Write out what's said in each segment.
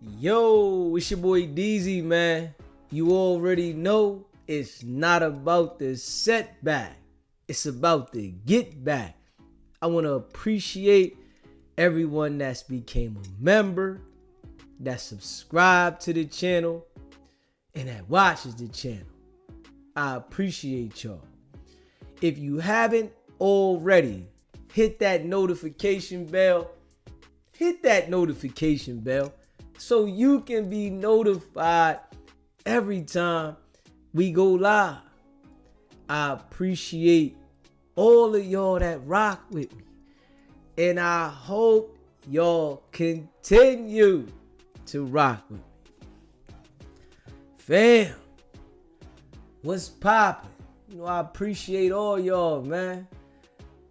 Yo, it's your boy DZ, man. You already know it's not about the setback. It's about the get back. I want to appreciate everyone that's became a member, that subscribed to the channel, and that watches the channel. I appreciate y'all. If you haven't already, hit that notification bell. Hit that notification bell so you can be notified every time we go live. I appreciate all of y'all that rock with me. And I hope y'all continue to rock with me. Fam, what's poppin'? I appreciate all y'all, man.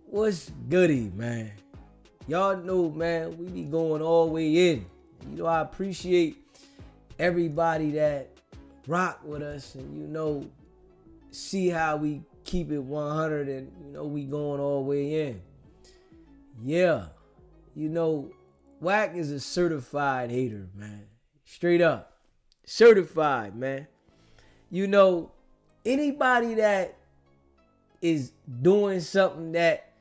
What's goody, man? Y'all know, man, we be going all the way in. I appreciate everybody that rock with us and, see how we keep it 100 and, we going all the way in. Yeah. Wack is a certified hater, man. Straight up. Certified, man. Anybody that is doing something that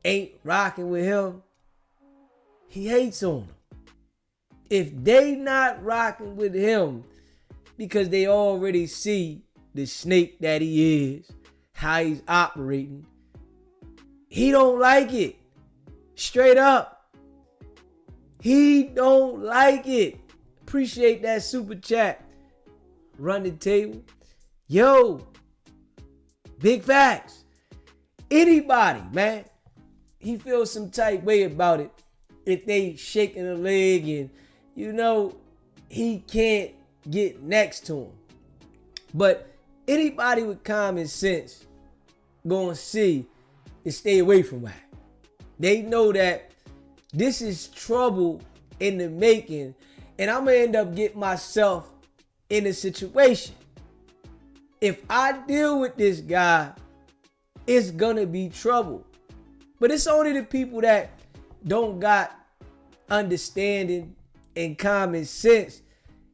ain't rocking with him, he hates on them. If they not rocking with him because they already see the snake that he is, how he's operating, he don't like it. Straight up. He don't like it. Appreciate that super chat. Run the table. Yo, big facts. Anybody, man, he feels some type way about it if they shaking a leg and, he can't get next to him. But anybody with common sense gonna see and stay away from Wack. They know that this is trouble in the making, and I'm gonna end up getting myself in a situation. If I deal with this guy, it's gonna be trouble. But it's only the people that don't got understanding and common sense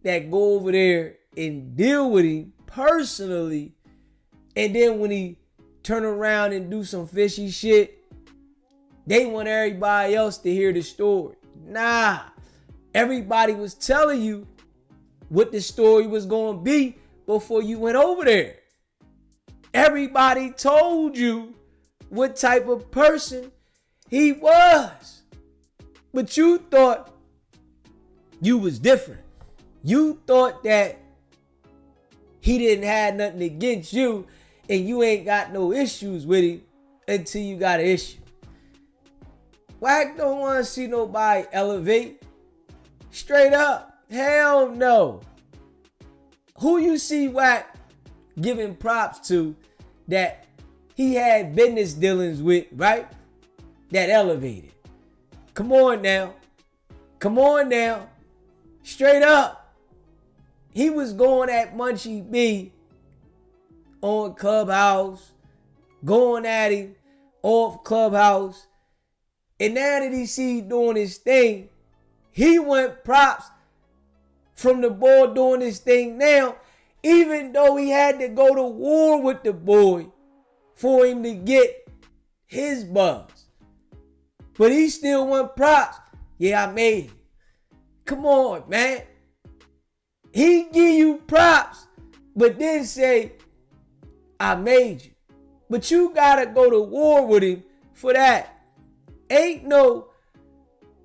that go over there and deal with him personally. And then when he turn around and do some fishy shit, they want everybody else to hear the story. Nah, everybody was telling you what the story was going to be before you went over there. Everybody told you what type of person he was. But you thought you was different. You thought that he didn't have nothing against you and you ain't got no issues with him until you got an issue. Wack don't want to see nobody elevate. Straight up. Hell no. Who you see Wack giving props to that he had business dealings with, right? That elevated. Come on now. Come on now. Straight up. He was going at Munchie B on Clubhouse, going at him off Clubhouse. And now that he see doing his thing, he want props from the boy doing his thing now, even though he had to go to war with the boy for him to get his buzz. But he still want props. Yeah, I made it. Come on, man. He give you props, but then say, I made you. But you gotta go to war with him for that. Ain't no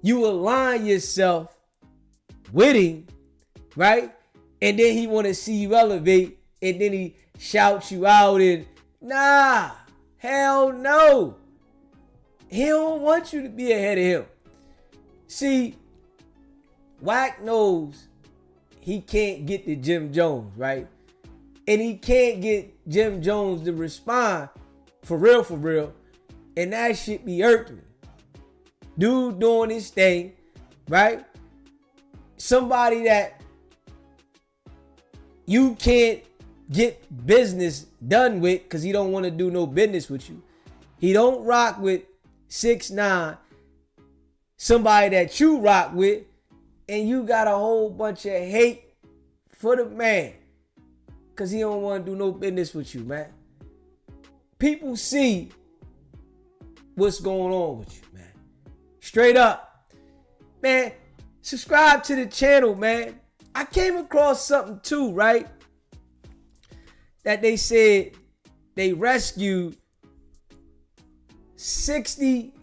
you align yourself with him, right? And then he want to see you elevate, and then he shouts you out and nah, hell no. He don't want you to be ahead of him. See, Wack knows he can't get to Jim Jones, right? And he can't get Jim Jones to respond for real. And that shit be irking me. Dude doing his thing, right? Somebody that you can't get business done with because he don't want to do no business with you. He don't rock with 6ix9ine, somebody that you rock with, and you got a whole bunch of hate for the man because he don't want to do no business with you, man. People see what's going on with you, man. Straight up. Man, subscribe to the channel, man. I came across something too, right? That they said they rescued 60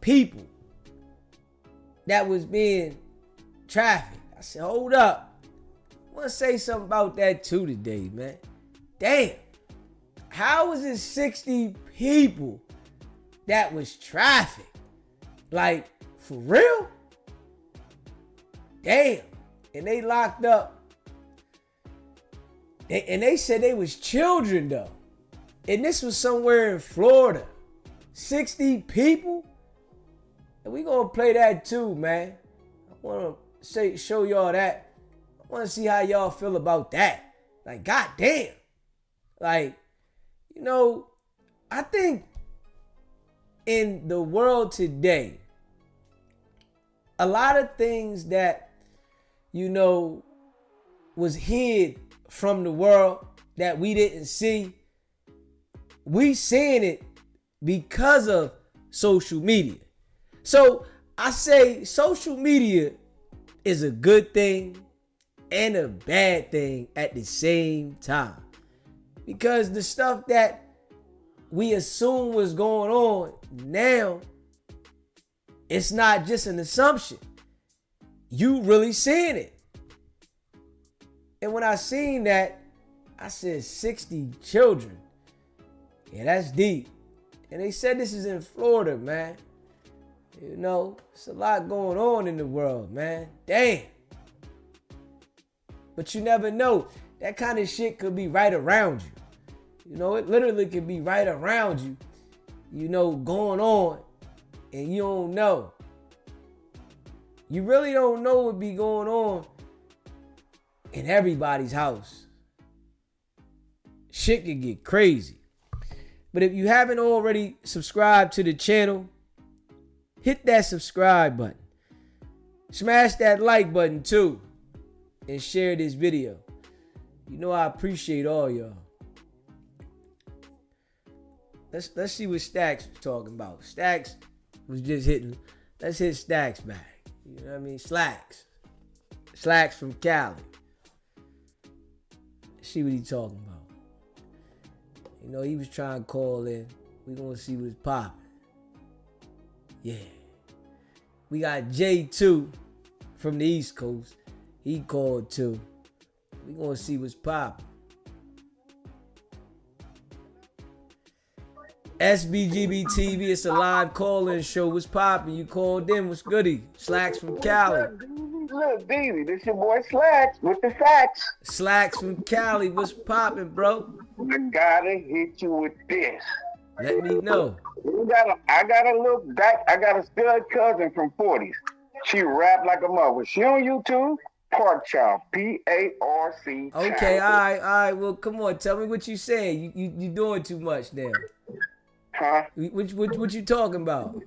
people that was being trafficked. I said, hold up. I want to say something about that too today, man. Damn. How was it 60 people that was trafficked? Like, for real? Damn. And they locked up. And they said they was children, though. And this was somewhere in Florida. 60 people? And we gonna play that too, man. I wanna show y'all that. I wanna see how y'all feel about that. Like, goddamn. Like, you know, I think in the world today, a lot of things that, you know, was hid from the world that we didn't see, we seeing it because of social media. So I say social media is a good thing and a bad thing at the same time. Because the stuff that we assume was going on now, it's not just an assumption. You really seeing it. And when I seen that, I said 60 children. Yeah, that's deep. And they said this is in Florida, man. You know, it's a lot going on in the world, man. Damn. But you never know. That kind of shit could be right around you. You know, it literally could be right around you, you know, going on, and you don't know. You really don't know what be going on in everybody's house. Shit can get crazy. But if you haven't already subscribed to the channel, hit that subscribe button. Smash that like button too. And share this video. You know I appreciate all y'all. Let's see what Stacks was talking about. Stacks was just hitting. Let's hit Stacks back. You know what I mean? Slacks from Cali. Let's see what he talking about. You know, he was trying to call in. We gonna see what's popping. Yeah. We got J2 from the East Coast. He called too. We gonna see what's popping. SBGB TV, it's a live call-in show. What's popping? You called in. What's goody? Slacks from Cali. Look, Diddy, this your boy Slacks with the facts. Slacks from Cali. What's popping, bro? I gotta hit you with this. Let me know. I got a look back. I got a stud cousin from 40s. She rap like a mother. She on YouTube. Park Child. P-A-R-C. Okay, all right. Well, come on. Tell me what you saying. You doing too much now. Huh? What you talking about?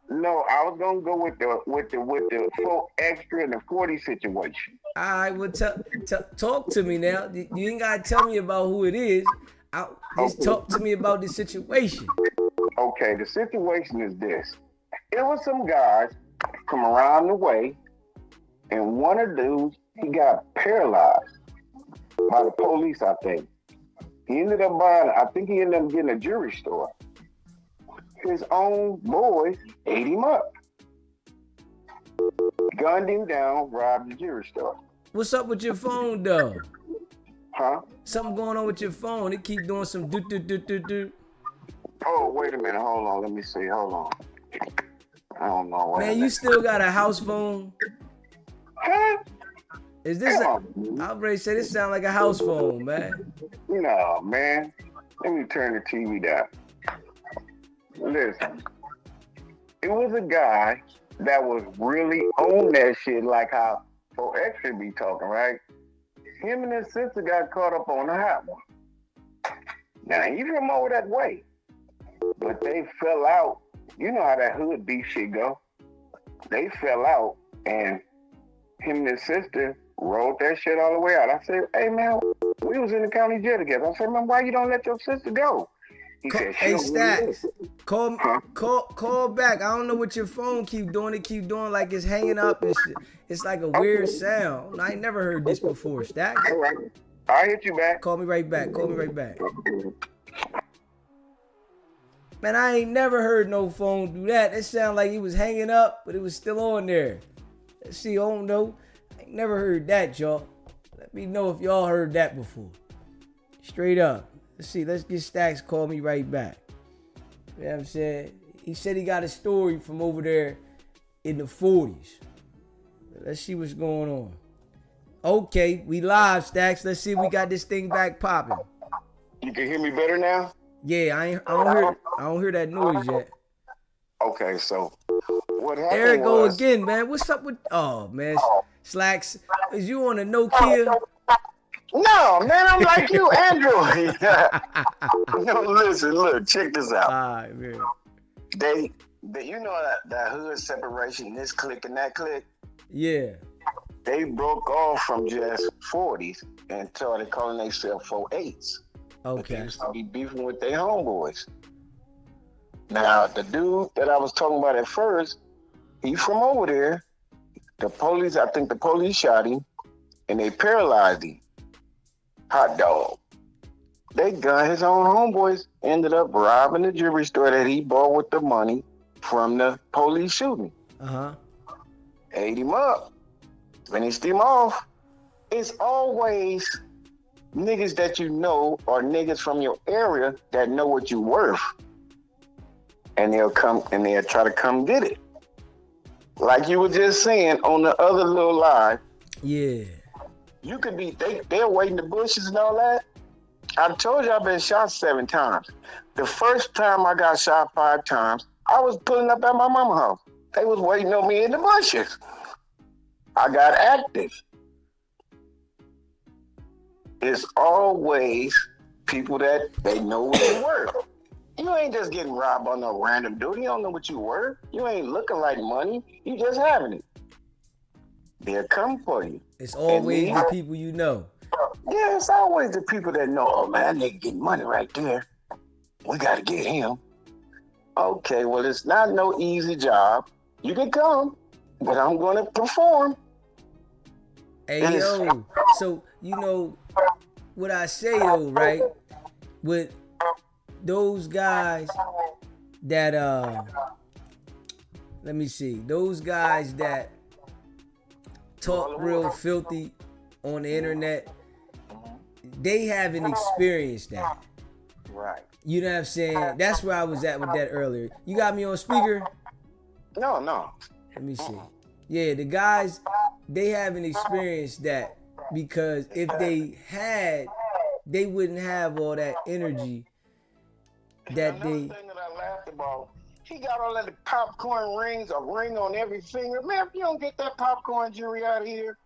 No, I was gonna go with the full extra and the 40 situation. All right, well, talk to me now. You ain't gotta tell me about who it is. Just talk to me about the situation. Okay, the situation is this. It was some guys from around the way, and one of the dudes, he got paralyzed by the police, I think. He ended up getting a jewelry store. His own boys ate him up. Gunned him down, robbed the jewelry store. What's up with your phone, though? Huh? Something going on with your phone. It keep doing some do. Oh, wait a minute. Hold on. Let me see. Hold on. I don't know. Man, you still got a house phone? Huh? Is this I'll already say this sound like a house phone, man. No, man. Let me turn the TV down. Listen. It was a guy that was really on that shit like how 4X be talking, right? Him and his sister got caught up on the hot one. Now, he from over that way. But they fell out. You know how that hood beef shit go. They fell out, and him and his sister rolled that shit all the way out. I said, hey man, we was in the county jail together. I said, man, why you don't let your sister go? He said, Hey, Stacks, call huh? back. I don't know what your phone keep doing. It keep doing like it's hanging up and shit. It's like a weird sound. I ain't never heard this before, Stacks. All right. I'll hit you back. Call me right back. Man, I ain't never heard no phone do that. It sounded like it was hanging up, but it was still on there. Let's see, I don't know. I ain't never heard that, y'all. Let me know if y'all heard that before. Straight up. Let's see, let's get Stacks call me right back. You know what I'm saying? He said he got a story from over there in the 40s. Let's see what's going on. Okay, we live, Stacks. Let's see if we got this thing back popping. You can hear me better now? Yeah, I don't hear that noise yet. Okay, so what happened? There it go again, man. What's up with? Oh man, Slacks, is you on a Nokia? No, man, I'm like you, Andrew. No, listen, look, check this out. All right, man. They you know that hood separation, this clique and that clique? Yeah. They broke off from just 40s and started calling themselves 48s. Okay. They used to be beefing with their homeboys. Now, the dude that I was talking about at first, he from over there. I think the police shot him and they paralyzed him. Hot dog. They got his own homeboys, ended up robbing the jewelry store that he bought with the money from the police shooting. Uh-huh. Ate him up, finished him off. It's always niggas that you know or niggas from your area that know what you worth. And they'll come and they'll try to come get it. Like you were just saying on the other little live. Yeah. You could be, they're waiting the bushes and all that. I told you I've been shot 7 times. The first time I got shot 5 times, I was pulling up at my mama's house. They was waiting on me in the bushes. I got active. It's always people that they know what you worth. You ain't just getting robbed on no random dude. You don't know what you worth. You ain't looking like money. You just having it. They'll come for you. It's always the people you know. Yeah, it's always the people that know, oh man, that nigga getting money right there. We gotta get him. Okay, well, it's not no easy job. You can come, but I'm gonna perform. Hey, yo, so, you know, what I say, though, right? With those guys that, let me see, those guys that talk real filthy on the internet, they haven't experienced that. Right. You know what I'm saying? That's where I was at with that earlier. You got me on speaker? No. Let me see. Yeah, the guys, they haven't experienced that because if they had, they wouldn't have all that energy that Another thing that I laughed about, he got all that popcorn rings, a ring on every finger. Man, if you don't get that popcorn jewelry out of here.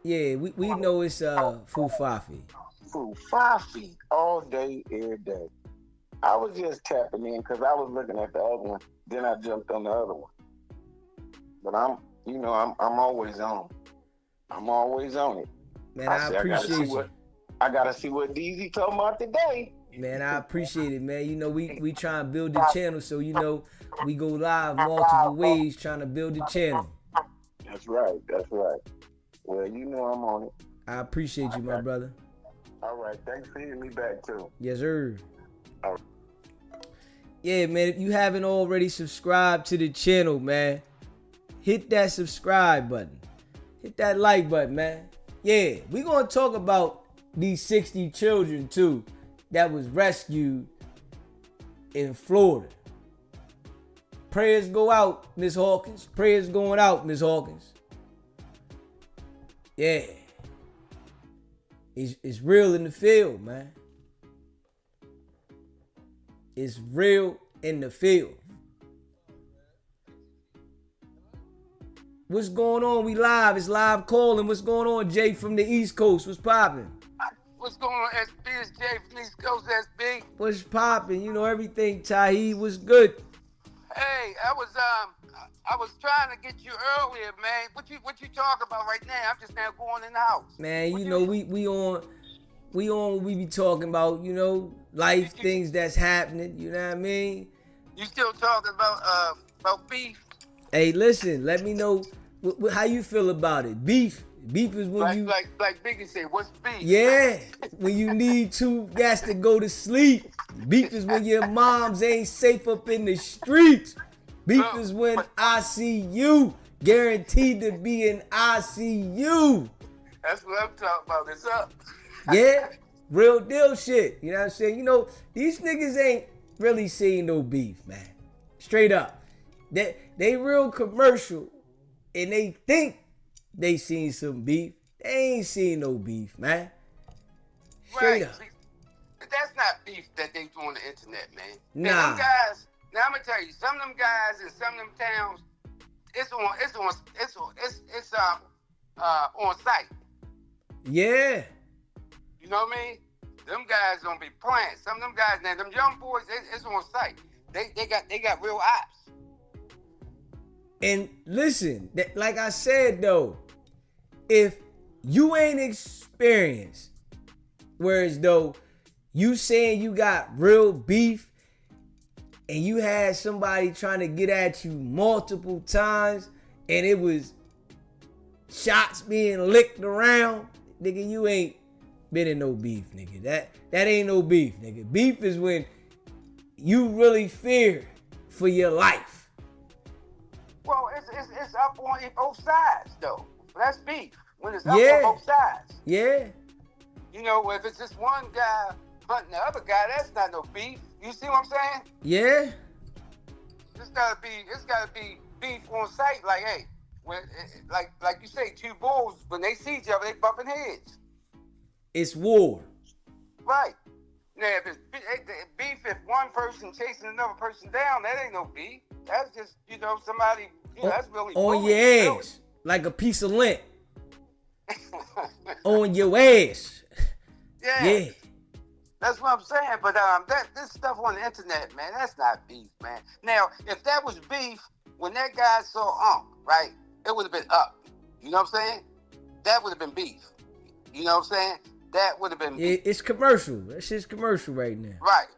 Yeah, we know it's Fufafi. Fufafi all day, every day. I was just tapping in because I was looking at the other one. Then I jumped on the other one. But I'm always on. I'm always on it. Man, I appreciate you. I gotta see what DZ talking about today. Man, I appreciate it, man. You know, we trying to build the channel, so you know we go live multiple ways trying to build the channel. That's right. Well, you know I'm on it. I appreciate you, my brother. All right, thanks for hitting me back too. Yes, sir. All right. Yeah, man, if you haven't already subscribed to the channel, man, hit that subscribe button. Hit that like button, man. Yeah, we gonna talk about these 60 children too that was rescued in Florida. Prayers go out, Miss Hawkins. Prayers going out, Miss Hawkins. Yeah. It's real in the field, man. It's real in the field. What's going on? We live. It's live calling. What's going on, Jay from the East Coast? What's popping? What's going on, SB? It's Jay from the East Coast, SB. What's popping? You know everything, Tahi. What's good? Hey, I was trying to get you earlier, man. What you talking about right now? I'm just now going in the house. Man, you know, we be talking about, you know, life things that's happening, you know what I mean? You still talking about beef? Hey, listen, let me know how you feel about it. Beef is when like Biggie said, what's beef? Yeah, when you need two guys to go to sleep. Beef is when your moms ain't safe up in the streets. Beef is when I see you guaranteed to be in ICU. That's what I'm talking about. It's up. Yeah, real deal shit. You know what I'm saying? You know, these niggas ain't really seen no beef, man. Straight up. They real commercial and they think they seen some beef. They ain't seen no beef, man. Straight up. But that's not beef that they do on the internet, man. Nah. And them guys, now I'm gonna tell you, some of them guys in some of them towns, it's on site. Yeah. You know what I mean? Them guys don't be playing. Some of them guys, now them young boys, it's on site. They got real ops. And listen, like I said though, if you ain't experienced, whereas though you saying you got real beef and you had somebody trying to get at you multiple times and it was shots being licked around, nigga, you ain't been in no beef, nigga. That ain't no beef, nigga. Beef is when you really fear for your life. Well, it's up on both sides though. That's beef. When it's up on both sides. Yeah. You know, if it's just one guy hunting the other guy, that's not no beef. You see what I'm saying? Yeah. It's gotta be beef on site. Like, hey, when like you say, two bulls, when they see each other, they bumping heads. It's war. Right. Now, if it's beef, if one person chasing another person down, that ain't no beef. That's just, you know, somebody, you know, that's really on your ass, really. Like a piece of lint. On your ass. Yeah. That's what I'm saying. But this stuff on the internet, man, that's not beef, man. Now, if that was beef, when that guy saw right, it would have been up. You know what I'm saying? That would have been beef. You know what I'm saying? That would have been beef. It's commercial. That shit's commercial right now. Right.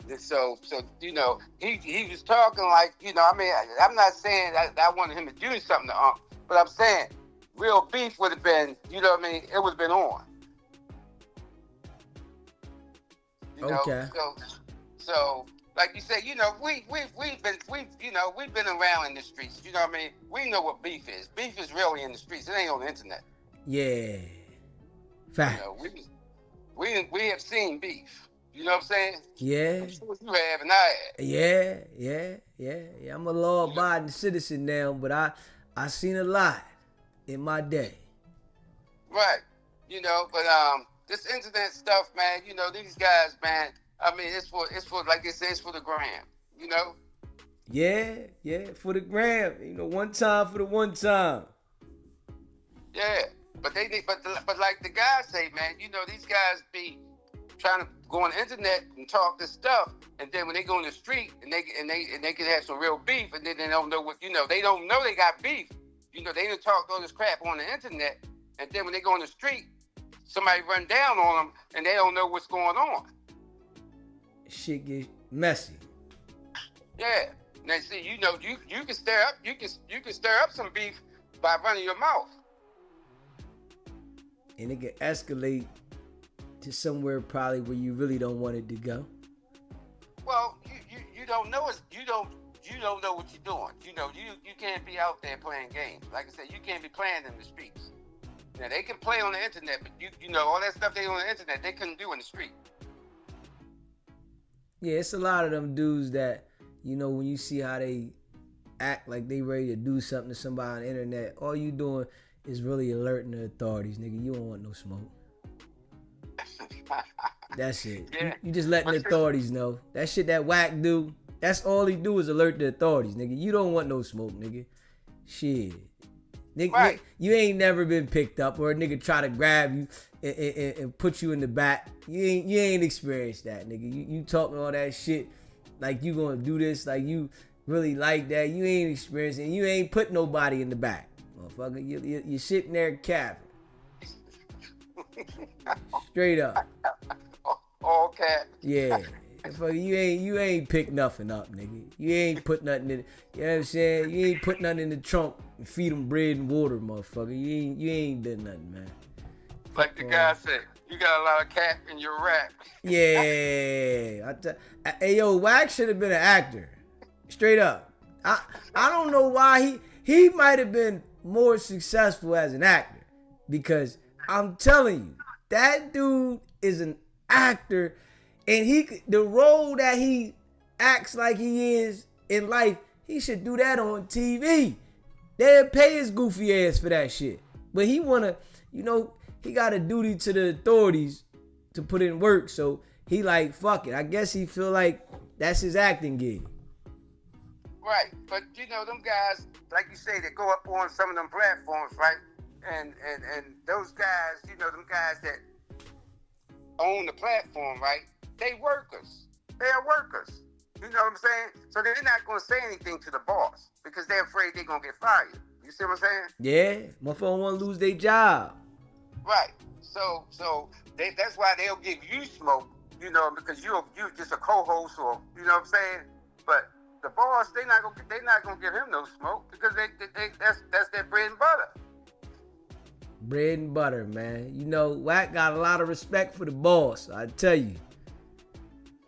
And so you know, he was talking like, you know, I mean, I'm not saying I wanted him to do something to but I'm saying real beef would have been, you know what I mean, it would have been on. You know? Okay. So like you said, you know, we've been around in the streets. You know what I mean? We know what beef is. Beef is really in the streets. It ain't on the internet. Yeah. Fact. You know, we have seen beef. You know what I'm saying? Yeah. I'm sure you have and I have. Yeah. I'm a law-abiding citizen now, but I seen a lot in my day. Right. You know, but this internet stuff, man, you know, these guys, man, I mean, it's for like they say, it's for the gram, you know? Yeah, for the gram. You know, one time for the one time. Yeah. But but like the guys say, man, you know, these guys be trying to go on the internet and talk this stuff, and then when they go in the street and they can have some real beef, and then they don't know what, you know, they don't know they got beef. You know, they done talk all this crap on the internet, and then when they go in the street, somebody run down on them, and they don't know what's going on. Shit get messy. Yeah. Now see, you know, you can stir up some beef by running your mouth. And it can escalate to somewhere probably where you really don't want it to go. Well, you don't know you don't know what you're doing. You know, you can't be out there playing games. Like I said, you can't be playing in the streets. Now they can play on the internet, but you know all that stuff they on the internet they couldn't do in the street. Yeah, it's a lot of them dudes that, you know, when you see how they act like they ready to do something to somebody on the internet, all you doing is really alerting the authorities, nigga. You don't want no smoke. That's it. Yeah. You just letting the authorities know. That shit that Wack do, that's all he do is alert the authorities, nigga. You don't want no smoke, nigga. Shit. Nigga, right. You ain't never been picked up or a nigga try to grab you and put you in the back. You ain't experienced that, nigga. You talking all that shit like you gonna do this, like you really like that. You ain't experiencing. You ain't put nobody in the back, motherfucker. You sitting there capping. Straight up. All cap. Yeah. You ain't pick nothing up, nigga. You ain't put nothing in it. You know what I'm saying? You ain't put nothing in the trunk and feed them bread and water, motherfucker. You ain't done nothing, man. Like the guy said, you got a lot of cap in your rap. Yeah. Hey, yo, Wack should have been an actor. Straight up. I don't know why he might have been more successful as an actor. Because I'm telling you, that dude is an actor. And the role that he acts like he is in life, he should do that on TV. They'll pay his goofy ass for that shit. But he wanna, he got a duty to the authorities to put in work. So he like, fuck it. I guess he feel like that's his acting gig. Right. But them guys, like you say, they go up on some of them platforms, right? And those guys, them guys that own the platform, right? They workers. They are workers. You know what I'm saying? So they're not going to say anything to the boss because they're afraid they're going to get fired. You see what I'm saying? Yeah. Motherfucker want to lose their job. Right. So that's why they'll give you smoke, because you're just a co-host or, you know what I'm saying? But the boss, they're not gonna give him no smoke because that's their bread and butter. Bread and butter, man. Wack got a lot of respect for the boss, I tell you.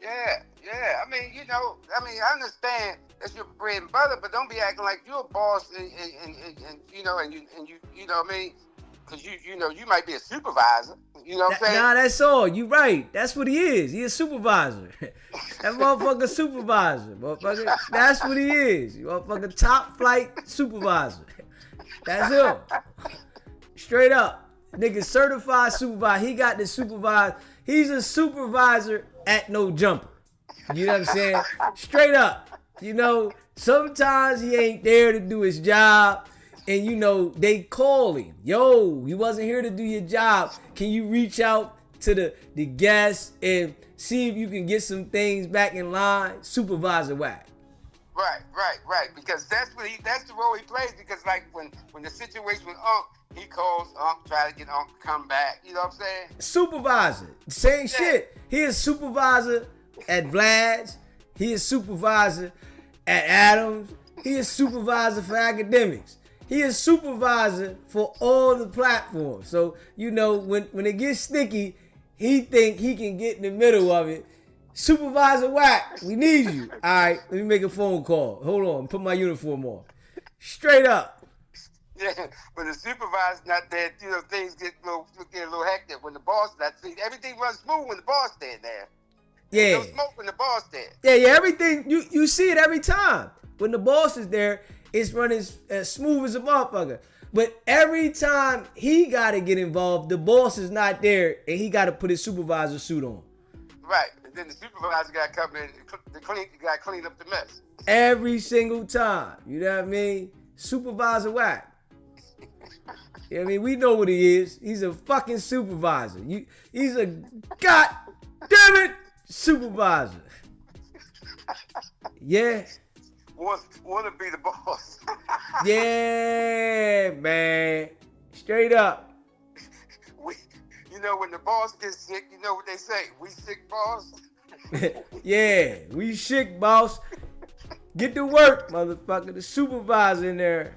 Yeah. I understand that's your bread and butter, but don't be acting like you're a boss and you know what I mean? Because you might be a supervisor. You know what I'm saying? Nah, that's all. You right. That's what he is. He a supervisor. That motherfucker supervisor. Motherfucker. That's what he is. You motherfucker top flight supervisor. That's him. Straight up. Nigga certified supervisor. He got the supervisor. He's a supervisor at no jumper. You know what I'm saying? Straight up. Sometimes he ain't there to do his job. And they call him. Yo, you wasn't here to do your job. Can you reach out to the guests and see if you can get some things back in line? Supervisor Wack. Right. Because that's the role he plays. Because like when the situation with Unc, he calls Unc, try to get Unc to come back. You know what I'm saying? Supervisor. Same shit. He is supervisor at Vlad's. He is supervisor at Adams. He is supervisor for academics. He is supervisor for all the platforms. So, when it gets sticky, he think he can get in the middle of it. Supervisor Wack, we need you. All right, let me make a phone call. Hold on, put my uniform on. Straight up. Yeah, when the supervisor's not there, things get a little hectic. When the boss not there, everything runs smooth when the boss there. Yeah. No smoke when the boss there. Yeah, everything, you see it every time. When the boss is there, it's running as smooth as a motherfucker. But every time he got to get involved, the boss is not there, and he got to put his supervisor suit on. Right. And then the supervisor got to come in and clean up the mess. Every single time. You know what I mean? Supervisor Wack. You know what I mean? We know what he is. He's a fucking supervisor. He's a goddamn it supervisor. Yeah. Want to be the boss. Yeah, man. Straight up. When the boss gets sick, you know what they say? We sick, boss? Yeah, we sick, boss. Get to work, motherfucker. The supervisor in there.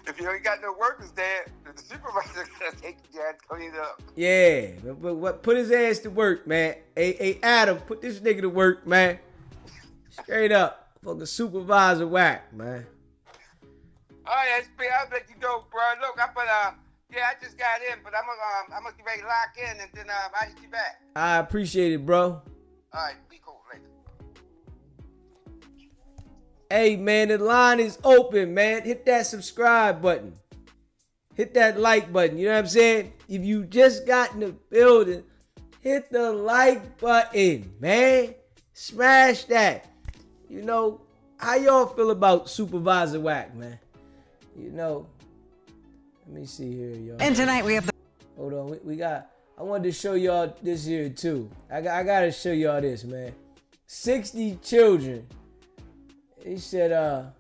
If you ain't got no workers there, the supervisor gotta take the job, clean it up. Yeah, but put his ass to work, man. Hey, Adam, put this nigga to work, man. Straight up. Fucking supervisor Wack, man. All right, SP, I'll let you go, bro. Look, I just got in, but I'm gonna get ready to lock in, and then I'll hit you back. I appreciate it, bro. All right, be cool later. Hey, man, the line is open, man. Hit that subscribe button. Hit that like button. You know what I'm saying? If you just got in the building, hit the like button, man. Smash that. How y'all feel about Supervisor Wack, man? Let me see here, y'all. And tonight we have the... Hold on, I wanted to show y'all this here, too. I gotta show y'all this, man. 60 children. He said,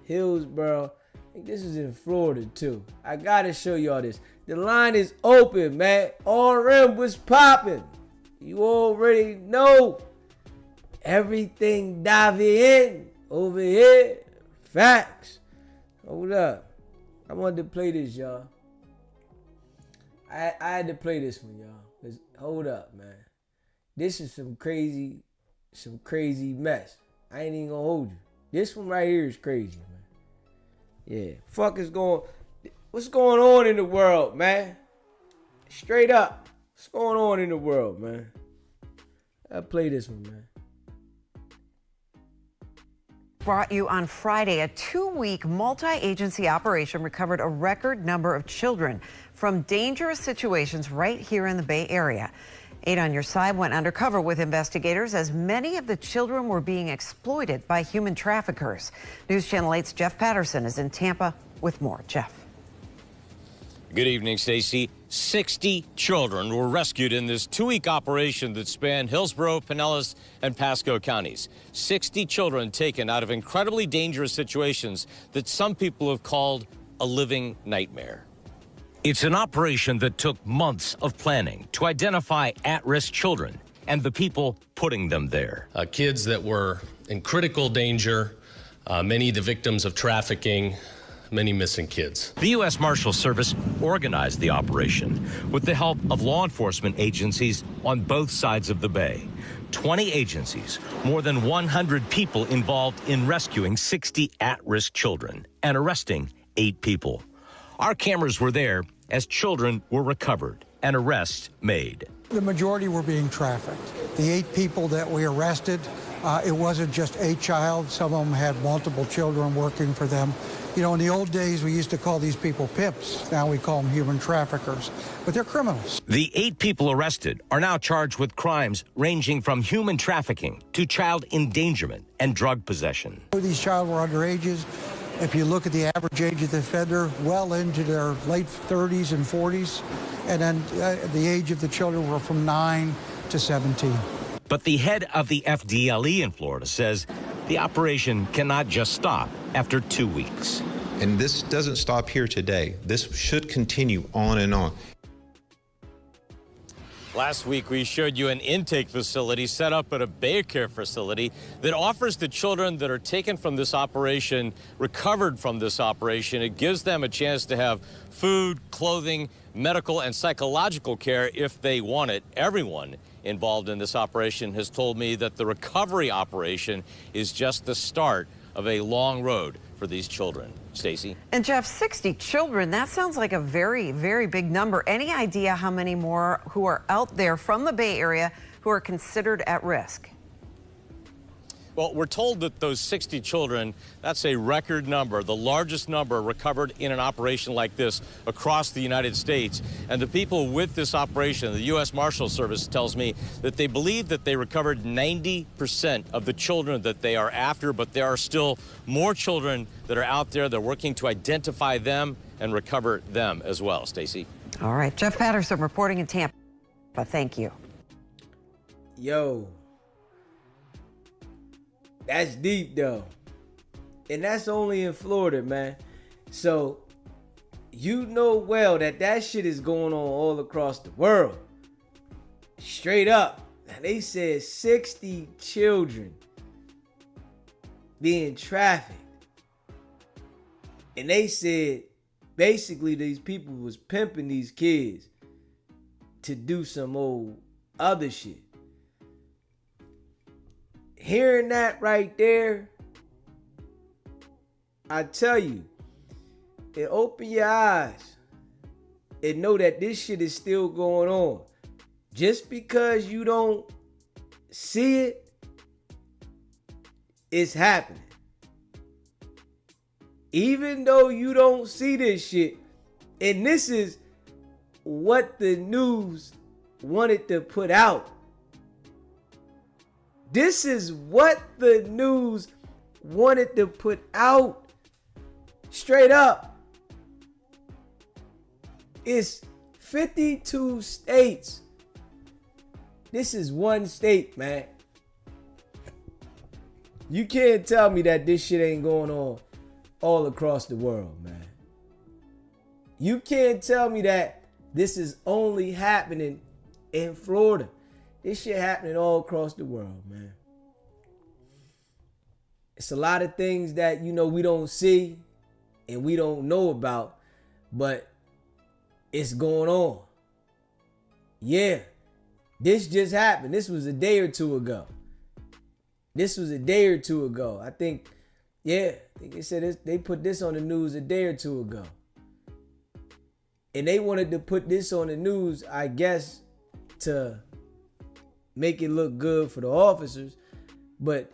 Hillsborough. I think this is in Florida too. I gotta show y'all this. The line is open, man. RM was popping. You already know. Everything diving in over here. Facts. Hold up. I wanted to play this, y'all. I had to play this one, y'all. Hold up, man. This is some crazy mess. I ain't even gonna hold you. This one right here is crazy, man. Yeah. What's going on in the world, man? Straight up. What's going on in the world, man? I'll play this one, man. Brought you on Friday, a 2-week multi-agency operation recovered a record number of children from dangerous situations right here in the Bay Area. 8 on Your Side went undercover with investigators as many of the children were being exploited by human traffickers. News Channel 8's Jeff Patterson is in Tampa with more. Jeff. Good evening, Stacey. 60 children were rescued in this 2-week operation that spanned Hillsborough, Pinellas, and Pasco counties. 60 children taken out of incredibly dangerous situations that some people have called a living nightmare. It's an operation that took months of planning to identify at-risk children and the people putting them there. Kids that were in critical danger, many the victims of trafficking, many missing kids. The U.S. Marshal Service organized the operation with the help of law enforcement agencies on both sides of the bay. 20 agencies, more than 100 people involved in rescuing 60 at-risk children and arresting 8 people. Our cameras were there as children were recovered and arrests made. The majority were being trafficked. The 8 people that we arrested, it wasn't just a child. Some of them had multiple children working for them. You know, in the old days, we used to call these people pimps. Now we call them human traffickers, but they're criminals. The 8 people arrested are now charged with crimes ranging from human trafficking to child endangerment and drug possession. These children were underages. If you look at the average age of the offender, well into their late 30s and 40s, and then the age of the children were from 9 to 17. But the head of the FDLE in Florida says the operation cannot just stop after 2 weeks. And this doesn't stop here today. This should continue on and on. Last week, we showed you an intake facility set up at a Bay Care facility that offers the children that are taken from this operation, recovered from this operation, it gives them a chance to have food, clothing, medical, and psychological care if they want it. Everyone involved in this operation has told me that the recovery operation is just the start of a long road for these children. Stacey? And Jeff, 60 children, that sounds like a very, very big number. Any idea how many more who are out there from the Bay Area who are considered at risk? Well, we're told that those 60 children, that's a record number, the largest number recovered in an operation like this across the United States. And the people with this operation, the U.S. Marshal Service tells me that they believe that they recovered 90% of the children that they are after, but there are still more children that are out there. They're working to identify them and recover them as well. Stacey? All right, Jeff Patterson reporting in Tampa. Thank you. Yo. That's deep, though. And that's only in Florida, man. So, you know well that shit is going on all across the world. Straight up. They said 60 children being trafficked. And they said, basically, these people was pimping these kids to do some old other shit. Hearing that right there, I tell you, it open your eyes and know that this shit is still going on. Just because you don't see it, it's happening. Even though you don't see this shit, and this is what the news wanted to put out. This is what the news wanted to put out. Straight up. It's 52 states. This is one state, man. You can't tell me that this shit ain't going on all across the world, man. You can't tell me that this is only happening in Florida. This shit happening all across the world, man. It's a lot of things that, you know, we don't see and we don't know about, but it's going on. Yeah, this just happened. This was a day or two ago. I think, yeah, I think it said they put this on the news a day or two ago. And they wanted to put this on the news, I guess, to make it look good for the officers. But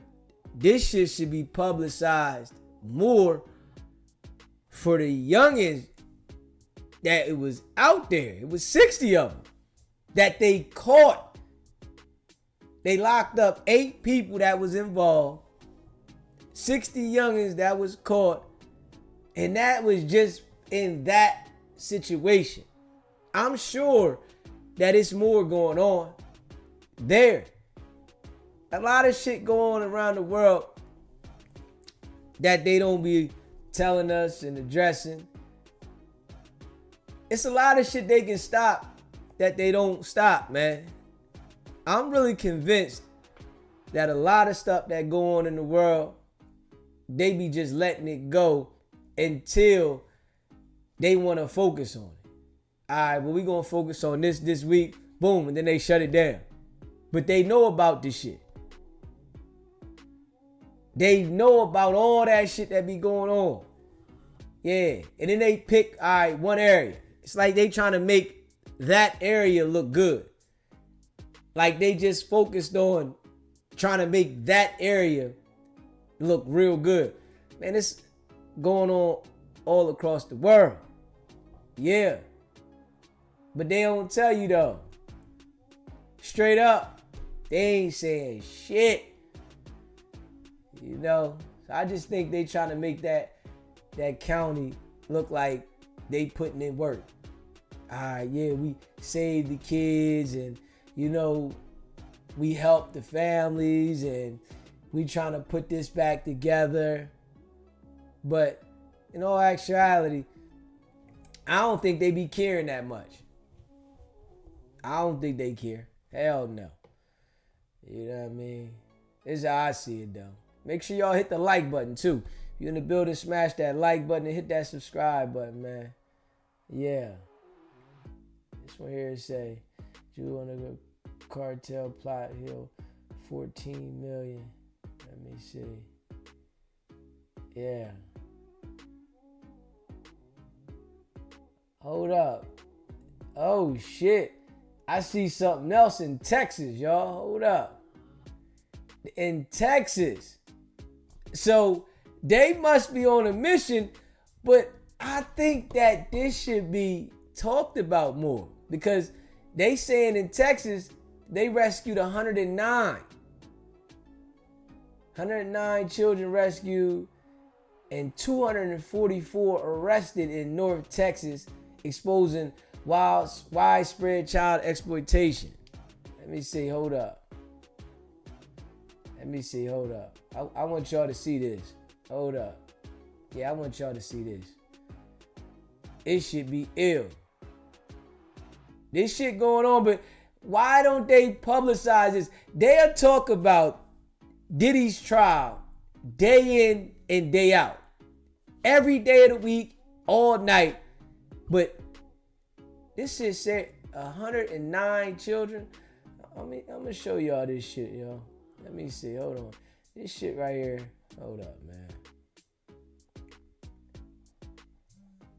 this shit should be publicized more for the youngins that it was out there. It was 60 of them that they caught. They locked up 8 people that was involved. 60 youngins that was caught. And that was just in that situation. I'm sure that it's more going on there. A lot of shit going on around the world that they don't be telling us and addressing. It's a lot of shit they can stop that they don't stop, man. I'm really convinced that a lot of stuff that go on in the world, they be just letting it go until they want to focus on it. All right, well, we going to focus on this week. Boom, and then they shut it down. But they know about this shit. They know about all that shit that be going on. Yeah, and then they pick, all right, one area. It's like they trying to make that area look good. Like they just focused on trying to make that area look real good. Man, it's going on all across the world. Yeah. But they don't tell you though. Straight up, they ain't saying shit. You know? So I just think they trying to make that county look like they putting in work. Alright, yeah, we saved the kids and, you know, we helped the families and we trying to put this back together. But in all actuality, I don't think they be caring that much. I don't think they care. Hell no. You know what I mean? This is how I see it though. Make sure y'all hit the like button too. If you're in the building, smash that like button and hit that subscribe button, man. Yeah. This one here say, Jew on the cartel plot heal 14 million. Let me see. Yeah. Hold up. Oh shit. I see something else in Texas, y'all. Hold up. In Texas. So they must be on a mission, but I think that this should be talked about more because they saying in Texas they rescued 109. 109 children rescued and 244 arrested in North Texas, exposing widespread child exploitation. Let me see, hold up. I want y'all to see this. Hold up. Yeah, I want y'all to see this. It should be ill. This shit going on, but why don't they publicize this? They'll talk about Diddy's trial day in and day out. Every day of the week, all night. But this shit said 109 children. I'm gonna show y'all this shit, yo. Let me see. Hold on. This shit right here. Hold up, man.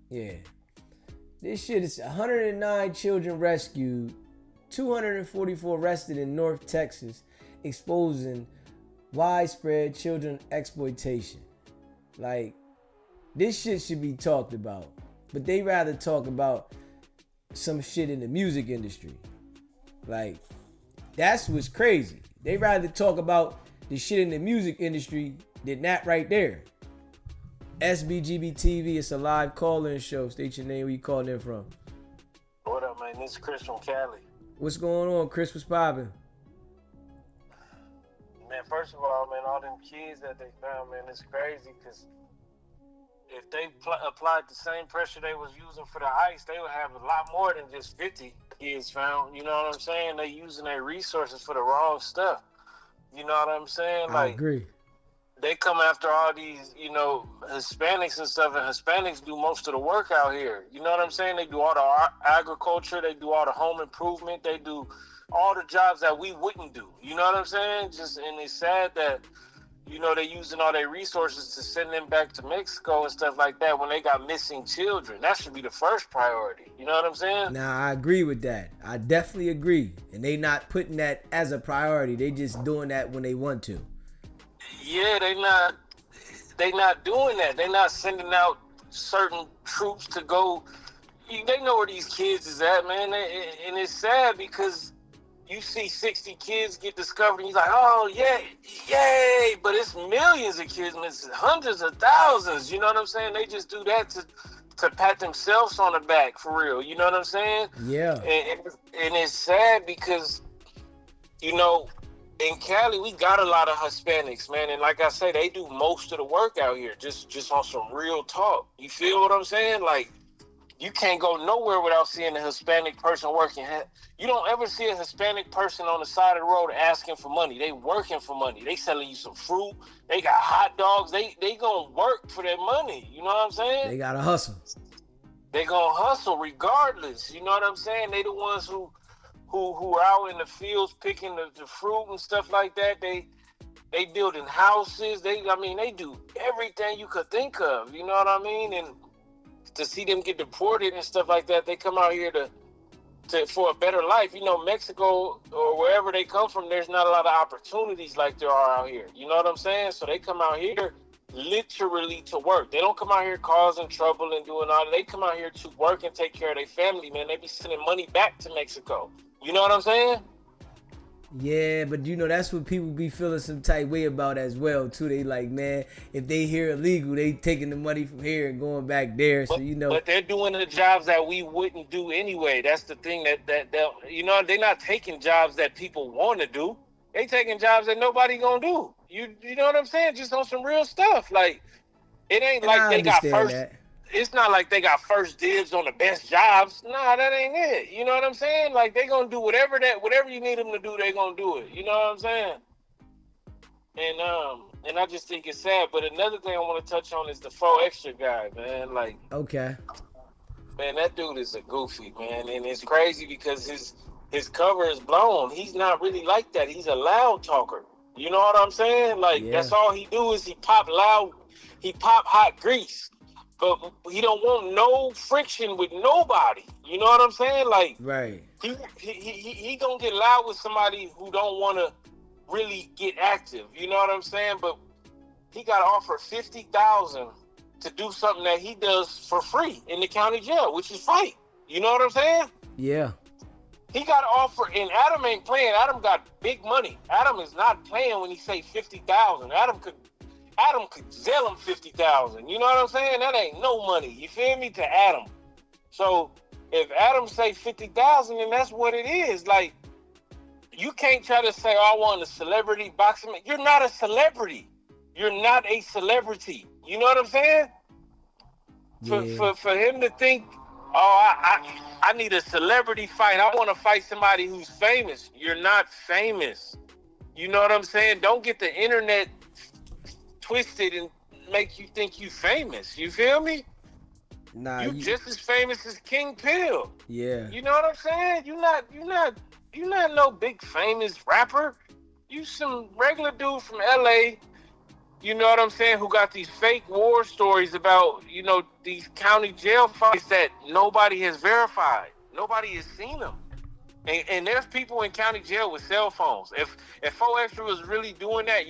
Yeah. This shit is 109 children rescued, 244 arrested in North Texas, exposing widespread children exploitation. Like, this shit should be talked about. But they rather talk about some shit in the music industry. Like, that's what's crazy. They rather talk about the shit in the music industry than that right there. SBGB TV, it's a live call-in show. State your name, where you calling in from. What up, man? This is Chris from Cali. What's going on, Chris? What's poppin'? Man, man, first of all, man, all them kids that they found, man, it's crazy because if they applied the same pressure they was using for the ICE, they would have a lot more than just 50 kids found. You know what I'm saying? They using their resources for the wrong stuff. You know what I'm saying? I agree. They come after all these, you know, Hispanics and stuff, and Hispanics do most of the work out here. You know what I'm saying? They do all the agriculture, they do all the home improvement, they do all the jobs that we wouldn't do. You know what I'm saying? And it's sad that, you know, they're using all their resources to send them back to Mexico and stuff like that when they got missing children. That should be the first priority. You know what I'm saying? Now, I agree with that. I definitely agree. And they not putting that as a priority. They just doing that when they want to. Yeah, they not doing that. They not sending out certain troops to go. They know where these kids is at, man. And it's sad because you see 60 kids get discovered and you're like, oh, yeah, yay. But it's millions of kids and it's hundreds of thousands. You know what I'm saying? They just do that to pat themselves on the back, for real. You know what I'm saying? Yeah. And it's sad because, you know, in Cali, we got a lot of Hispanics, man. And like I say, they do most of the work out here, just on some real talk. You feel what I'm saying? Like, you can't go nowhere without seeing a Hispanic person working. You don't ever see a Hispanic person on the side of the road asking for money. They working for money. They selling you some fruit. They got hot dogs. They gonna work for their money. You know what I'm saying? They gotta hustle. They gonna hustle regardless. You know what I'm saying? They the ones who are out in the fields picking the fruit and stuff like that. They building houses. They do everything you could think of. You know what I mean? And to see them get deported and stuff like that, they come out here to for a better life. You know, Mexico or wherever they come from, there's not a lot of opportunities like there are out here. You know what I'm saying? So they come out here literally to work. They don't come out here causing trouble and doing all that. They come out here to work and take care of their family, man. They be sending money back to Mexico. You know what I'm saying? Yeah, but you know, that's what people be feeling some type way about as well, too. They like, man, if they here illegal, they taking the money from here and going back there. So, you know. But they're doing the jobs that we wouldn't do anyway. That's the thing that you know, they're not taking jobs that people want to do. They taking jobs that nobody gonna do. You know what I'm saying? Just on some real stuff. Like, it ain't And like I they got understand first. that. It's not like they got first dibs on the best jobs. Nah, that ain't it. You know what I'm saying? Like, they gonna do whatever you need them to do, they gonna do it. You know what I'm saying? And I just think it's sad. But another thing I want to touch on is the 4 Extra guy, man. Like, Okay. man, that dude is a goofy, man. And it's crazy because his cover is blown. He's not really like that. He's a loud talker. You know what I'm saying? Like, Yeah. That's all he do is he pop hot grease. But he don't want no friction with nobody. You know what I'm saying? Like, Right. he gonna get loud with somebody who don't want to really get active. You know what I'm saying? But he got to offer $50,000 to do something that he does for free in the county jail, which is fight. You know what I'm saying? Yeah. He got to offer, and Adam ain't playing. Adam got big money. Adam is not playing when he say $50,000. Adam could sell him $50,000. You know what I'm saying? That ain't no money. You feel me? To Adam. So if Adam say $50,000, then that's what it is. Like, you can't try to say, oh, I want a celebrity boxing man. You're not a celebrity. You're not a celebrity. You know what I'm saying? Yeah. For him to think, oh, I need a celebrity fight. I want to fight somebody who's famous. You're not famous. You know what I'm saying? Don't get the internet twisted and make you think you famous. You feel me? Nah, you just as famous as King Pill. Yeah. You know what I'm saying? You're not no big famous rapper. You some regular dude from LA, you know what I'm saying, who got these fake war stories about, you know, these county jail fights that nobody has verified. Nobody has seen them. And there's people in county jail with cell phones. If 4 Extra was really doing that,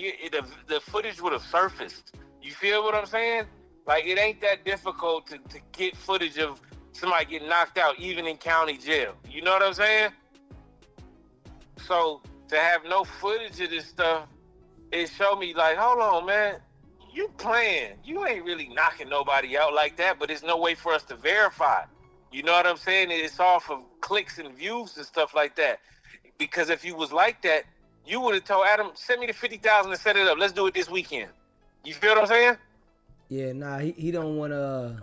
the footage would have surfaced. You feel what I'm saying? Like, it ain't that difficult to get footage of somebody getting knocked out, even in county jail. You know what I'm saying? So to have no footage of this stuff, it showed me like, hold on, man, you playing. You ain't really knocking nobody out like that, but there's no way for us to verify. You know what I'm saying? It's off of clicks and views and stuff like that. Because if you was like that, you would have told Adam, send me the 50,000 and set it up. Let's do it this weekend. You feel what I'm saying? Yeah, nah, he don't want to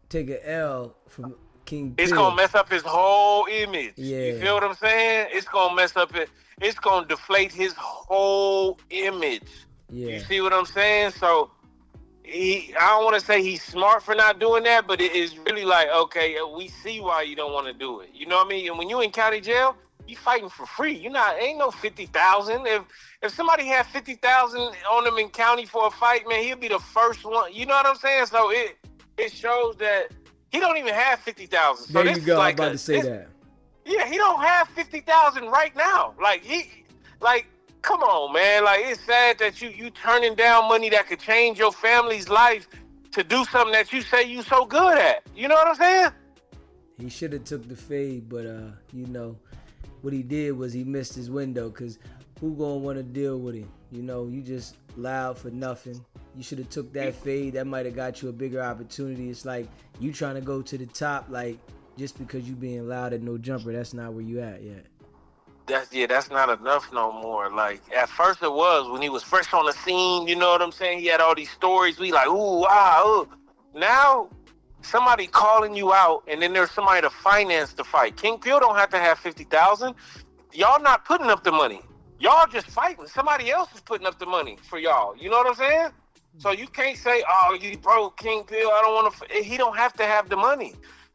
take an L from King It's Pill. going to mess up his whole image. Yeah. You feel what I'm saying? It's going to mess up it. It's going to deflate his whole image. Yeah. You see what I'm saying? So, I don't want to say he's smart for not doing that, but it is really like, okay, we see why you don't want to do it. You know what I mean? And when you in county jail, you fighting for free. Ain't no 50,000. If somebody had 50,000 on him in county for a fight, man, he'll be the first one. You know what I'm saying? So it shows that he don't even have 50,000. So there you go. I'm about to say that. Yeah, he don't have 50,000 right now. Come on, man. Like, it's sad that you turning down money that could change your family's life to do something that you say you so good at. You know what I'm saying? He should have took the fade, but what he did was he missed his window, because who gonna want to deal with him? You just loud for nothing. You should have took that fade. That might have got you a bigger opportunity. It's like you trying to go to the top, like, just because you being loud at no jumper. That's not where you at yet. That's not enough no more. Like, at first it was when he was fresh on the scene, you know what I'm saying? He had all these stories. We like, ooh, ooh. Now, somebody calling you out, and then there's somebody to finance the fight. King Peel don't have to have 50,000. Y'all not putting up the money. Y'all just fighting. Somebody else is putting up the money for y'all. You know what I'm saying? So you can't say, oh, you broke King Peel. I don't want to. He don't have to have the money.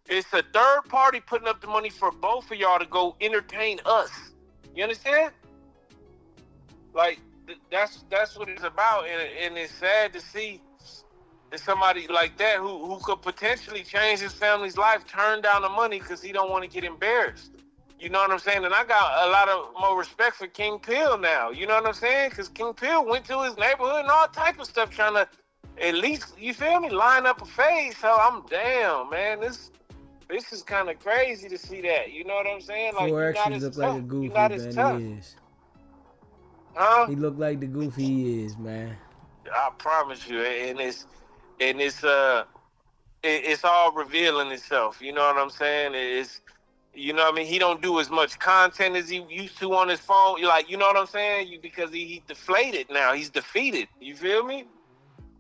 It's a third party putting up the money for both of y'all to go entertain us. You understand? Like, that's what it's about, and it's sad to see that somebody like that who could potentially change his family's life turn down the money because he don't want to get embarrassed. You know what I'm saying? And I got a lot of more respect for King Peel now. You know what I'm saying? Because King Peel went to his neighborhood and all type of stuff trying to, at least, you feel me, line up a face. So I'm damn, man. This is kind of crazy to see that. You know what I'm saying? Like, Four extras look like a goofy, man. He is. Huh? He look like the goofy he is, man. I promise you, and it's all revealing itself. You know what I'm saying? It's, you know what I mean? He don't do as much content as he used to on his phone. Like, you know what I'm saying? Because he deflated now. He's defeated. You feel me?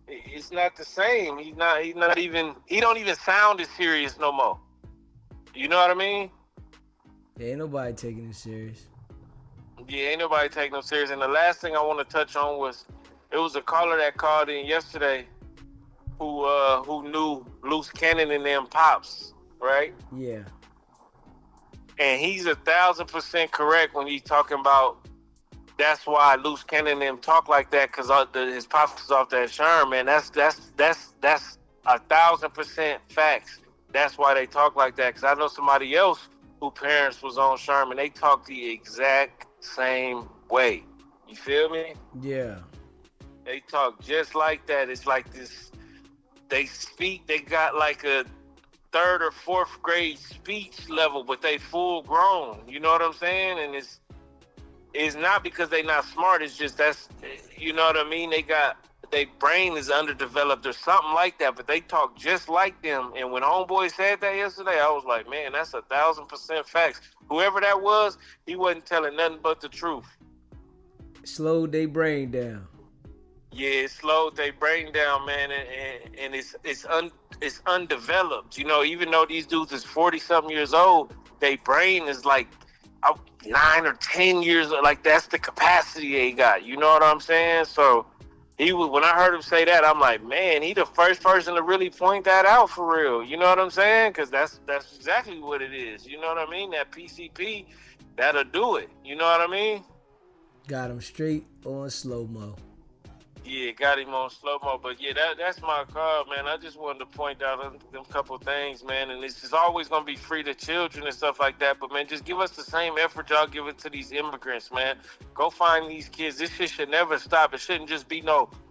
It's not the same. He don't even sound as serious no more. You know what I mean? Ain't nobody taking it serious. Yeah, ain't nobody taking him serious. And the last thing I want to touch on was, it was a caller that called in yesterday who knew Loose Cannon and them pops, right? Yeah. And he's 1,000% correct when he's talking about that's why Loose Cannon and them talk like that, because his pops was off that Sherm, man. That's 1,000% facts. That's why they talk like that. Because I know somebody else who parents was on Sherm, and they talk the exact same way. You feel me? Yeah. They talk just like that. It's like this. They speak. They got like a 3rd or 4th grade speech level, but they full grown. You know what I'm saying? And it's not because they not smart. It's just you know what I mean? Their brain is underdeveloped or something like that, but they talk just like them. And when homeboy said that yesterday, I was like, man, that's 1,000% facts. Whoever that was, he wasn't telling nothing but the truth. Slowed their brain down. Yeah, it slowed their brain down, man, and it's undeveloped. You know, even though these dudes is 40-something years old, their brain is like 9 or 10 years. Like, that's the capacity they got. You know what I'm saying? So when I heard him say that, I'm like, man, he the first person to really point that out for real. You know what I'm saying? Because that's exactly what it is. You know what I mean? That PCP, that'll do it. You know what I mean? Got him straight on slow-mo. Yeah, got him on slow-mo. But yeah, that's my call, man. I just wanted to point out them couple things, man. And it's just always going to be free to children and stuff like that. But, man, just give us the same effort y'all give it to these immigrants, man. Go find these kids. This shit should never stop. It shouldn't just be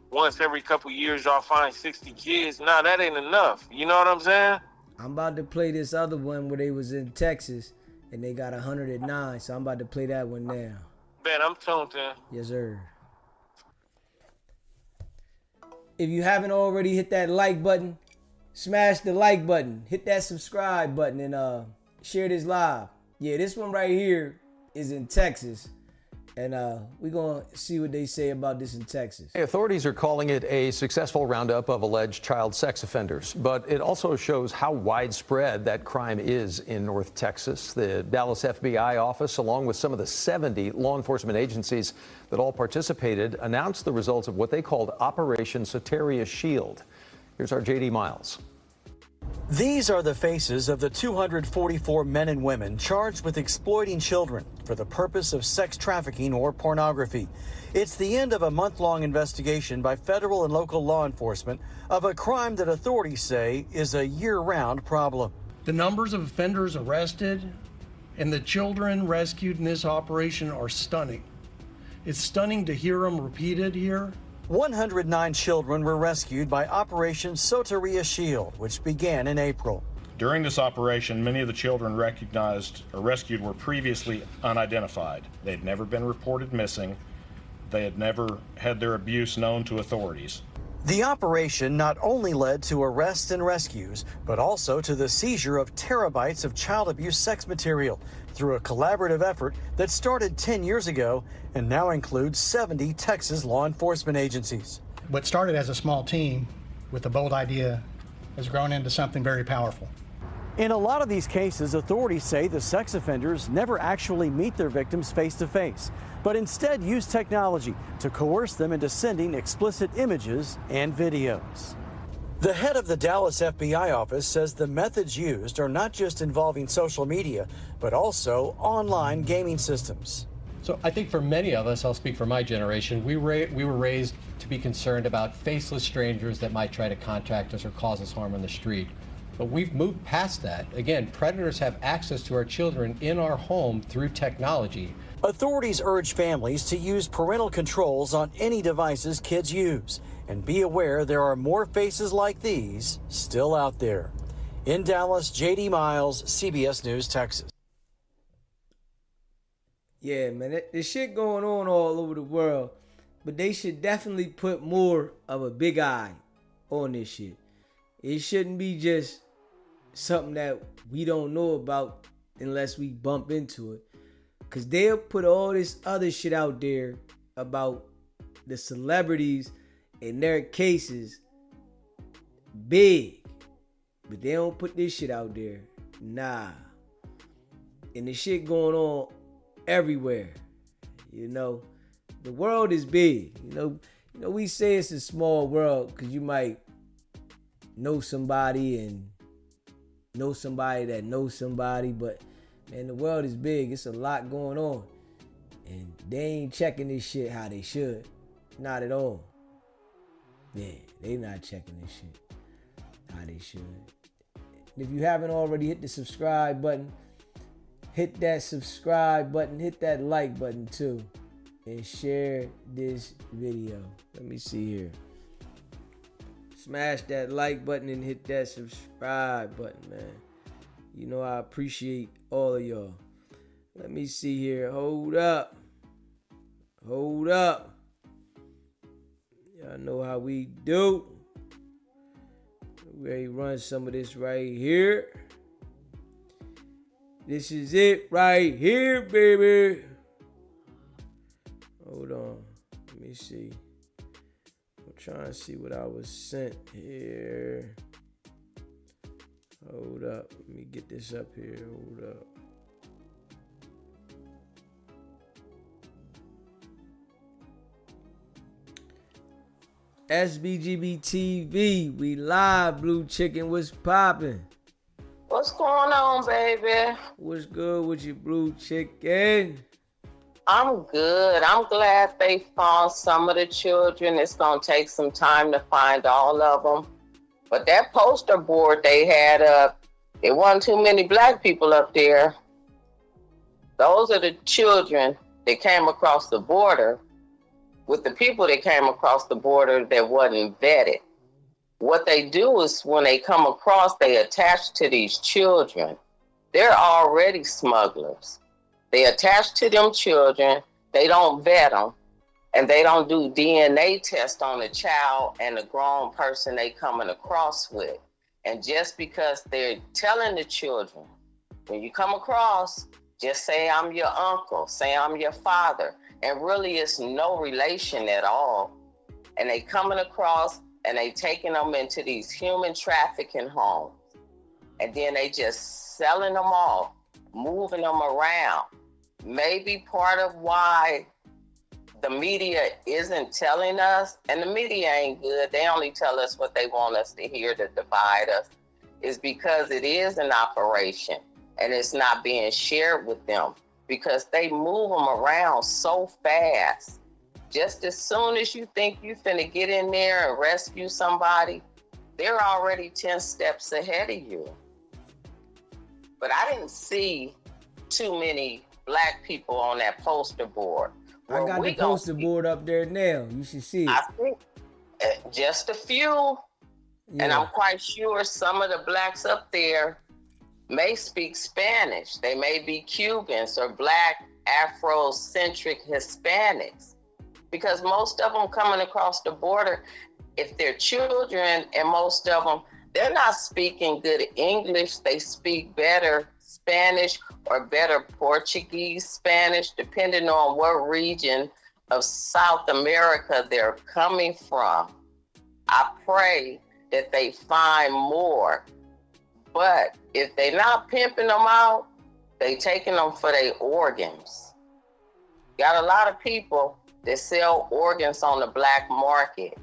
once every couple years y'all find 60 kids. Nah, that ain't enough. You know what I'm saying? I'm about to play this other one where they was in Texas and they got 109. So I'm about to play that one now. Man, I'm tuned in. Yes, sir. If you haven't already hit that like button, smash the like button. Hit that subscribe button and share this live. Yeah, this one right here is in Texas. And we're going to see what they say about this in Texas. Authorities are calling it a successful roundup of alleged child sex offenders, but it also shows how widespread that crime is in North Texas. The Dallas FBI office, along with some of the 70 law enforcement agencies that all participated, announced the results of what they called Operation Soteria Shield. Here's our J.D. Miles. These are the faces of the 244 men and women charged with exploiting children for the purpose of sex trafficking or pornography. It's the end of a month-long investigation by federal and local law enforcement of a crime that authorities say is a year-round problem. The numbers of offenders arrested and the children rescued in this operation are stunning. It's stunning to hear them repeated here. 109 children were rescued by Operation Soteria Shield, which began in April. During this operation, many of the children recognized or rescued were previously unidentified. They had never been reported missing. They had never had their abuse known to authorities. The operation not only led to arrests and rescues, but also to the seizure of terabytes of child abuse sex material through a collaborative effort that started 10 years ago and now includes 70 Texas law enforcement agencies. What started as a small team with a bold idea has grown into something very powerful. In a lot of these cases, authorities say the sex offenders never actually meet their victims face to face, but instead use technology to coerce them into sending explicit images and videos. The head of the Dallas FBI office says the methods used are not just involving social media, but also online gaming systems. So I think for many of us, I'll speak for my generation, we were raised to be concerned about faceless strangers that might try to contact us or cause us harm on the street. But we've moved past that. Again, predators have access to our children in our home through technology. Authorities urge families to use parental controls on any devices kids use and be aware there are more faces like these still out there. In Dallas, J.D. Miles, CBS News, Texas. Yeah, man, there's shit going on all over the world, but they should definitely put more of a big eye on this shit. It shouldn't be just something that we don't know about unless we bump into it. Because they'll put all this other shit out there about the celebrities and their cases big. But they don't put this shit out there. Nah. And the shit going on everywhere. You know, the world is big. You know, we say it's a small world because you might know somebody and know somebody that knows somebody, but man, the world is big. It's a lot going on, and they ain't checking this shit how they should. Not at all. Yeah, they not checking this shit how they should. And if you haven't already, hit the subscribe button. Hit that subscribe button. Hit that like button too, and share this video. Let me see here. Smash that like button and hit that subscribe button, man. You know I appreciate all of y'all. Let me see here. Hold up. Hold up. Y'all know how we do. We run some of this right here. This is it right here, baby. Hold on. Let me see. I'm trying to see what I was sent here. Hold up. Let me get this up here. Hold up. SBGB TV. We live, Blue Chicken. What's poppin'? What's going on, baby? What's good with you, Blue Chicken? I'm good. I'm glad they found some of the children. It's going to take some time to find all of them. But that poster board they had up, it wasn't too many black people up there. Those are the children that came across the border with the people that came across the border that wasn't vetted. What they do is when they come across, they attach to these children. They're already smugglers. They attach to them children, they don't vet them, and they don't do DNA tests on the child and the grown person they coming across with. And just because they're telling the children, when you come across, just say I'm your uncle, say I'm your father, and really it's no relation at all. And they coming across and they taking them into these human trafficking homes. And then they just selling them off, moving them around. Maybe part of why the media isn't telling us, and the media ain't good, they only tell us what they want us to hear to divide us, is because it is an operation and it's not being shared with them because they move them around so fast. Just as soon as you think you finna get in there and rescue somebody, they're already 10 steps ahead of you. But I didn't see too many Black people on that poster board. I got the poster board up there now. You should see it. I think just a few. Yeah. And I'm quite sure some of the Blacks up there may speak Spanish. They may be Cubans or Black Afrocentric Hispanics. Because most of them coming across the border, if they're children, and most of them, they're not speaking good English. They speak better Spanish or better Portuguese Spanish, depending on what region of South America they're coming from. I pray that they find more. But if they're not pimping them out, they taking them for their organs. Got a lot of people that sell organs on the black market.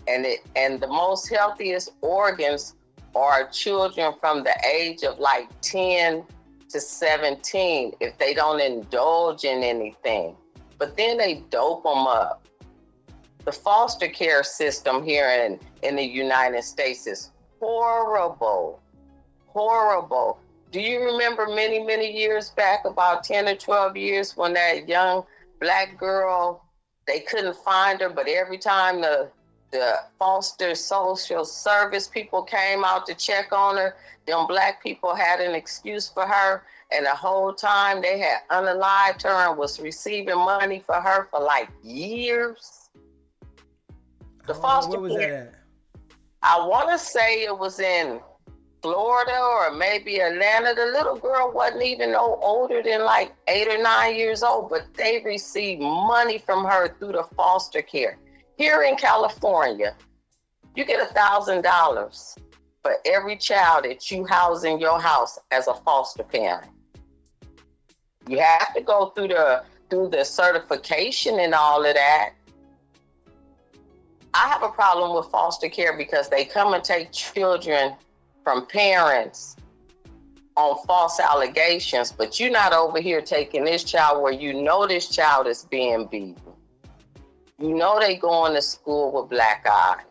And the most healthiest organs are children from the age of like 10 to 17 if they don't indulge in anything. But then they dope them up. The foster care system here in the United States is horrible, horrible. Do you remember many, many years back, about 10 or 12 years, when that young Black girl, they couldn't find her, but every time the foster social service people came out to check on her, them Black people had an excuse for her, and the whole time they had unalived her and was receiving money for her for like years. The foster where was that at? I want to say it was in Florida or maybe Atlanta. The little girl wasn't even no older than like 8 or 9 years old, but they received money from her through the foster care. Here in California, you get $1,000 for every child that you house in your house as a foster parent. You have to go through the certification and all of that. I have a problem with foster care because they come and take children from parents on false allegations, but you're not over here taking this child where you know this child is being beaten. You know they going to school with black eyes.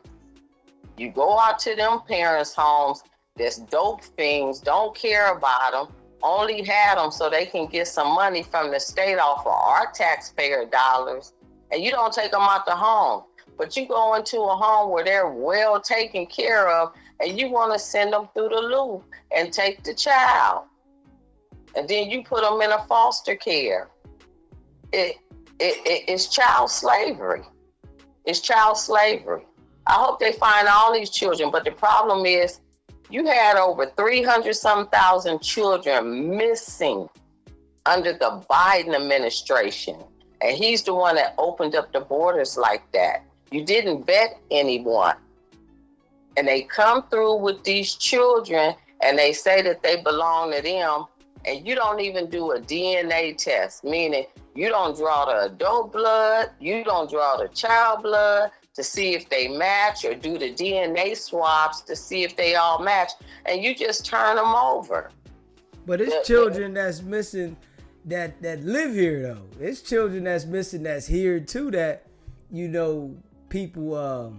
You go out to them parents' homes, there's dope fiends, don't care about them, only had them so they can get some money from the state off of our taxpayer dollars, and you don't take them out the home. But you go into a home where they're well taken care of, and you want to send them through the loop and take the child. And then you put them in a foster care. It's child slavery. It's child slavery. I hope they find all these children, but the problem is you had over 300,000 children missing under the Biden administration. And he's the one that opened up the borders like that. You didn't vet anyone. And they come through with these children and they say that they belong to them, and you don't even do a DNA test, meaning you don't draw the adult blood, you don't draw the child blood to see if they match, or do the DNA swabs to see if they all match, and you just turn them over. But it's children that's missing that live here though. It's children that's missing that's here too, that, you know, people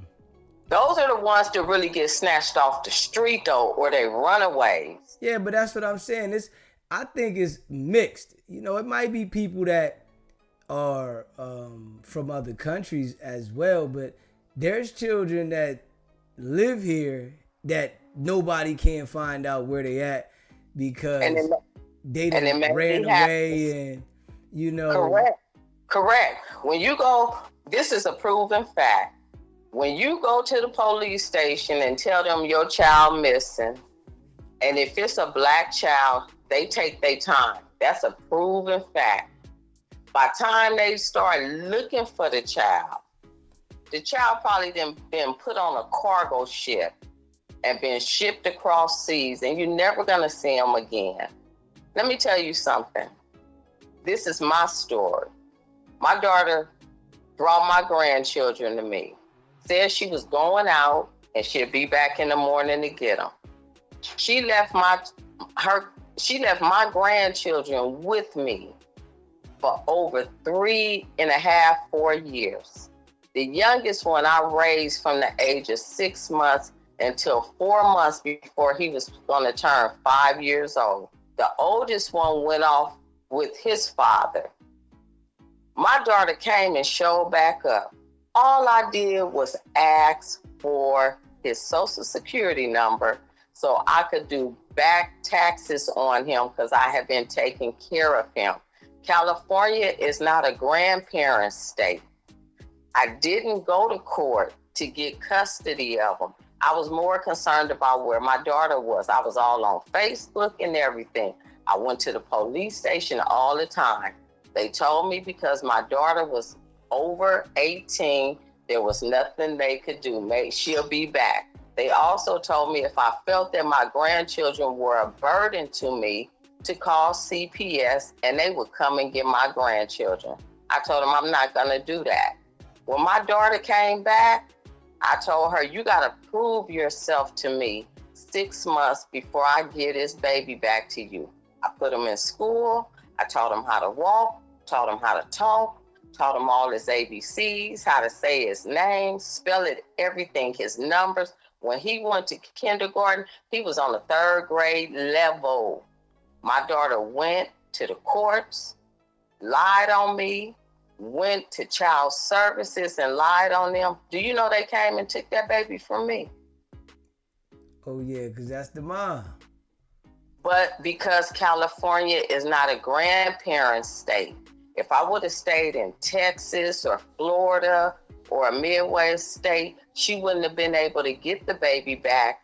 those are the ones that really get snatched off the street though, or they runaways. Yeah, but that's what I'm saying. I think it's mixed. You know, it might be people that are from other countries as well, but there's children that live here that nobody can find out where they at because they done ran away, and you know. Correct. When you go, this is a proven fact. When you go to the police station and tell them your child missing, and if it's a black child, they take their time. That's a proven fact. By the time they start looking for the child probably been put on a cargo ship and been shipped across seas, and you're never gonna see him again. Let me tell you something. This is my story. My daughter brought my grandchildren to me. Said she was going out and she'll be back in the morning to get them. She left my grandchildren with me for over 3.5, 4 years. The youngest one I raised from the age of 6 months until 4 months before he was going to turn 5 years old. The oldest one went off with his father. My daughter came and showed back up. All I did was ask for his social security number so I could do back taxes on him because I have been taking care of him. California is not a grandparent state. I didn't go to court to get custody of him. I was more concerned about where my daughter was. I was all on Facebook and everything. I went to the police station all the time. They told me because my daughter was over 18, there was nothing they could do. She'll be back. They also told me if I felt that my grandchildren were a burden to me, to call CPS and they would come and get my grandchildren. I told them I'm not gonna do that. When my daughter came back, I told her, you gotta prove yourself to me 6 months before I get this baby back to you. I put him in school. I taught him how to walk, taught him how to talk, taught him all his ABCs, how to say his name, spell it, everything, his numbers. When he went to kindergarten, he was on the 3rd grade level. My daughter went to the courts, lied on me, went to child services and lied on them. Do you know they came and took that baby from me? Oh yeah, because that's the mom. But because California is not a grandparent state, if I would have stayed in Texas or Florida or a Midwest state, she wouldn't have been able to get the baby back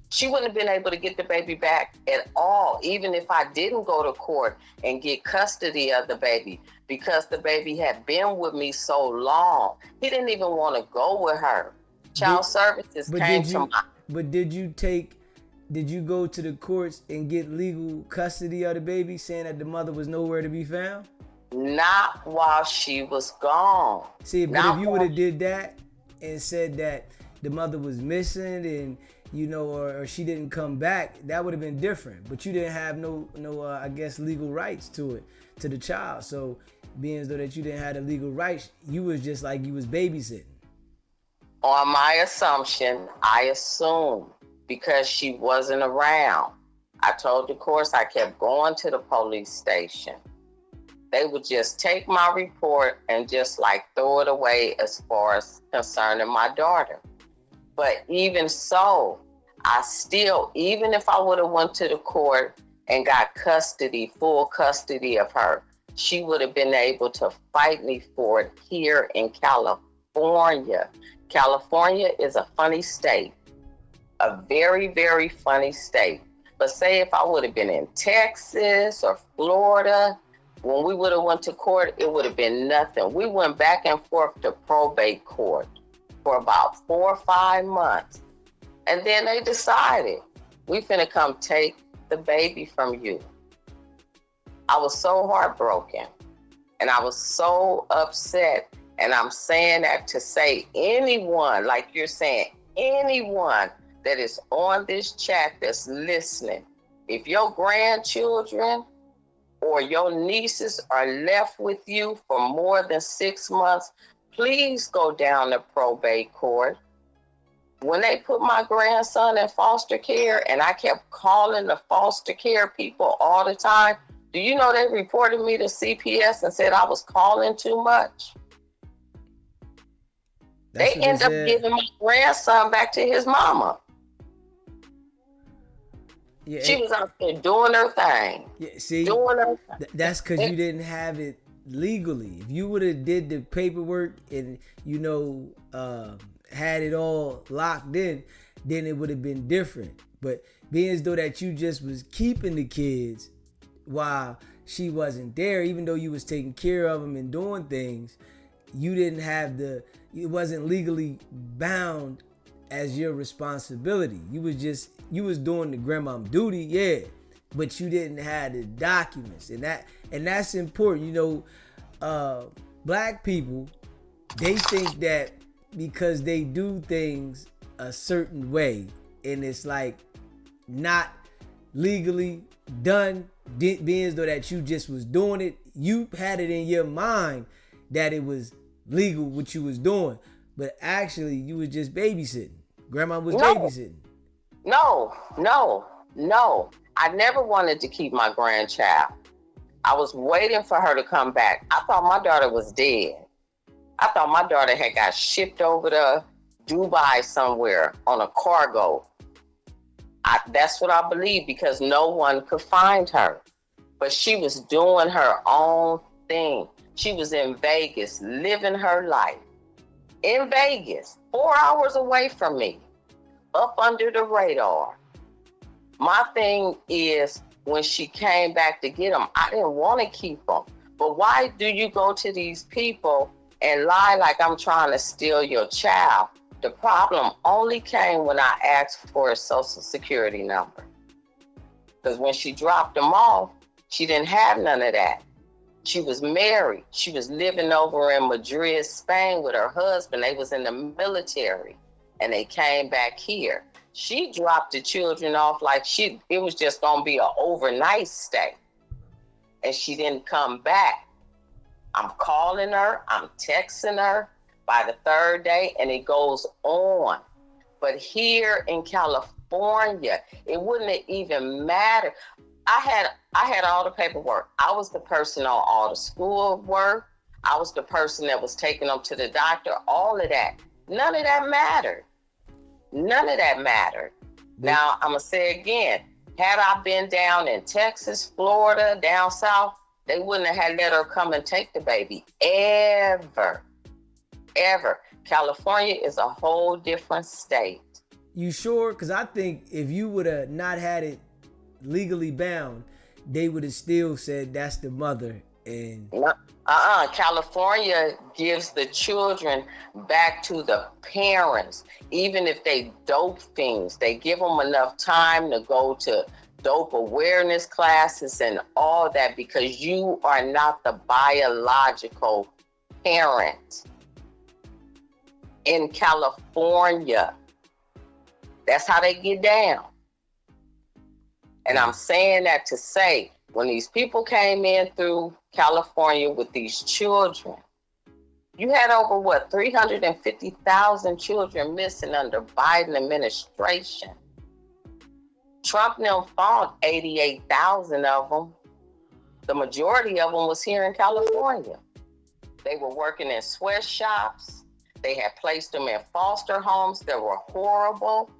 she wouldn't have been able to get the baby back at all, even if I didn't go to court and get custody of the baby, because the baby had been with me so long. He didn't even want to go with her. Child services came to my... But did you go to the courts and get legal custody of the baby, saying that the mother was nowhere to be found? Not while she was gone. See, but if you would have did that and said that the mother was missing and, you know, or she didn't come back, that would have been different. But you didn't have no I guess, legal rights to the child. So being as though that you didn't have the legal rights, you was just like you was babysitting. On my assumption, I assumed because she wasn't around. I told the courts I kept going to the police station. They would just take my report and just like throw it away as far as concerning my daughter. But even so, I still, even if I would have went to the court and got custody, full custody of her, she would have been able to fight me for it here in California. California is a funny state, a very, very funny state. But say if I would have been in Texas or Florida, when we would have went to court, it would have been nothing. We went back and forth to probate court for about 4 or 5 months. And then they decided, we finna come take the baby from you. I was so heartbroken and I was so upset. And I'm saying that to say anyone, like you're saying, anyone that is on this chat that's listening, if your grandchildren or your nieces are left with you for more than 6 months, please go down to probate court. When they put my grandson in foster care and I kept calling the foster care people all the time, do you know they reported me to CPS and said I was calling too much? They end up giving my grandson back to his mama. Yeah, she was out there doing her thing. Yeah, see, doing her thing. That's because you didn't have it legally. If you would have did the paperwork and, you know, had it all locked in, then it would have been different. But being as though that you just was keeping the kids while she wasn't there, even though you was taking care of them and doing things, you didn't have it wasn't legally bound as your responsibility. You was doing the grandmom duty, yeah, but you didn't have the documents, and that's important. You know, black people, they think that because they do things a certain way and it's like not legally done, being as though that you just was doing it, you had it in your mind that it was legal what you was doing, but actually you was just babysitting. Grandma was babysitting. No. I never wanted to keep my grandchild. I was waiting for her to come back. I thought my daughter was dead. I thought my daughter had got shipped over to Dubai somewhere on a cargo. That's what I believe, because no one could find her. But she was doing her own thing. She was in Vegas, living her life. In Vegas, 4 hours away from me, up under the radar. My thing is, when she came back to get them, I didn't want to keep them. But why do you go to these people and lie like I'm trying to steal your child? The problem only came when I asked for a social security number. Because when she dropped them off, she didn't have none of that. She was married. She was living over in Madrid, Spain with her husband. They was in the military and they came back here. She dropped the children off like it was just gonna be an overnight stay. And she didn't come back. I'm calling her, I'm texting her by the third day, and it goes on. But here in California, it wouldn't have even mattered. I had all the paperwork. I was the person on all the school work. I was the person that was taking them to the doctor, all of that. None of that mattered. None of that mattered. Now, I'm going to say again, had I been down in Texas, Florida, down south, they wouldn't have had let her come and take the baby. Ever. California is a whole different state. You sure? Because I think if you would have not had it legally bound, they would have still said that's the mother. And California gives the children back to the parents. Even if they dope fiends, they give them enough time to go to dope awareness classes and all that, because you are not the biological parent. In California, that's how they get down. And I'm saying that to say, when these people came in through California with these children, you had over 350,000 children missing under Biden administration. Trump now found 88,000 of them. The majority of them was here in California. They were working in sweatshops. They had placed them in foster homes that were horrible.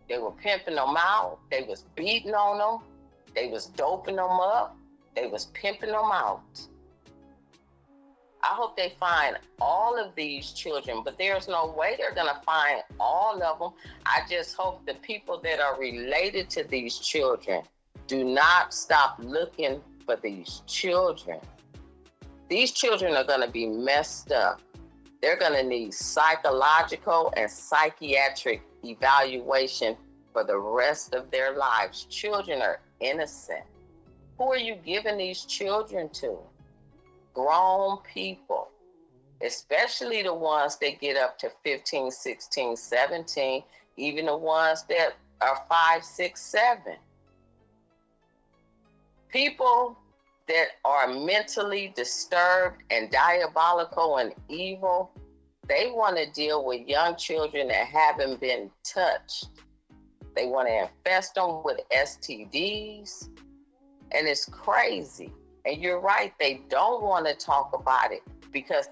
They were pimping them out. They was beating on them. They was doping them up. They was pimping them out. I hope they find all of these children, but there's no way they're going to find all of them. I just hope the people that are related to these children do not stop looking for these children. These children are going to be messed up. They're going to need psychological and psychiatric evaluation for the rest of their lives. Children are innocent. Who are you giving these children to? Grown people, especially the ones that get up to 15, 16, 17, even the ones that are 5, 6, 7. People that are mentally disturbed and diabolical and evil, they want to deal with young children that haven't been touched. They want to infest them with STDs, and it's crazy. And you're right, they don't want to talk about it because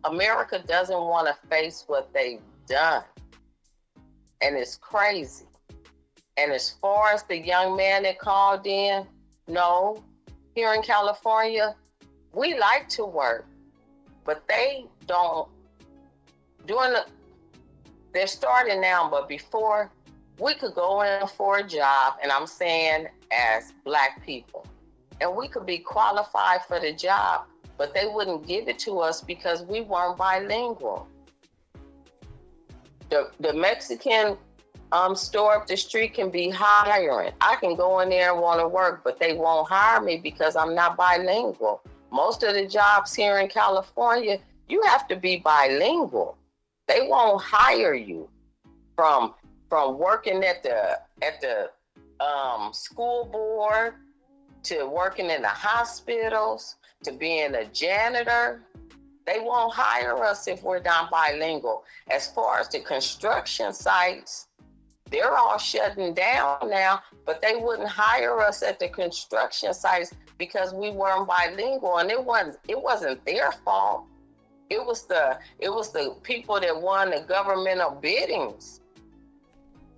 America doesn't want to face what they've done. And it's crazy. And as far as the young man that called in, no, here in California, we like to work, but they don't. They're starting now, but before, We could go in for a job, and I'm saying as Black people, and we could be qualified for the job, but they wouldn't give it to us because we weren't bilingual. The Mexican store up the street can be hiring. I can go in there and want to work, but they won't hire me because I'm not bilingual. Most of the jobs here in California, you have to be bilingual. They won't hire you from working at the school board to working in the hospitals to being a janitor. They won't hire us if we're not bilingual. As far as the construction sites, they're all shutting down now, but they wouldn't hire us at the construction sites because we weren't bilingual, and it wasn't their fault. It was the people that won the governmental biddings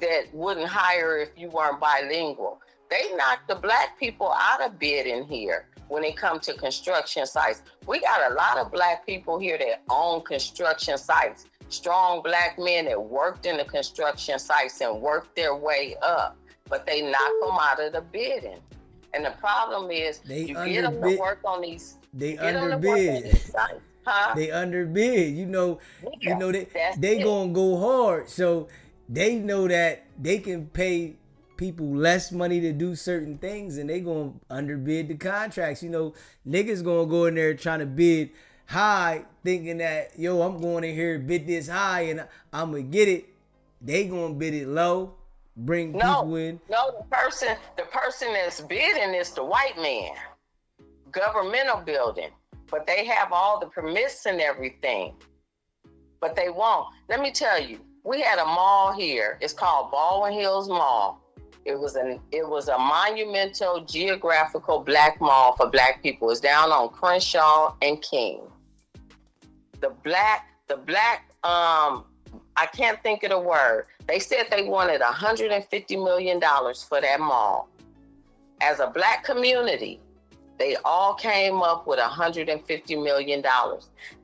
that wouldn't hire if you weren't bilingual. They knocked the Black people out of bidding here when it comes to construction sites. We got a lot of Black people here that own construction sites, strong Black men that worked in the construction sites and worked their way up, but they knocked them out of the bidding. And the problem is you get them to work on these. They underbid. Huh? They underbid. They gonna go hard, so they know that they can pay people less money to do certain things, and they gonna underbid the contracts. Niggas gonna go in there trying to bid high, thinking that I'm going in here bid this high and I'm gonna get it. They gonna bid it low, bring people in. No, the person that's bidding is the white man, governmental building, but they have all the permits and everything, but they won't. Let me tell you, we had a mall here. It's called Baldwin Hills Mall. It was a monumental geographical Black mall for Black people. It's down on Crenshaw and King. The black, I can't think of the word. They said they wanted $150 million for that mall. As a Black community, they all came up with $150 million.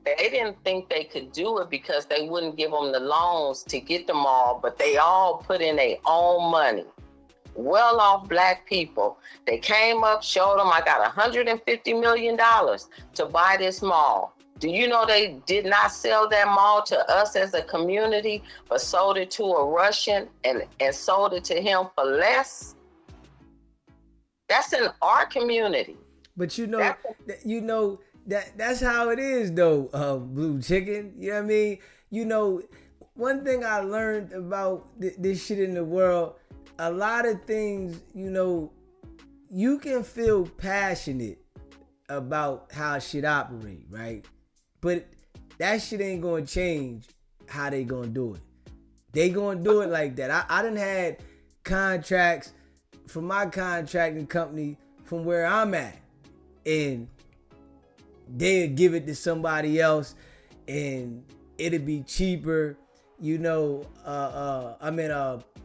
They didn't think they could do it because they wouldn't give them the loans to get the mall, but they all put in their own money. Well-off Black people. They came up, showed them, I got $150 million to buy this mall. Do you know they did not sell that mall to us as a community, but sold it to a Russian and sold it to him for less? That's in our community. But that's how it is though, Blue Chicken. You know what I mean? One thing I learned about this shit in the world, a lot of things, you can feel passionate about how shit operate, right? But that shit ain't gonna change how they gonna do it. They gonna do it like that. I done had contracts from my contracting company from where I'm at, and they'll give it to somebody else and it'll be cheaper,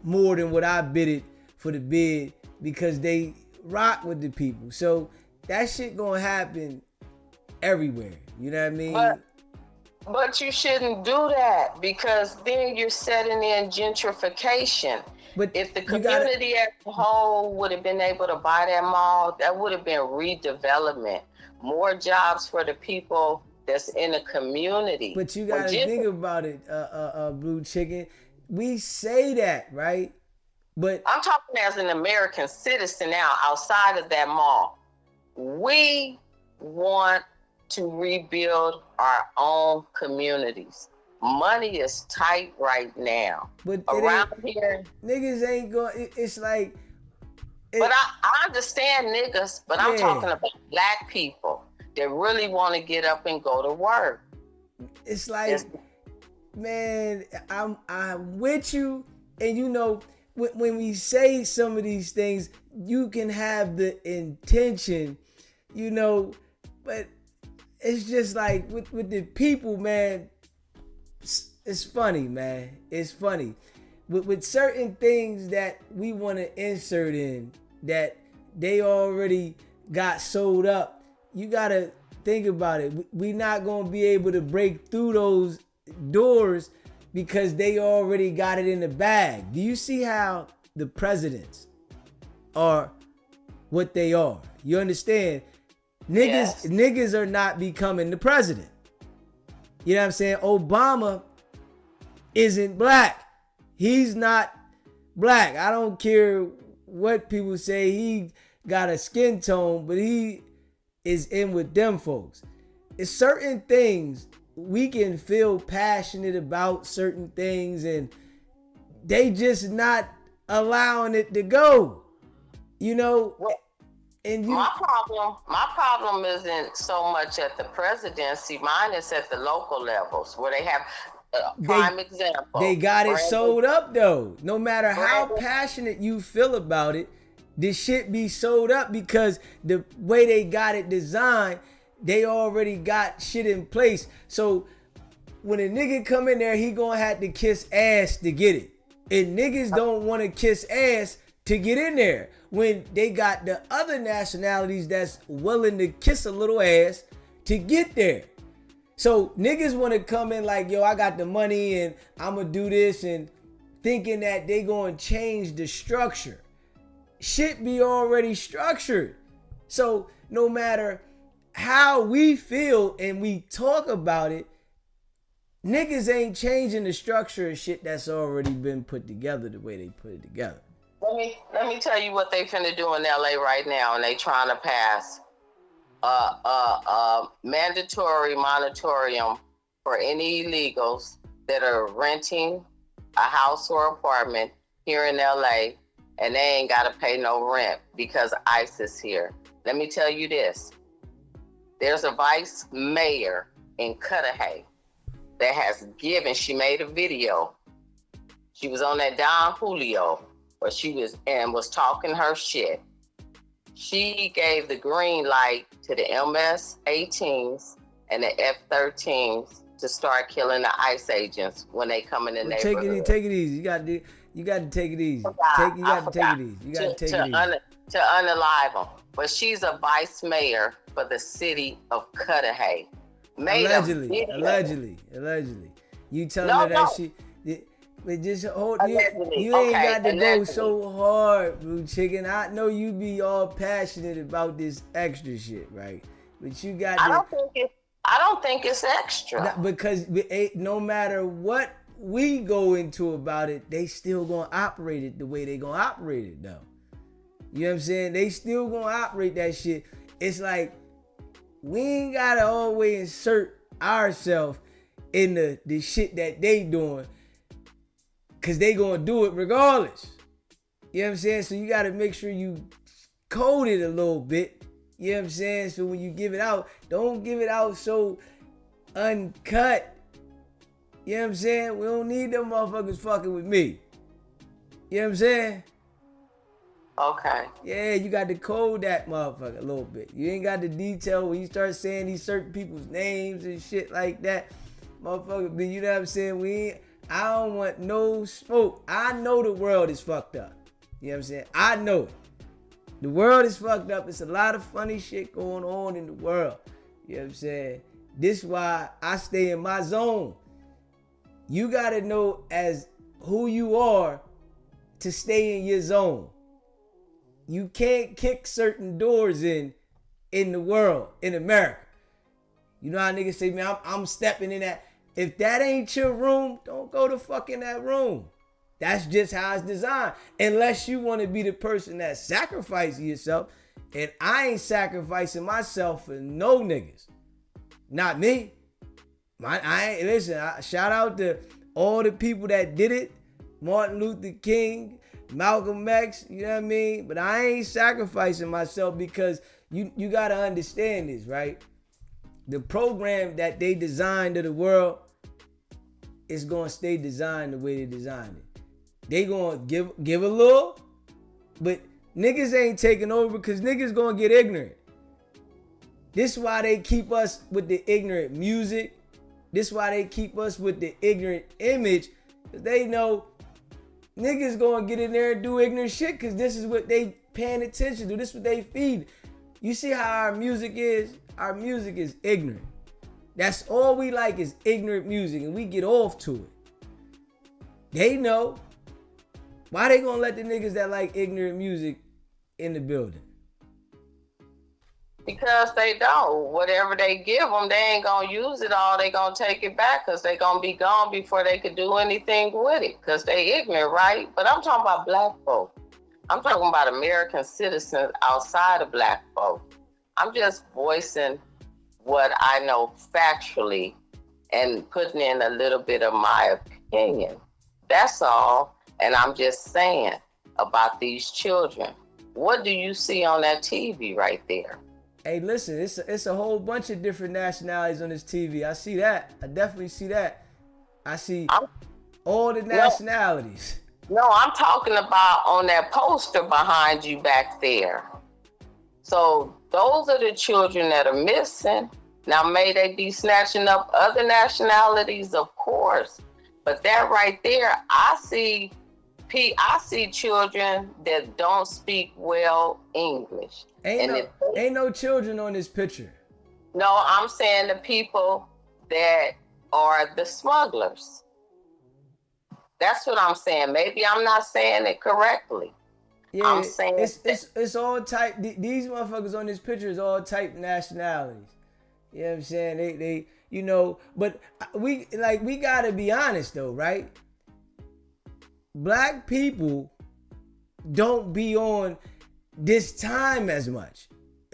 more than what I bid it for the bid, because they rock with the people. So that shit gonna happen everywhere. You know what I mean? But you shouldn't do that, because then you're setting in gentrification. But if the community as a whole would have been able to buy that mall, that would have been redevelopment, more jobs for the people that's in the community. But you gotta think about it, Blue Chicken. We say that, right? But I'm talking as an American citizen now, outside of that mall. We want to rebuild our own communities. Money is tight right now. But around here, niggas ain't going. It's like. But I understand niggas, but I'm talking about Black people that really want to get up and go to work. It's like, man, I'm with you, and when we say some of these things, you can have the intention, but it's just like with the people, man. It's funny, man. It's funny. With certain things that we want to insert in that they already got sold up, you got to think about it. We not going to be able to break through those doors because they already got it in the bag. Do you see how the presidents are what they are? You understand? Niggas are not becoming the president. You know what I'm saying? Obama isn't black. He's not black. I don't care what people say. He got a skin tone, but he is in with them folks. It's certain things we can feel passionate about, certain things, and they just not allowing it to go. You know? And my problem isn't so much at the presidency. Mine is at the local levels where they have prime example. They got it sold up though. No matter how passionate you feel about it, this shit be sold up because the way they got it designed, they already got shit in place. So when a nigga come in there, he gonna have to kiss ass to get it. And niggas don't want to kiss ass to get in there when they got the other nationalities that's willing to kiss a little ass to get there. So niggas want to come in like, yo, I got the money and I'm gonna do this, and thinking that they gonna change the structure. Shit be already structured. So no matter how we feel and we talk about it, niggas ain't changing the structure of shit that's already been put together the way they put it together. Let me tell you what they finna do in LA right now, and they trying to pass mandatory moratorium for any illegals that are renting a house or apartment here in LA, and they ain't gotta pay no rent because ICE is here. Let me tell you this. There's a vice mayor in Cudahy that has given, she made a video. She was on that Don Julio, where she was talking her shit. She gave the green light to the MS-18s and the F-13s to start killing the ICE agents when they come in the neighborhood. Take it easy. You got to take it easy. You got to take it easy. To unalive them. But she's a vice mayor for the city of Cudahy. Allegedly. You telling her that she... But just hold, you ain't got to go so hard, Blue Chicken. I know you be all passionate about this extra shit, right? But you got. I don't think it's extra. Because no matter what we go into about it, they still gonna operate it the way they gonna operate it, though. You know what I'm saying? They still gonna operate that shit. It's like we ain't gotta always insert ourselves in the shit that they doing. Cause they gonna do it regardless. You know what I'm saying? So you gotta make sure you code it a little bit. You know what I'm saying? So when you give it out, don't give it out so uncut. You know what I'm saying? We don't need them motherfuckers fucking with me. You know what I'm saying? Okay. Yeah, you got to code that motherfucker a little bit. You ain't got the detail when you start saying these certain people's names and shit like that. Motherfucker, you know what I'm saying? I don't want no smoke. I know the world is fucked up. You know what I'm saying? I know it. The world is fucked up. It's a lot of funny shit going on in the world. You know what I'm saying? This is why I stay in my zone. You got to know as who you are to stay in your zone. You can't kick certain doors in the world, in America. You know how niggas say, man, I'm stepping in that. If that ain't your room, don't go to fucking that room. That's just how it's designed. Unless you want to be the person that sacrifices yourself. And I ain't sacrificing myself for no niggas. Not me. Shout out to all the people that did it. Martin Luther King, Malcolm X, you know what I mean? But I ain't sacrificing myself because you got to understand this, right? The program that they designed to the world is going to stay designed the way they designed it. They going to give a little, but niggas ain't taking over because niggas going to get ignorant. This is why they keep us with the ignorant music. This is why they keep us with the ignorant image. Because they know niggas going to get in there and do ignorant shit because this is what they paying attention to. This is what they feed. You see how our music is? Our music is ignorant. That's all we like is ignorant music, and we get off to it. They know. Why they gonna let the niggas that like ignorant music in the building? Because they don't. Whatever they give them, they ain't gonna use it all. They gonna take it back because they gonna be gone before they could do anything with it. Because they ignorant, right? But I'm talking about black folk. I'm talking about American citizens outside of black folk. I'm just voicing what I know factually and putting in a little bit of my opinion. That's all. And I'm just saying about these children. What do you see on that TV right there? Hey, listen, it's a whole bunch of different nationalities on this TV. I see that. I definitely see that. I see all the nationalities. No, I'm talking about on that poster behind you back there. So those are the children that are missing. Now, may they be snatching up other nationalities? Of course. But that right there, I see children that don't speak well English. Ain't no children on this picture. No, I'm saying the people that are the smugglers. That's what I'm saying. Maybe I'm not saying it correctly. Yeah, I'm saying it's all type. These motherfuckers on this picture is all type nationalities. You know what I'm saying? They you know, but we gotta be honest though, right? Black people don't be on this time as much.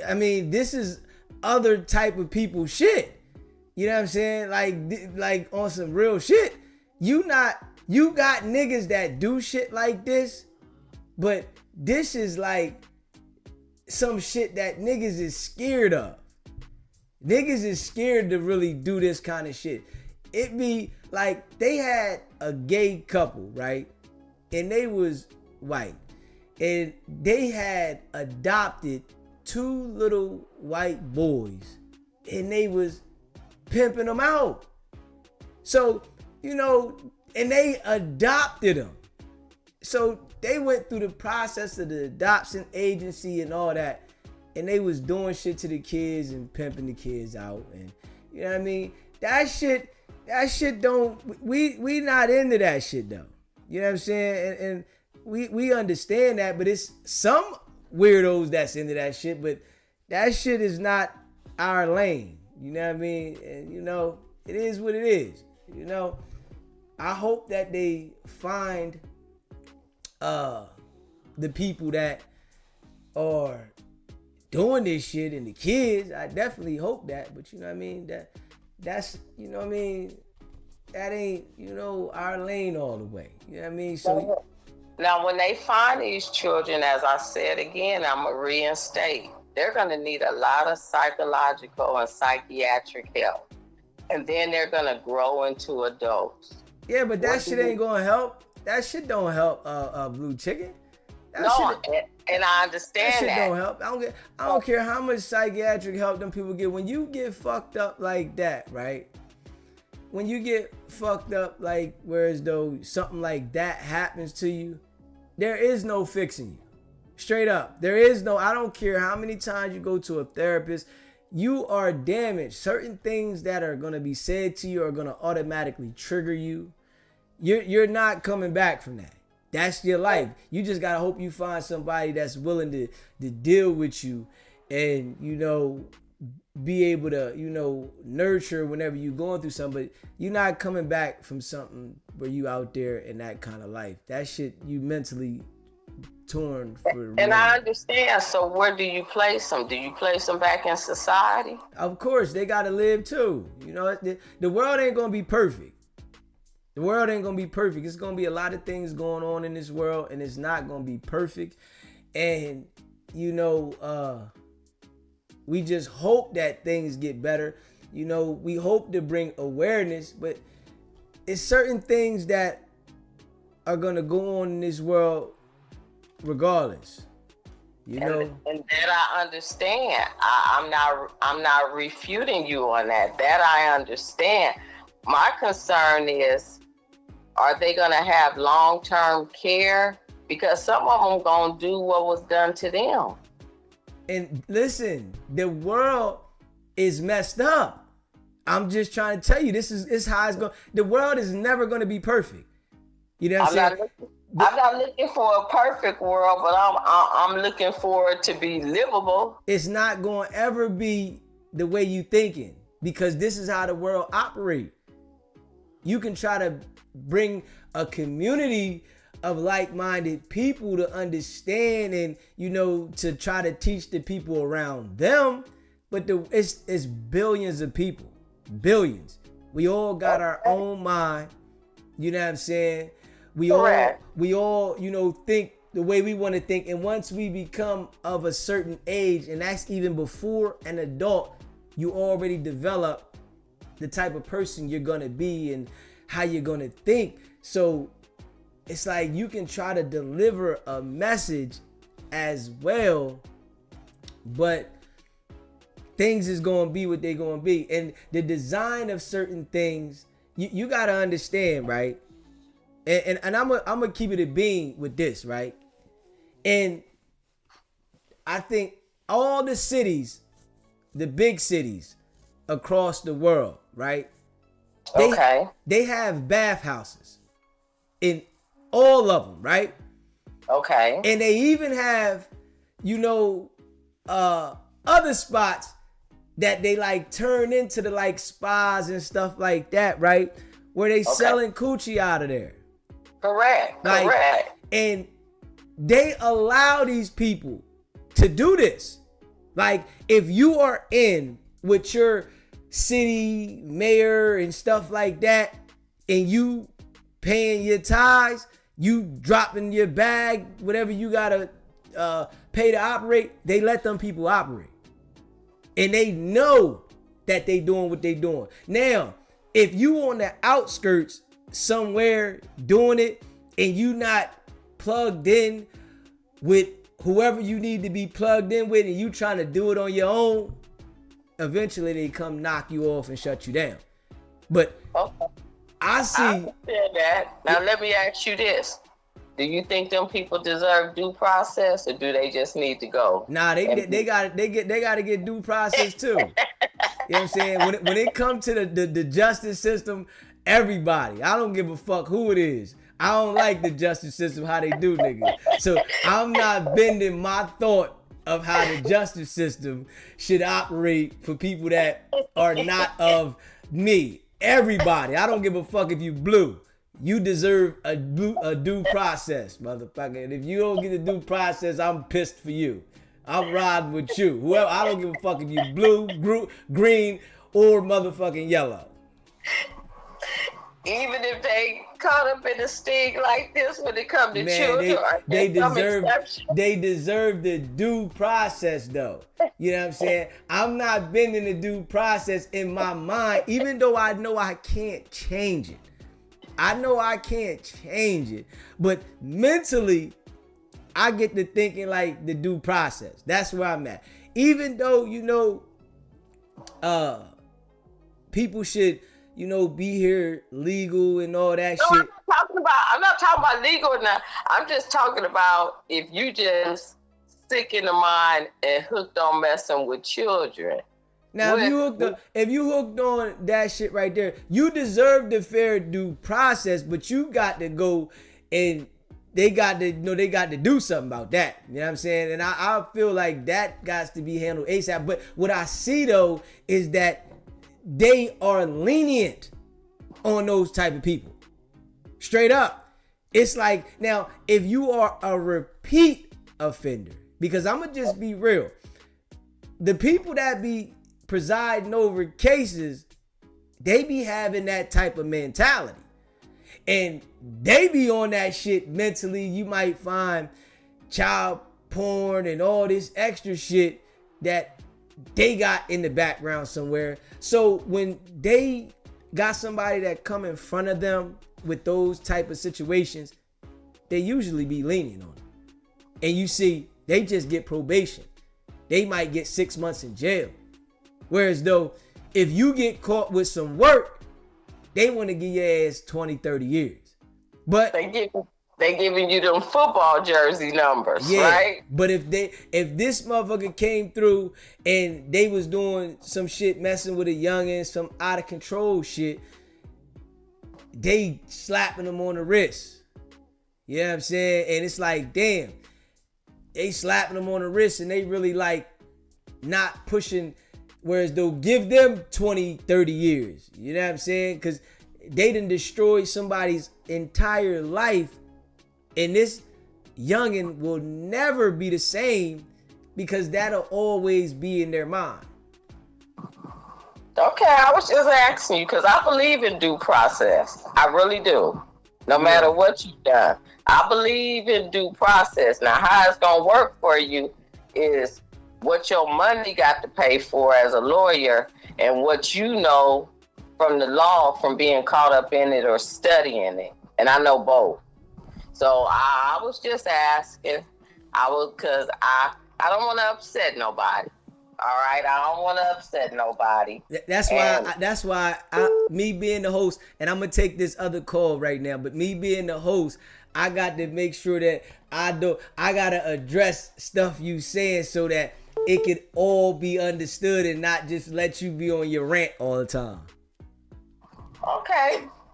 I mean, this is other type of people shit. You know what I'm saying? Like on some real shit. You got niggas that do shit like this, but this is like some shit that niggas is scared of. Niggas is scared to really do this kind of shit. It be like they had a gay couple, right? And they was white. And they had adopted 2 little white boys. And they was pimping them out. So, you know, and they adopted them. So they went through the process of the adoption agency and all that. And they was doing shit to the kids and pimping the kids out. And you know what I mean? That shit don't, we not into that shit though. You know what I'm saying? And we understand that, but it's some weirdos that's into that shit, but that shit is not our lane. You know what I mean? And you know, it is what it is. You know, I hope that they find the people that are doing this shit and the kids. I definitely hope that, but you know what I mean? That's you know what I mean? That ain't, you know, our lane all the way. You know what I mean? So now when they find these children, as I said again, I'm gonna reinstate, they're gonna need a lot of psychological and psychiatric help. And then they're gonna grow into adults. Yeah, but that shit ain't gonna help. That shit don't help Blue Chicken. And I understand that. That shit don't help. I don't care how much psychiatric help them people get. When you get fucked up like that, right? When you get fucked up like whereas though something like that happens to you, there is no fixing you. Straight up. There is no, I don't care how many times you go to a therapist, you are damaged. Certain things that are gonna be said to you are gonna automatically trigger you. You're not coming back from that. That's your life. You just gotta hope you find somebody that's willing to deal with you and, you know, be able to, you know, nurture whenever you're going through something. But you're not coming back from something where you out there in that kind of life. That shit, you mentally torn for. And I understand. So where do you place them? Do you place them back in society? Of course, they gotta live too. You know, the world ain't gonna be perfect. The world ain't gonna be perfect. It's gonna be a lot of things going on in this world, and it's not gonna be perfect. And you know, we just hope that things get better. You know, we hope to bring awareness, but it's certain things that are gonna go on in this world regardless. You know, and that I understand. I'm not refuting you on that. That I understand. My concern is, are they gonna have long-term care? Because some of them gonna do what was done to them. And listen, the world is messed up. I'm just trying to tell you, this is how it's going. The world is never going to be perfect. You know what I'm saying? I'm not looking for a perfect world, but I'm looking for it to be livable. It's not going to ever be the way you thinking, because this is how the world operates. You can try to bring a community of like-minded people to understand and, you know, to try to teach the people around them, but it's billions of people. Billions. We all got our own mind. You know what I'm saying? We all, you know, think the way we want to think. And once we become of a certain age, and that's even before an adult, you already develop the type of person you're going to be and how you're going to think. So it's like you can try to deliver a message as well, but things is going to be what they're going to be. And the design of certain things, you got to understand, right? And I'm gonna keep it a bean with this, right? And I think all the cities, the big cities across the world, right? They have bathhouses in all of them, right? Okay. And they even have, you know, other spots that they like turn into the like spas and stuff like that, right? Where they selling coochie out of there. Correct. And they allow these people to do this. Like, if you are in with your city mayor and stuff like that, and you paying your tithes, you dropping your bag, whatever you gotta pay to operate, they let them people operate. And they know that they doing what they doing. Now, if you on the outskirts somewhere doing it and you not plugged in with whoever you need to be plugged in with, and you trying to do it on your own, eventually they come knock you off and shut you down. But I understand that. Now let me ask you this. Do you think them people deserve due process, or do they just need to go? Nah, they got to get due process too. You know what I'm saying? When it comes to the justice system, everybody, I don't give a fuck who it is. I don't like the justice system, how they do niggas. So I'm not bending my thought of how the justice system should operate for people that are not of me. Everybody, I don't give a fuck if you blue. You deserve a due process, motherfucker. And if you don't get a due process, I'm pissed for you. I'm riding with you. Whoever, I don't give a fuck if you blue, green, or motherfucking yellow. Even if they caught up in a sting like this when it comes to children, they deserve the due process, though. You know what I'm saying? I'm not bending the due process in my mind, even though I know I can't change it. I know I can't change it, but mentally, I get to thinking like the due process. That's where I'm at. Even though, you know, people should, you know, be here legal and all that shit. I'm not talking about legal now. I'm just talking about if you just sick in the mind and hooked on messing with children. Now, if you hooked on that shit right there, you deserve the fair due process, but you got to go and they got to do something about that. You know what I'm saying? And I feel like that got to be handled ASAP. But what I see though is that they are lenient on those type of people. Straight up. It's like, now, if you are a repeat offender, because I'm gonna just be real, the people that be presiding over cases, they be having that type of mentality. And they be on that shit mentally. You might find child porn and all this extra shit that they got in the background somewhere. So when they got somebody that come in front of them with those type of situations, they usually be lenient on them. And you see, they just get probation. They might get 6 months in jail. Whereas though, if you get caught with some work, they want to give your ass 20, 30 years. But they giving you them football jersey numbers, yeah, right? But if this motherfucker came through and they was doing some shit, messing with a youngin', some out of control shit, they slapping them on the wrist. You know what I'm saying? And it's like, damn, they slapping them on the wrist and they really like not pushing, whereas they'll give them 20, 30 years. You know what I'm saying? Because they done destroyed somebody's entire life, and this youngin' will never be the same because that'll always be in their mind. Okay, I was just asking you because I believe in due process. I really do. No matter what you've done, I believe in due process. Now, how it's gonna work for you is what your money got to pay for as a lawyer and what you know from the law from being caught up in it or studying it. And I know both. So I was just asking. Because I don't want to upset nobody. All right, I don't want to upset nobody. That's why me being the host, and I'm gonna take this other call right now, but me being the host, I got to make sure that I gotta address stuff you saying so that it could all be understood and not just let you be on your rant all the time.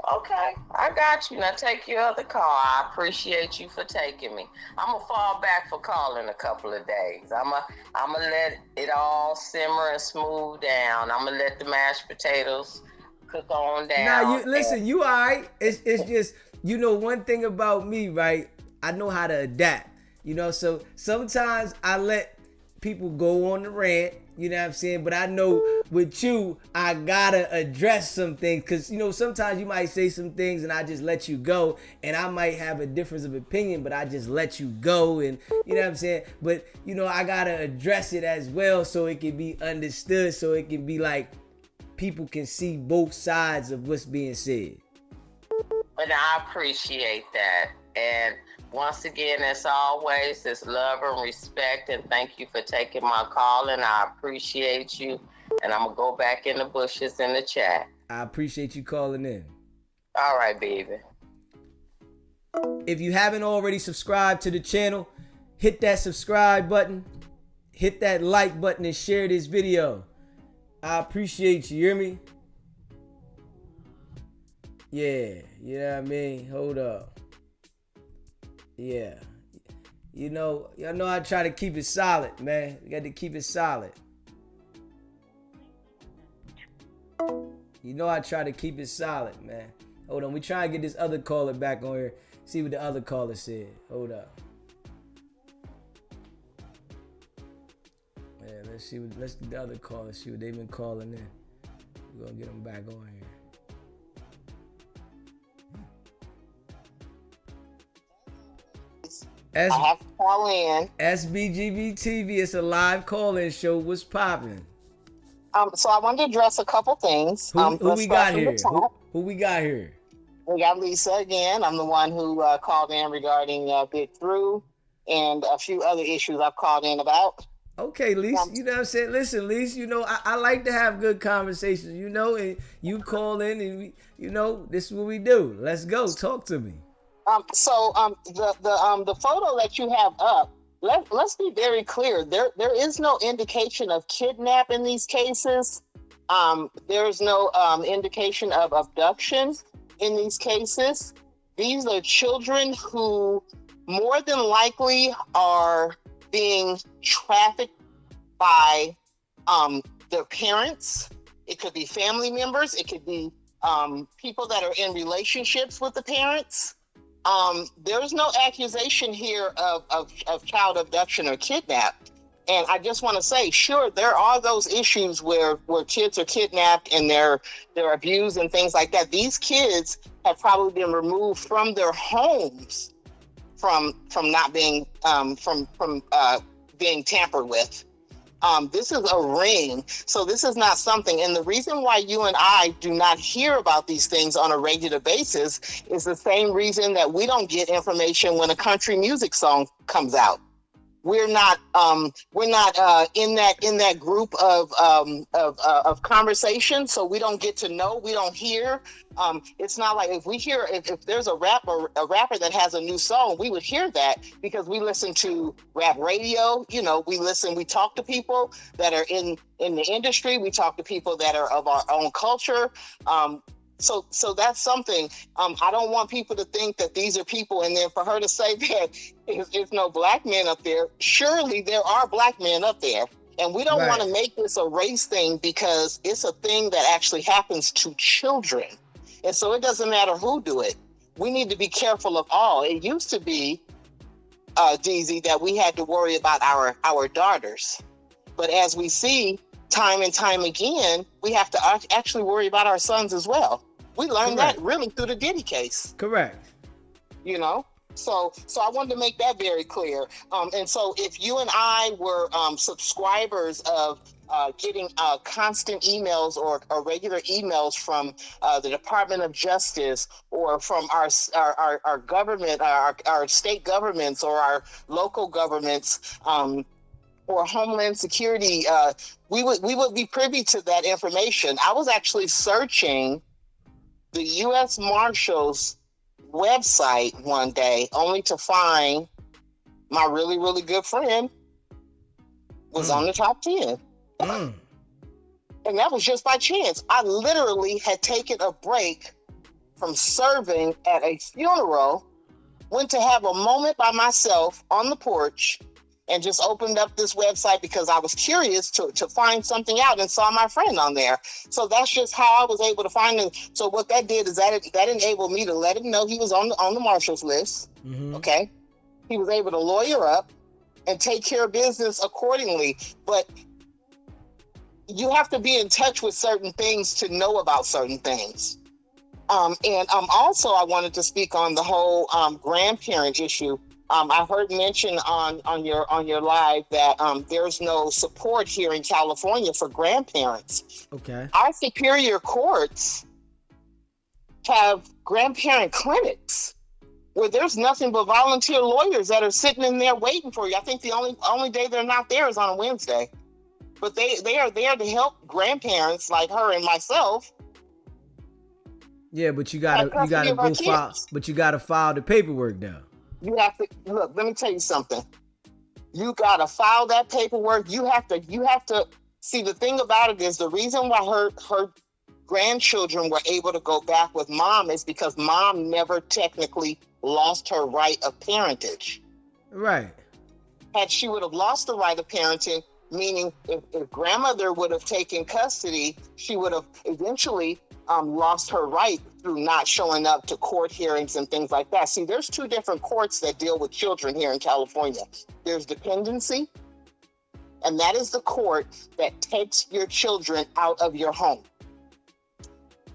Okay, I got you. Now take your other call. I appreciate you for taking me. I'm gonna fall back for calling a couple of days. I'm gonna let it all simmer and smooth down. I'm gonna let the mashed potatoes cook on down. Nah, you all right. It's just, you know, one thing about me, right? I know how to adapt. You know, so sometimes I let people go on the rant. You know what I'm saying? But I know with you, I gotta address some things. Because, you know, sometimes you might say some things and I just let you go. And I might have a difference of opinion, but I just let you go. And, you know what I'm saying? But, you know, I gotta address it as well so it can be understood. So it can be like people can see both sides of what's being said. And I appreciate that. And once again, as always, it's love and respect, and thank you for taking my call, and I appreciate you. And I'm gonna go back in the bushes in the chat. I appreciate you calling in. All right, baby. If you haven't already subscribed to the channel, hit that subscribe button, hit that like button, and share this video. I appreciate you. You hear me? Yeah, you know what I mean? Hold up. Yeah, you know, y'all know I try to keep it solid, man. You got to keep it solid. You know I try to keep it solid, man. Hold on, we try to get this other caller back on here. See what the other caller said. Hold up. Man, let's get the other caller, see what they've been calling in. We're gonna get them back on here. I have to call in. SBGB TV, it's a live call-in show. What's popping? So I wanted to address a couple things. Who we got here? Who we got here? We got Lisa again. I'm the one who called in regarding Big Through and a few other issues I've called in about. Okay, Lisa, you know what I'm saying? Listen, Lisa, you know, I like to have good conversations, you know, and you call in and, you know, this is what we do. Let's go. Talk to me. The photo that you have up, let's be very clear. There is no indication of kidnap in these cases. There's no indication of abduction in these cases. These are children who more than likely are being trafficked by their parents. It could be family members. It could be people that are in relationships with the parents. There's no accusation here of child abduction or kidnap. And I just want to say, sure, there are those issues where kids are kidnapped and they're abused and things like that. These kids have probably been removed from their homes from not being being tampered with. This is a ring, so this is not something. And the reason why you and I do not hear about these things on a regular basis is the same reason that we don't get information when a country music song comes out. We're not in that group of conversation, so we don't get to know. We don't hear. It's not like if there's a rapper that has a new song, we would hear that because we listen to rap radio. You know, we talk to people that are in the industry. We talk to people that are of our own culture. So that's something. I don't want people to think that these are people, and then for her to say that there's no black men up there. Surely there are black men up there. And we don't want to make this a race thing, because it's a thing that actually happens to children. And so it doesn't matter who do it. We need to be careful of all. It used to be, DZ, that we had to worry about our daughters. But as we see time and time again, we have to actually worry about our sons as well. We learned that really through the Diddy case. Correct. You know? So I wanted to make that very clear. And so if you and I were subscribers of getting constant emails or regular emails from the Department of Justice, or from our government, our state governments, or our local governments, or Homeland Security, we would be privy to that information. I was actually searching the U.S. Marshals website one day, only to find my really, really good friend was on the top 10. And that was just by chance. I literally had taken a break from serving at a funeral, went to have a moment by myself on the porch, and just opened up this website because I was curious to find something out, and saw my friend on there. So that's just how I was able to find him. So what that did is that enabled me to let him know he was on the Marshals list. Okay. He was able to lawyer up and take care of business accordingly. But you have to be in touch with certain things to know about certain things. And also I wanted to speak on the whole grandparent issue. I heard mention on your live that there's no support here in California for grandparents. Okay. Our superior courts have grandparent clinics where there's nothing but volunteer lawyers that are sitting in there waiting for you. I think the only day they're not there is on a Wednesday. But they are there to help grandparents like her and myself. Yeah, but you gotta go file. But you gotta file the paperwork now. You have to look. Let me tell you something. You gotta file that paperwork. You have to see. The thing about it is, the reason why her grandchildren were able to go back with mom is because mom never technically lost her right of parentage. Right. Had she would have lost the right of parenting, meaning if grandmother would have taken custody, she would have eventually lost her right through not showing up to court hearings and things like that. See, there's two different courts that deal with children here in California. There's dependency, and that is the court that takes your children out of your home.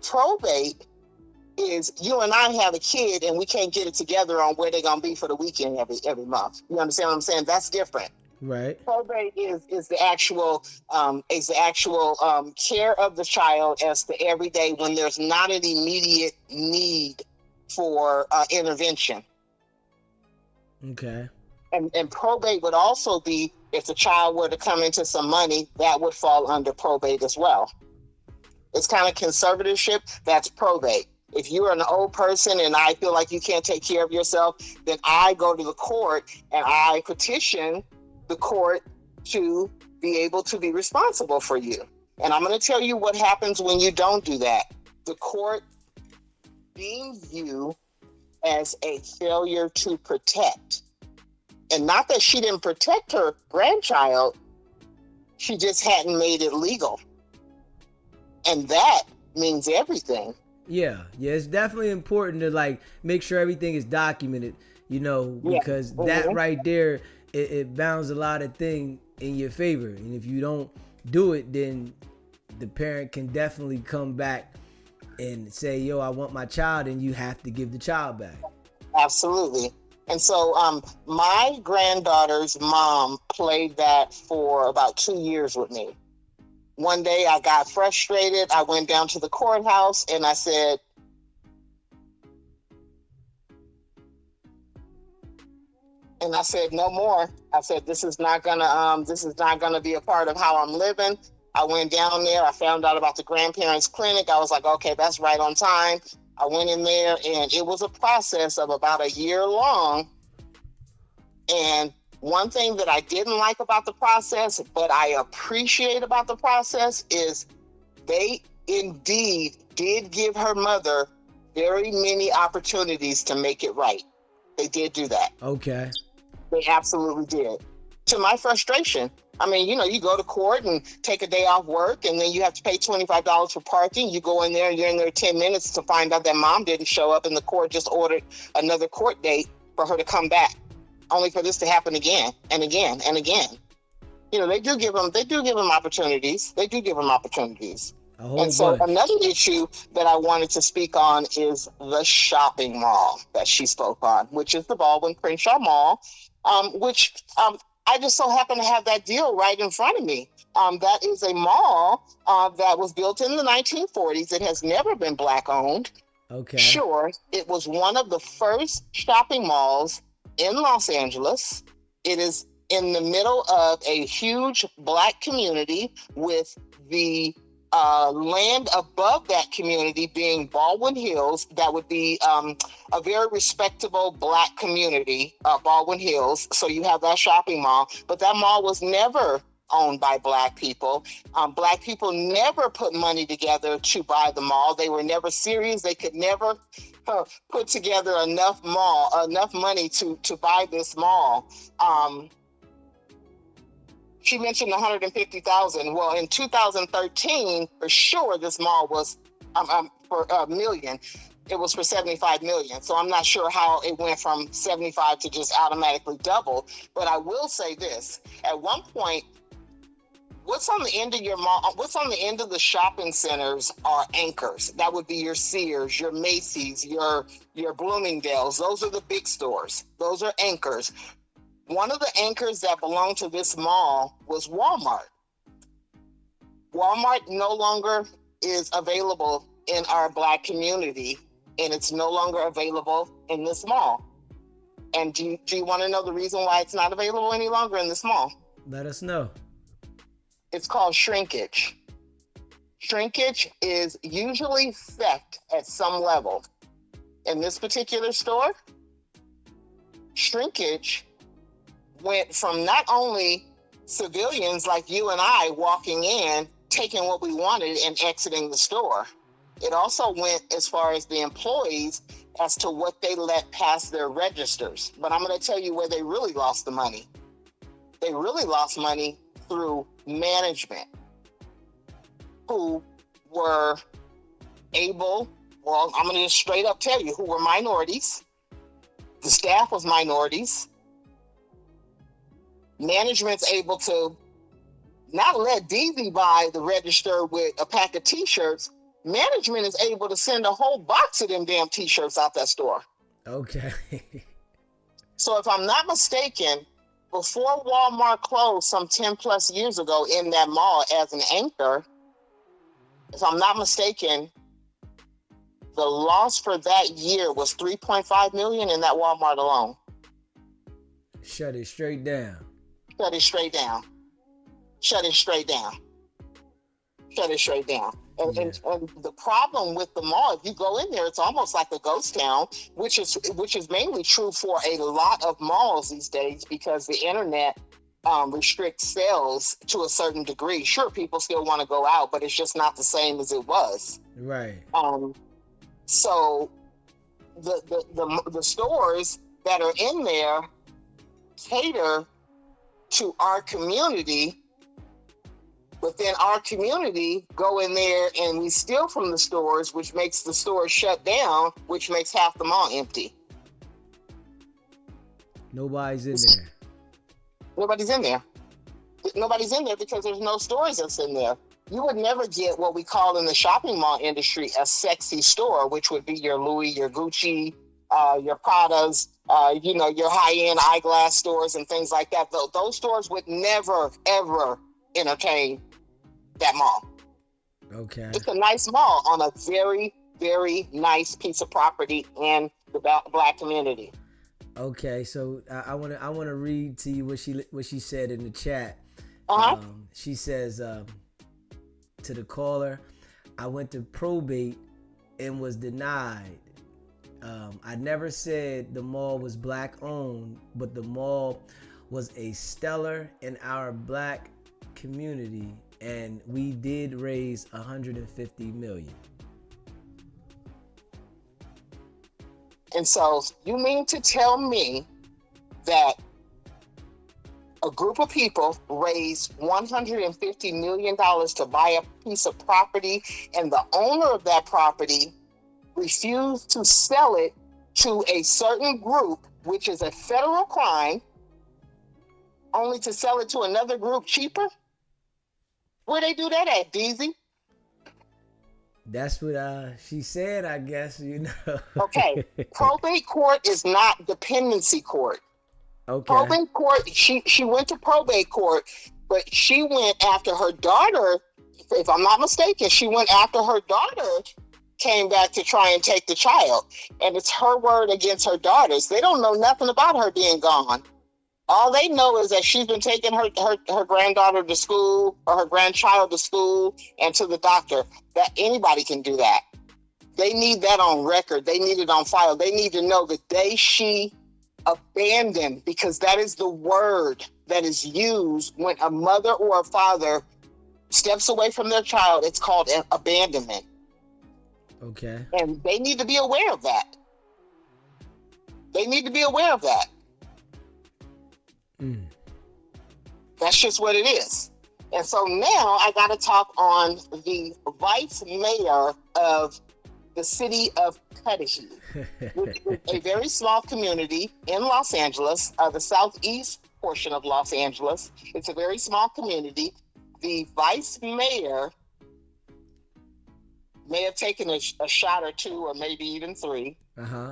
Probate is you and I have a kid and we can't get it together on where they're gonna be for the weekend every month. You understand what I'm saying? That's different. Right. Probate is the actual care of the child as to every day when there's not an immediate need for intervention. Okay. And probate would also be if the child were to come into some money, that would fall under probate as well. It's kind of conservatorship. That's probate. If you're an old person and I feel like you can't take care of yourself, then I go to the court and I petition the court to be able to be responsible for you. And I'm going to tell you what happens when you don't do that. The court deems you as a failure to protect. And not that she didn't protect her grandchild, she just hadn't made it legal. And that means everything. Yeah, it's definitely important to make sure everything is documented, because that right there, it bounds a lot of things in your favor. And if you don't do it, then the parent can definitely come back and say, yo, I want my child, and you have to give the child back. Absolutely. And so my granddaughter's mom played that for about 2 years with me. One day I got frustrated. I went down to the courthouse and I said, no more. I said, this is not gonna be a part of how I'm living. I went down there. I found out about the grandparents clinic. I was like, okay, that's right on time. I went in there and it was a process of about a year long. And one thing that I didn't like about the process, but I appreciate about the process, is they indeed did give her mother very many opportunities to make it right. They did do that. Okay. They absolutely did. To my frustration. I mean, you know, you go to court and take a day off work, and then you have to pay $25 for parking. You go in there and you're in there 10 minutes to find out that mom didn't show up, and the court just ordered another court date for her to come back, only for this to happen again and again and again. You know, they do give them opportunities. They do give them opportunities. And so another issue that I wanted to speak on is the shopping mall that she spoke on, which is the Baldwin Crenshaw Mall, which I just so happen to have that deal right in front of me. That is a mall that was built in the 1940s. It has never been Black owned. Okay. Sure, it was one of the first shopping malls in Los Angeles. It is in the middle of a huge Black community, with the land above that community being Baldwin Hills. That would be a very respectable Black community, Baldwin Hills. So you have that shopping mall, but that mall was never owned by Black people. Black people never put money together to buy the mall. They were never serious. They could never put together enough money to buy this mall. She mentioned 150,000. Well, in 2013, for sure, this mall was for $1 million. It was for 75 million. So I'm not sure how it went from 75 to just automatically double. But I will say this: at one point, what's on the end of your mall? What's on the end of the shopping centers are anchors. That would be your Sears, your Macy's, your Bloomingdale's. Those are the big stores. Those are anchors. One of the anchors that belonged to this mall was Walmart. Walmart no longer is available in our Black community, and it's no longer available in this mall. And do you want to know the reason why it's not available any longer in this mall? Let us know. It's called shrinkage. Shrinkage is usually theft at some level. In this particular store, shrinkage went from not only civilians like you and I walking in, taking what we wanted and exiting the store. It also went as far as the employees as to what they let pass their registers. But I'm going to tell you where they really lost the money. They really lost money through management, who were able, well, I'm going to just straight up tell you, who were minorities. The staff was minorities. Management's able to not let Diddy buy the register with a pack of t-shirts. Management is able to send a whole box of them damn t-shirts out that store. Okay. So if I'm not mistaken, before Walmart closed some 10 plus years ago in that mall as an anchor, if I'm not mistaken, the loss for that year was $3.5 million in that Walmart alone. Shut it straight down. Shut it straight down. Shut it straight down. Shut it straight down. And the problem with the mall, if you go in there, it's almost like a ghost town, which is mainly true for a lot of malls these days, because the internet restricts sales to a certain degree. Sure, people still want to go out, but it's just not the same as it was. Right. So the stores that are in there cater to our community, but then our community go in there and we steal from the stores, which makes the stores shut down, which makes half the mall empty. Nobody's in there. Nobody's in there. Nobody's in there because there's no stores that's in there. You would never get what we call in the shopping mall industry a sexy store, which would be your Louis, your Gucci, your Pradas, your high-end eyeglass stores and things like that. Those stores would never, ever entertain that mall. Okay. It's a nice mall on a very, very nice piece of property in the Black community. Okay, so I want to read to you what she said in the chat. She says to the caller, I went to probate and was denied. I never said the mall was Black owned, but the mall was a stellar in our Black community, and we did raise $150 million. And so you mean to tell me that a group of people raised $150 million to buy a piece of property, and the owner of that property refused to sell it to a certain group, which is a federal crime, only to sell it to another group cheaper? Where they do that at, DZ? That's what she said, I guess, you know. Okay, probate court is not dependency court. Okay. Probate court, she went to probate court, but she went after her daughter, if I'm not mistaken, she went after her daughter came back to try and take the child. And it's her word against her daughter's. They don't know nothing about her being gone. All they know is that she's been taking her granddaughter to school, or her grandchild to school and to the doctor. That anybody can do that. They need that on record. They need it on file. They need to know the day she abandoned, because that is the word that is used when a mother or a father steps away from their child. It's called abandonment. Okay. And they need to be aware of that. They need to be aware of that. That's just what it is. And so now I got to talk on the vice mayor of the city of Cudahy, which is a very small community in Los Angeles, the southeast portion of Los Angeles. It's a very small community. The vice mayor may have taken a shot or two, or maybe even three. Uh-huh.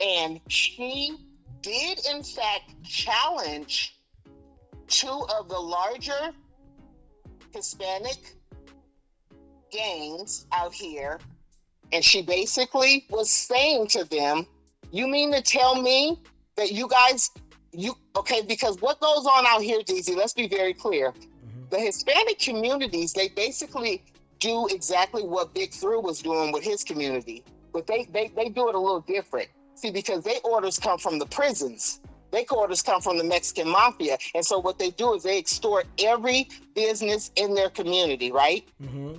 And she did, in fact, challenge two of the larger Hispanic gangs out here. And she basically was saying to them, you mean to tell me that you guys, okay, because what goes on out here, DZ, let's be very clear. Mm-hmm. The Hispanic communities, they basically do exactly what Big Thru was doing with his community, but they do it a little different. See, because their orders come from the prisons. Their orders come from the Mexican mafia. And so what they do is they extort every business in their community, right? Mm-hmm.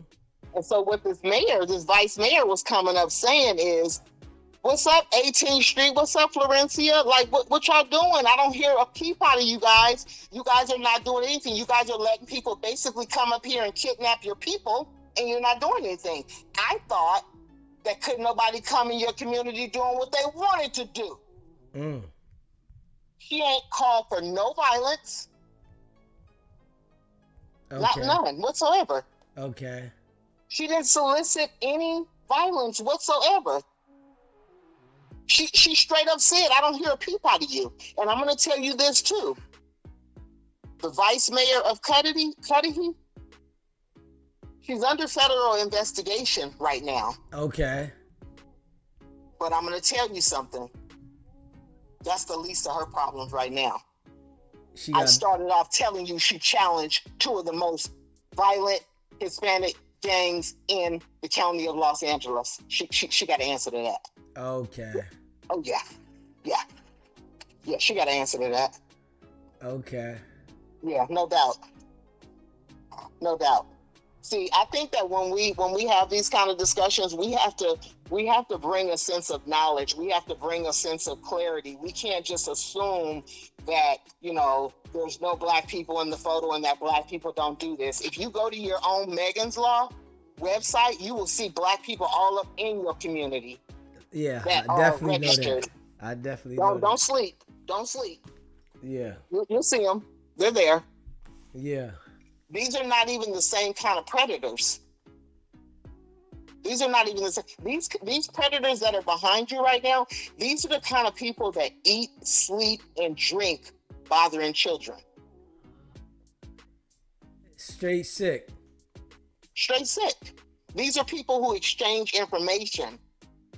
And so what this vice mayor was coming up saying is, what's up, 18th Street? What's up, Florencia? Like, what y'all doing? I don't hear a peep out of you guys. You guys are not doing anything. You guys are letting people basically come up here and kidnap your people, and you're not doing anything. I thought that couldn't nobody come in your community doing what they wanted to do. She ain't called for no violence. Okay. Not none whatsoever. Okay. She didn't solicit any violence whatsoever. She straight up said, I don't hear a peep out of you. And I'm going to tell you this too. The vice mayor of Cudahy, she's under federal investigation right now. Okay. But I'm going to tell you something. That's the least of her problems right now. I started off telling you she challenged two of the most violent Hispanic gangs in the county of Los Angeles. She got to answer to that. Okay. Oh, yeah. Yeah. Yeah, she got to answer to that. Okay. Yeah, no doubt. No doubt. See, I think that when we have these kind of discussions, we have to bring a sense of knowledge. We have to bring a sense of clarity. We can't just assume that, there's no black people in the photo and that black people don't do this. If you go to your own Megan's Law website, you will see black people all up in your community. Yeah, I definitely know that. I definitely know that. Don't sleep. Don't sleep. Yeah. You'll see them. They're there. Yeah. These are not even the same kind of predators. These are not even the same. These predators that are behind you right now, these are the kind of people that eat, sleep, and drink bothering children. Straight sick. Straight sick. These are people who exchange information.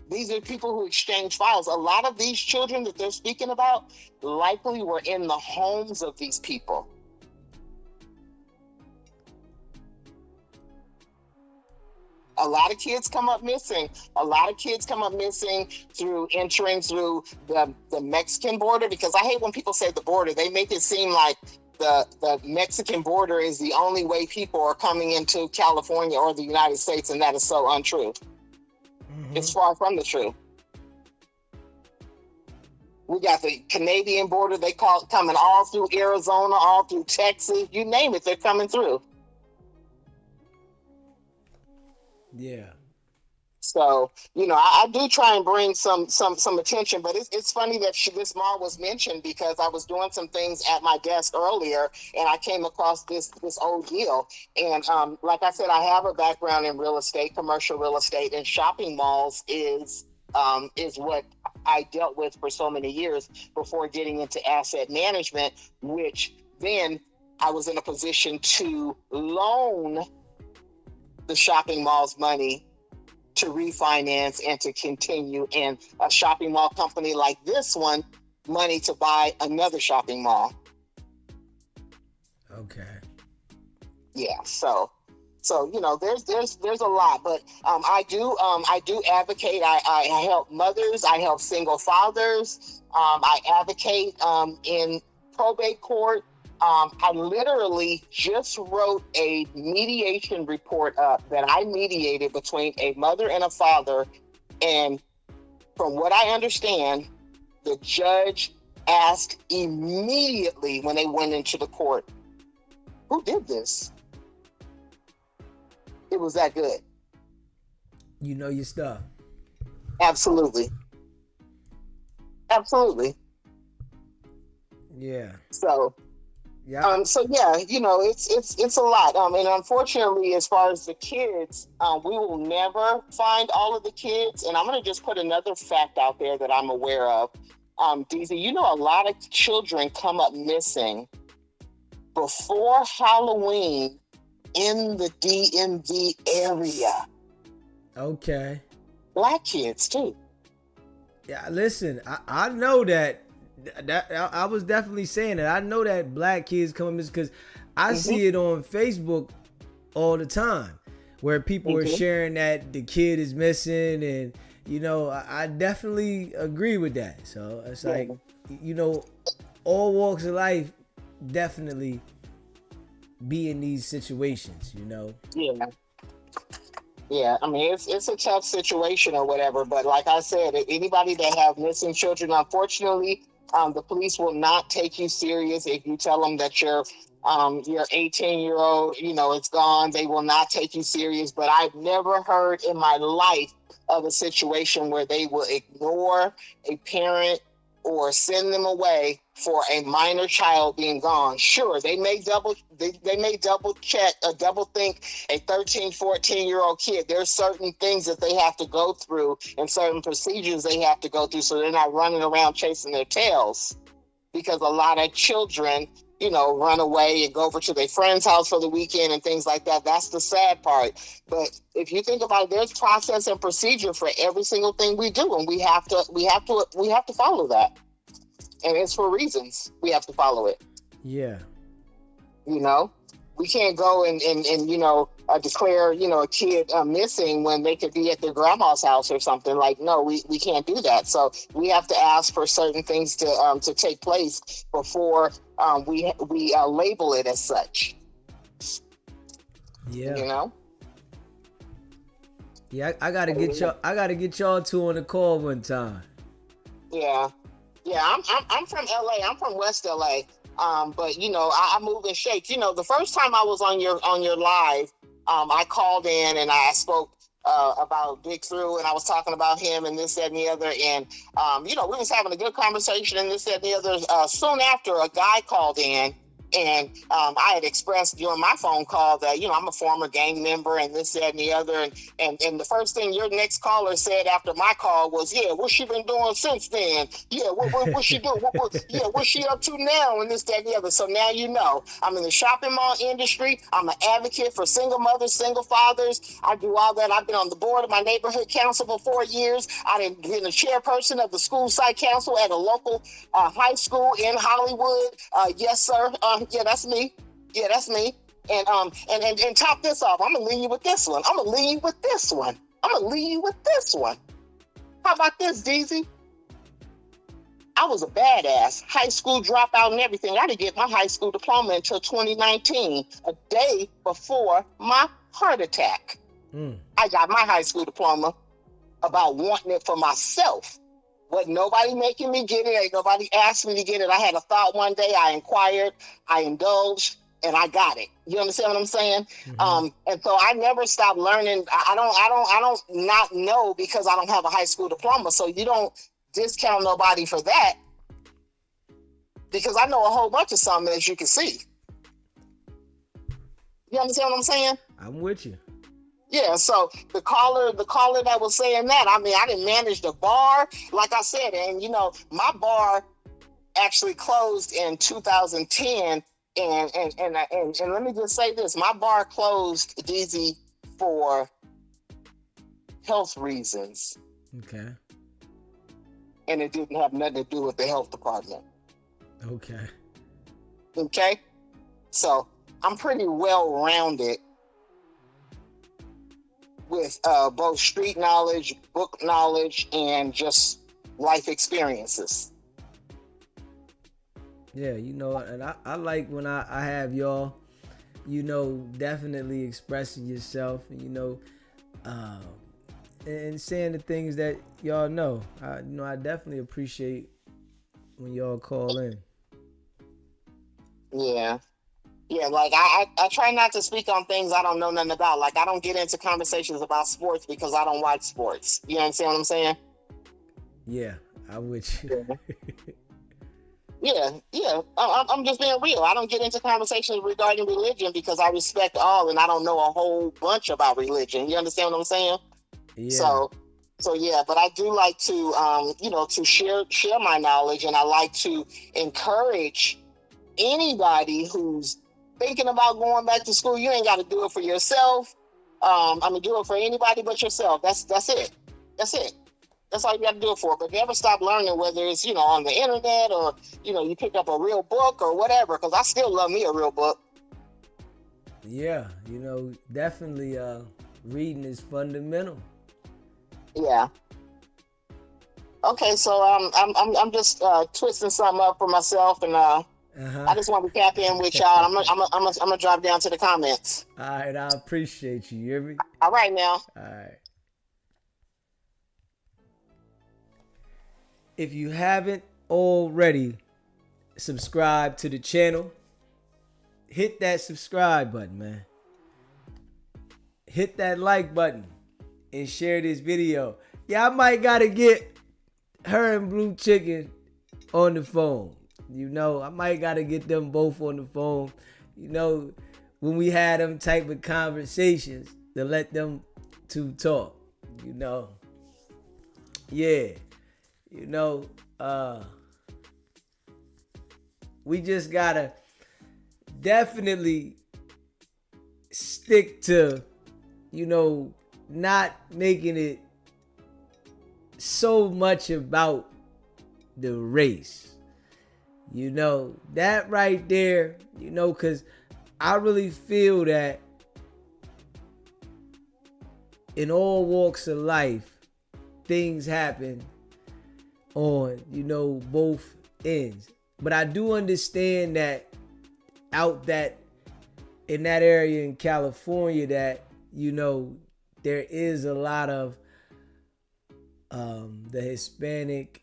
These are people who exchange files. A lot of these children that they're speaking about likely were in the homes of these people. A lot of kids come up missing. A lot of kids come up missing through entering through the Mexican border, because I hate when people say the border. They make it seem like the Mexican border is the only way people are coming into California or the United States, and that is so untrue. Mm-hmm. It's far from the truth. We got the Canadian border. They call it coming all through Arizona, all through Texas. You name it, they're coming through. Yeah. So, you know, I do try and bring some attention, but it's funny that this mall was mentioned because I was doing some things at my desk earlier and I came across this old deal. And like I said, I have a background in real estate, commercial real estate, and shopping malls is what I dealt with for so many years before getting into asset management, which then I was in a position to loan the shopping malls money to refinance and to continue, and a shopping mall company like this one, money to buy another shopping mall. Okay. Yeah, so you know, there's a lot, but I do advocate. I help mothers, I help single fathers. I advocate in probate court. I literally just wrote a mediation report up that I mediated between a mother and a father. And from what I understand, the judge asked immediately when they went into the court, who did this? It was that good. You know your stuff. Absolutely. Absolutely. Yeah. So, yeah. So yeah, you know, it's a lot. And unfortunately, as far as the kids, we will never find all of the kids. And I'm going to just put another fact out there that I'm aware of. DZ, you know, a lot of children come up missing before Halloween in the DMV area. Okay. Black kids too. Yeah, listen, I know that I was definitely saying that. I know that black kids come missing because I see it on Facebook all the time where people are sharing that the kid is missing, and you know, I definitely agree with that. So it's like, you know, all walks of life definitely be in these situations, you know. Yeah, I mean, it's a tough situation or whatever, but like I said, anybody that have missing children, unfortunately, the police will not take you serious if you tell them that your 18-year-old, you know, it's gone. They will not take you serious. But I've never heard in my life of a situation where they will ignore a parent or send them away for a minor child being gone. Sure, they may double check, double think a 13, 14-year-old kid. There's certain things that they have to go through and certain procedures they have to go through so they're not running around chasing their tails. Because a lot of children, you know, run away and go over to their friend's house for the weekend and things like that. That's the sad part. But if you think about it, there's process and procedure for every single thing we do, and we have to follow that. And it's for reasons we have to follow it. Yeah. You know, we can't go and you know, declare, you know, a kid missing when they could be at their grandma's house or something. Like, no, we can't do that. So we have to ask for certain things to take place before we label it as such. Yeah. You know? Yeah, I gotta get y'all two on the call one time. Yeah. Yeah, I'm from LA. I'm from West LA. But you know, I move and shake. You know, the first time I was on your live, I called in and I spoke about Big Through, and I was talking about him and this, that, and the other. And you know, we was having a good conversation and this, that, and the other. Soon after, a guy called in. And I had expressed during my phone call that, you know, I'm a former gang member and this, that, and the other. And the first thing your next caller said after my call was, yeah, what's she been doing since then? Yeah, what's she doing? What's she up to now? And this, that, and the other. So now you know, I'm in the shopping mall industry. I'm an advocate for single mothers, single fathers. I do all that. I've been on the board of my neighborhood council for 4 years. I've been the chairperson of the school site council at a local high school in Hollywood. Yes, sir. Yeah, that's me. And top this off. I'm gonna leave you with this one. How about this, DZ? I was a badass, high school dropout and everything. I didn't get my high school diploma until 2019, a day before my heart attack. I got my high school diploma about wanting it for myself. Wasn't nobody making me get it. Ain't nobody asked me to get it. I had a thought one day. I inquired. I indulged. And I got it. You understand what I'm saying? And so I never stopped learning. I don't not know because I don't have a high school diploma. So you don't discount nobody for that, because I know a whole bunch of something, as you can see. You understand what I'm saying? I'm with you. Yeah, so the caller that was saying that, I mean, I didn't manage the bar, like I said, and you know, my bar actually closed in 2010. And let me just say this: my bar closed, DZ, for health reasons. Okay. And it didn't have nothing to do with the health department. Okay. Okay. So I'm pretty well rounded with both street knowledge, book knowledge, and just life experiences. Yeah, you know, and I like when I have y'all, you know, definitely expressing yourself, you know, and saying the things that y'all know. I definitely appreciate when y'all call in. Yeah. Yeah, like I try not to speak on things I don't know nothing about. Like I don't get into conversations about sports because I don't watch sports. You understand what I'm saying? Yeah, I'm with you. Yeah. I'm just being real. I don't get into conversations regarding religion because I respect all, and I don't know a whole bunch about religion. You understand what I'm saying? Yeah. So yeah, but I do like to, to share my knowledge, and I like to encourage anybody who's thinking about going back to school. You ain't got to do it for yourself. Do it for anybody but yourself. That's it. That's it. That's all you got to do it for. But never stop learning, whether it's, on the internet or, you pick up a real book or whatever, because I still love me a real book. Yeah, definitely reading is fundamental. Yeah. Okay, so I'm just twisting something up for myself, and I just want to tap in with y'all. I'm gonna drop down to the comments. All right, I appreciate you. You hear me? All right now. All right. If you haven't already subscribed to the channel, hit that subscribe button, man. Hit that like button and share this video. Yeah, I might gotta get her and Blue Chicken on the phone. I might gotta get them both on the phone. When we had them type of conversations, to let them two talk. Yeah. We just gotta definitely stick to, not making it so much about the race. That right there, because I really feel that in all walks of life, things happen on, both ends. But I do understand that in that area in California that, there is a lot of the Hispanic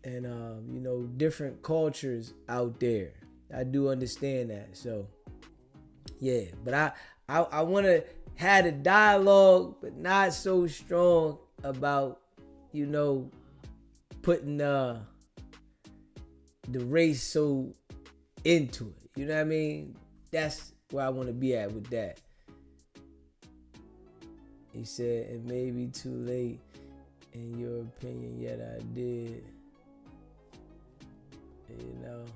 and, different cultures out there. I do understand that. So, yeah. But I want to have a dialogue, but not so strong about, putting the race so into it. You know what I mean? That's where I want to be at with that. He said, it may be too late in your opinion, yet I did. What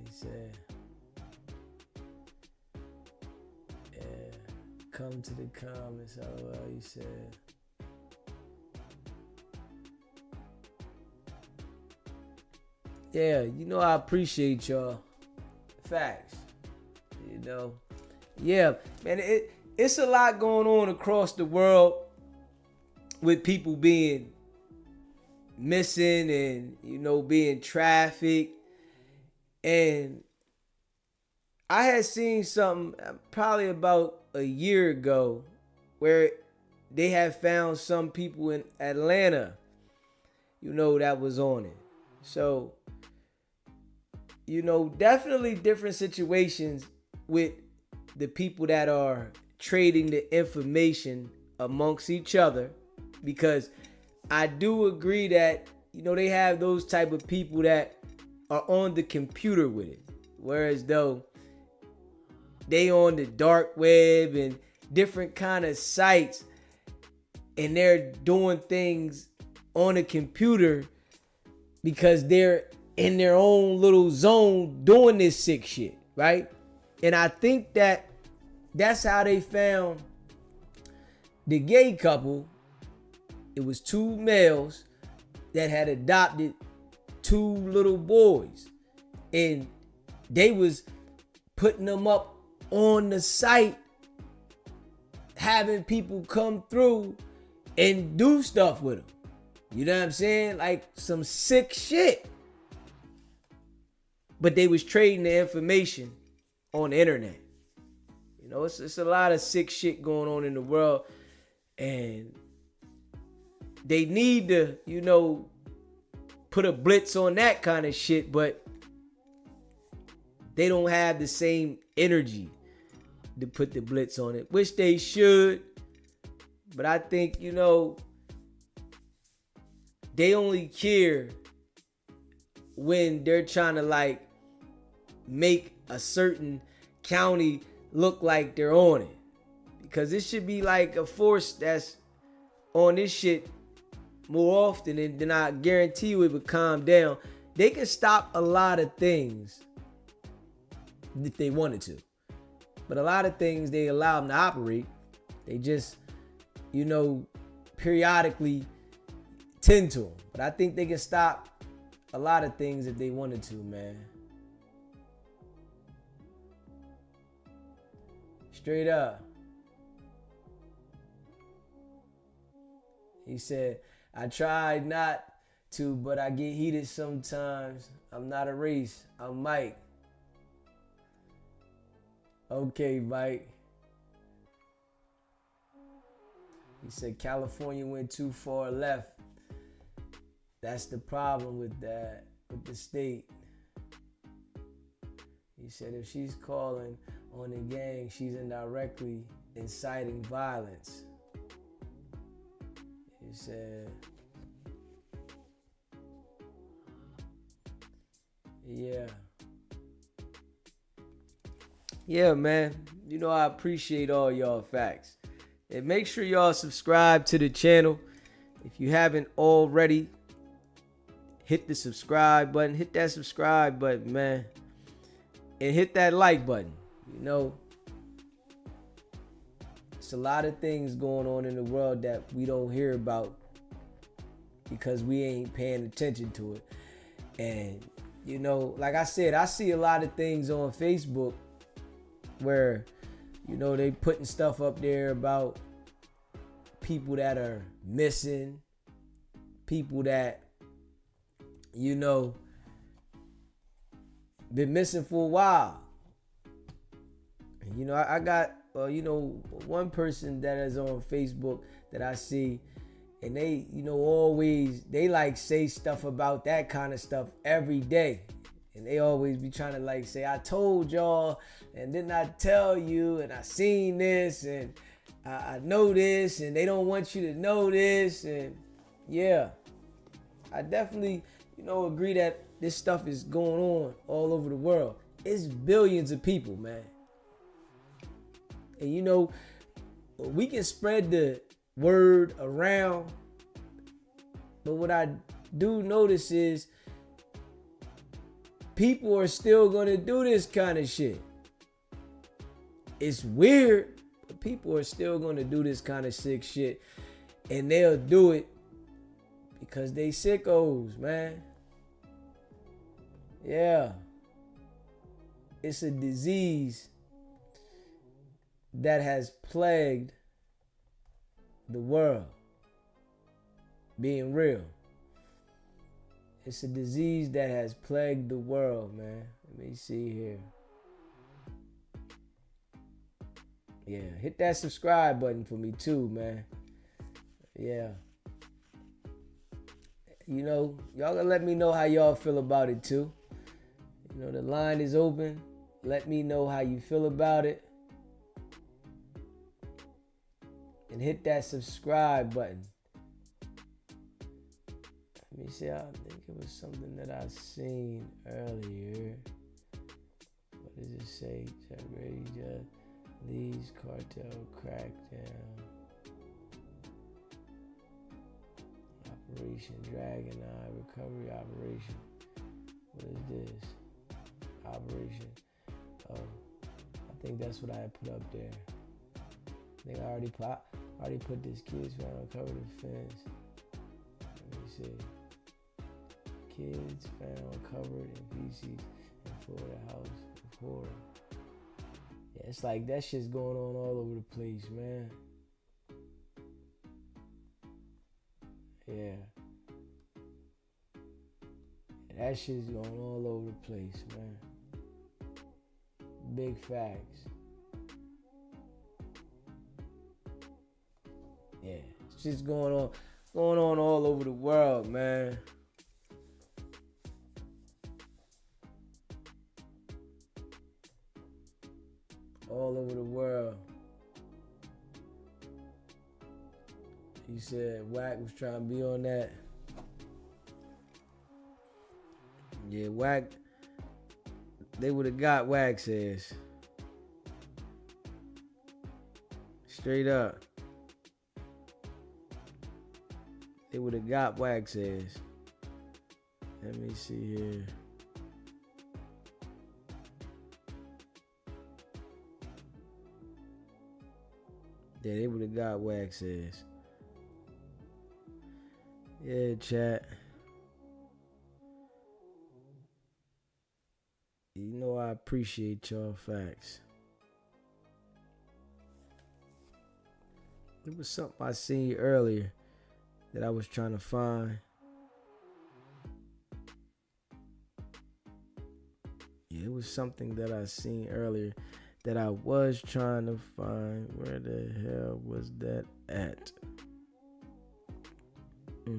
he said. Yeah. Come to the comments, LOL, you said. Yeah, I appreciate y'all. Facts. Yeah, man, it's a lot going on across the world with people being missing and, being trafficked. And I had seen something probably about a year ago where they have found some people in Atlanta, you know, that was on it. So, you know, definitely different situations with the people that are trading the information amongst each other, because I do agree that, you know, they have those type of people that are on the computer with it, whereas though they on the dark web and different kind of sites, and they're doing things on a computer because they're in their own little zone doing this sick shit, right? And I think that that's how they found the gay couple. It was two males that had adopted two little boys, and they was putting them up on the site, having people come through and do stuff with them. You know what I'm saying? Like some sick shit. But they was trading the information on the internet. You know, it's a lot of sick shit going on in the world, and they need to, you know, put a blitz on that kind of shit, but they don't have the same energy to put the blitz on it, which they should. But I think, you know, they only care when they're trying to like make a certain county look like they're on it, because it should be like a force that's on this shit more often, and then I guarantee you it would calm down. They can stop a lot of things if they wanted to, but a lot of things they allow them to operate. They just, you know, periodically tend to them. But I think they can stop a lot of things if they wanted to, man. Straight up. He said, I tried not to, but I get heated sometimes. I'm not a race. I'm Mike. Okay, Mike. He said California went too far left. That's the problem with that, with the state. He said if she's calling on the gang, she's indirectly inciting violence. He said, yeah, man. You know, I appreciate all y'all facts. And make sure y'all subscribe to the channel. If you haven't already, hit the subscribe button. Hit that subscribe button, man. And hit that like button. You know, it's a lot of things going on in the world that we don't hear about because we ain't paying attention to it. And, you know, like I said, I see a lot of things on Facebook where, you know, they putting stuff up there about people that are missing, people that, you know, been missing for a while. And, you know, I got, you know, one person that is on Facebook that I see, and they, you know, always, they like say stuff about that kind of stuff every day. And they always be trying to like say, I told y'all, and didn't I tell you, and I seen this, and I know this, and they don't want you to know this. And yeah, I definitely, you know, agree that this stuff is going on all over the world. It's billions of people, man. And you know, we can spread the word around, but what I do notice is people are still gonna do this kind of shit. It's weird, but people are still gonna do this kind of sick shit, and they'll do it because they sickos, man. Yeah, it's a disease that has plagued the world. Being real, it's a disease that has plagued the world, man. Let me see here. Yeah, hit that subscribe button for me too, man. Yeah. You know, y'all gonna let me know how y'all feel about it too. You know, the line is open. Let me know how you feel about it. And hit that subscribe button. Let me see, I think it was something that I seen earlier. What does it say? Lee's cartel crackdown. Operation Dragon Eye recovery operation. What is this? Operation. Oh, I think that's what I had put up there. I think I already put this kids found covered in fence. Let me see. Kids found covered in feces in Florida house of horror. Yeah, it's like that shit's going on all over the place, man. Yeah. That shit's going all over the place, man. Big facts. Yeah, it's just going on all over the world, man. All over the world. He said Wack was trying to be on that. Yeah, Wack. They would have got Wack's ass. Straight up. They would have got Wack's ass. Let me see here. Yeah, they would have got Wack's ass. Yeah, chat. You know I appreciate y'all facts. It was something I seen earlier that I was trying to find. Yeah, it was something that I seen earlier that I was trying to find. Where the hell was that at? I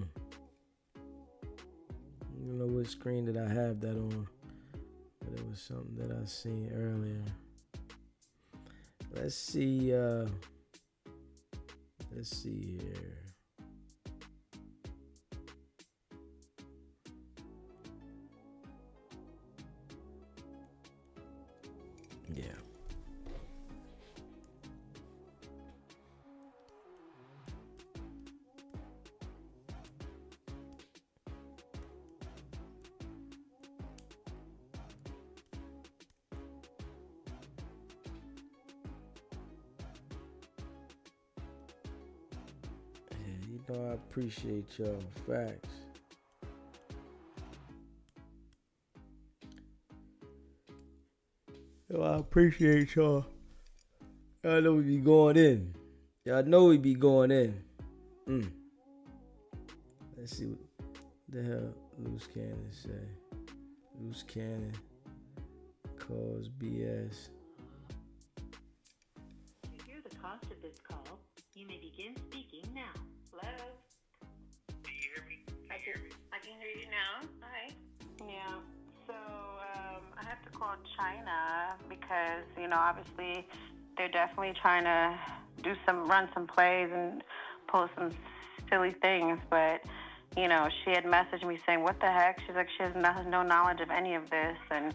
don't know what screen did I have that on. But it was something that I seen earlier. Let's see here. Yeah. I appreciate y'all facts. Yo, I appreciate y'all. Y'all know we be going in. Y'all know we be going in. Let's see what the hell Loose Cannon say. Loose Cannon calls BS. To hear the cost of this call, you may begin speaking now. Hello? Do you hear me? I can hear you now. Hi. Yeah. So I have to call China because, you know, obviously they're definitely trying to run some plays and post some silly things. But, you know, she had messaged me saying, what the heck? She's like, she has no knowledge of any of this. And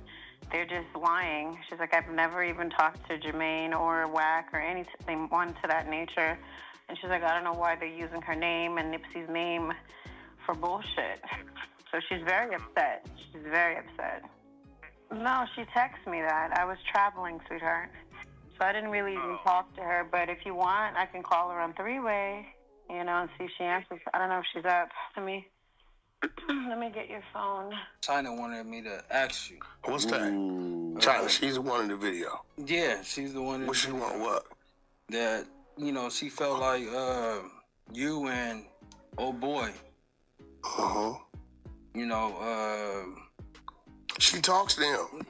they're just lying. She's like, I've never even talked to Jermaine or Wack or anyone to that nature. And she's like, I don't know why they're using her name and Nipsey's name for bullshit. So she's very upset. She's very upset. No, she texted me that. I was traveling, sweetheart. So I didn't really even talk to her. But if you want, I can call her on three-way, you know, and see if she answers. I don't know if she's up. Let me get your phone. China wanted me to ask you. What's that? China, she's the one in the video. Yeah, she's the one in what the she video. want, what? That, you know, she felt like you and old boy. You know, she talks to him.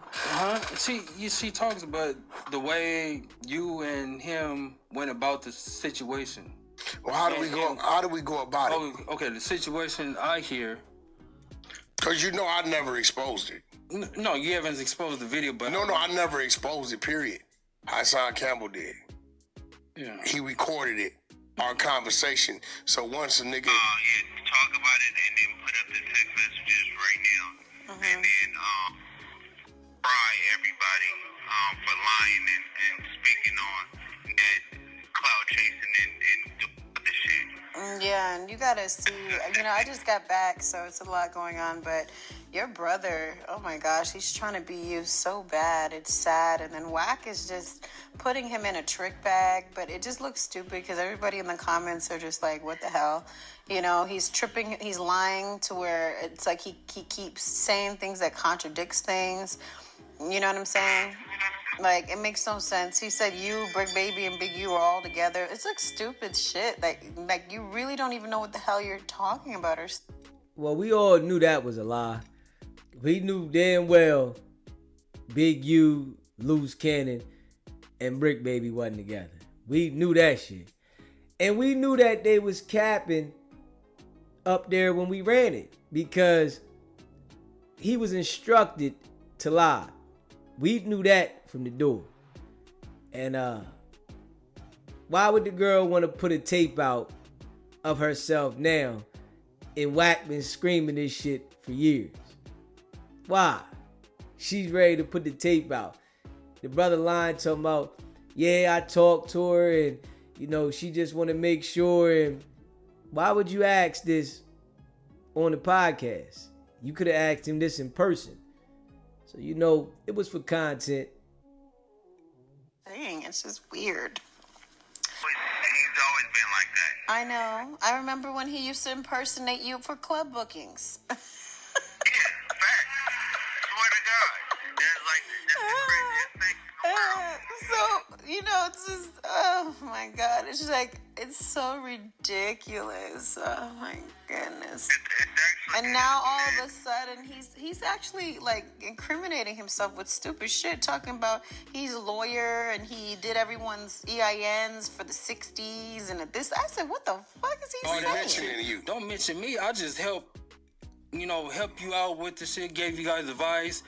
She talks about the way you and him went about the situation. Well, how do we go about it? Okay, the situation I hear. Because you know I never exposed it. No, you haven't exposed the video, but... No, I never exposed it, period. Hassan Campbell did. Yeah. He recorded it, our conversation. So once a nigga... talk about it and then put up the text messages right now. And then fry everybody for lying and speaking on that cloud chasing and doing the shit. Yeah, and you gotta see, I just got back, so it's a lot going on, but your brother, oh my gosh, he's trying to be you so bad. It's sad. And then Wack is just putting him in a trick bag, but it just looks stupid because everybody in the comments are just like, what the hell? He's tripping, he's lying to where it's like he keeps saying things that contradicts things. You know what I'm saying? Like, it makes no sense. He said you, Brick Baby, and Big U are all together. It's like stupid shit. Like you really don't even know what the hell you're talking about. Well, we all knew that was a lie. We knew damn well Big U, Loose Cannon, and Brick Baby wasn't together. We knew that shit. And we knew that they was capping up there when we ran it because he was instructed to lie. We knew that from the door. And why would the girl want to put a tape out of herself now and Wack been screaming this shit for years? Why? She's ready to put the tape out. The brother lying talking about, yeah, I talked to her and, she just want to make sure. And why would you ask this on the podcast? You could have asked him this in person. So, it was for content. Dang, it's just weird. He's always been like that. I know. I remember when he used to impersonate you for club bookings. It's just, oh my God, it's just like, it's so ridiculous. Oh my goodness. And now all of a sudden he's actually like incriminating himself with stupid shit, talking about he's a lawyer and he did everyone's EINs for the 60s and this. I said, what the fuck is he saying? Don't mention me. I just help you out with the shit, gave you guys advice,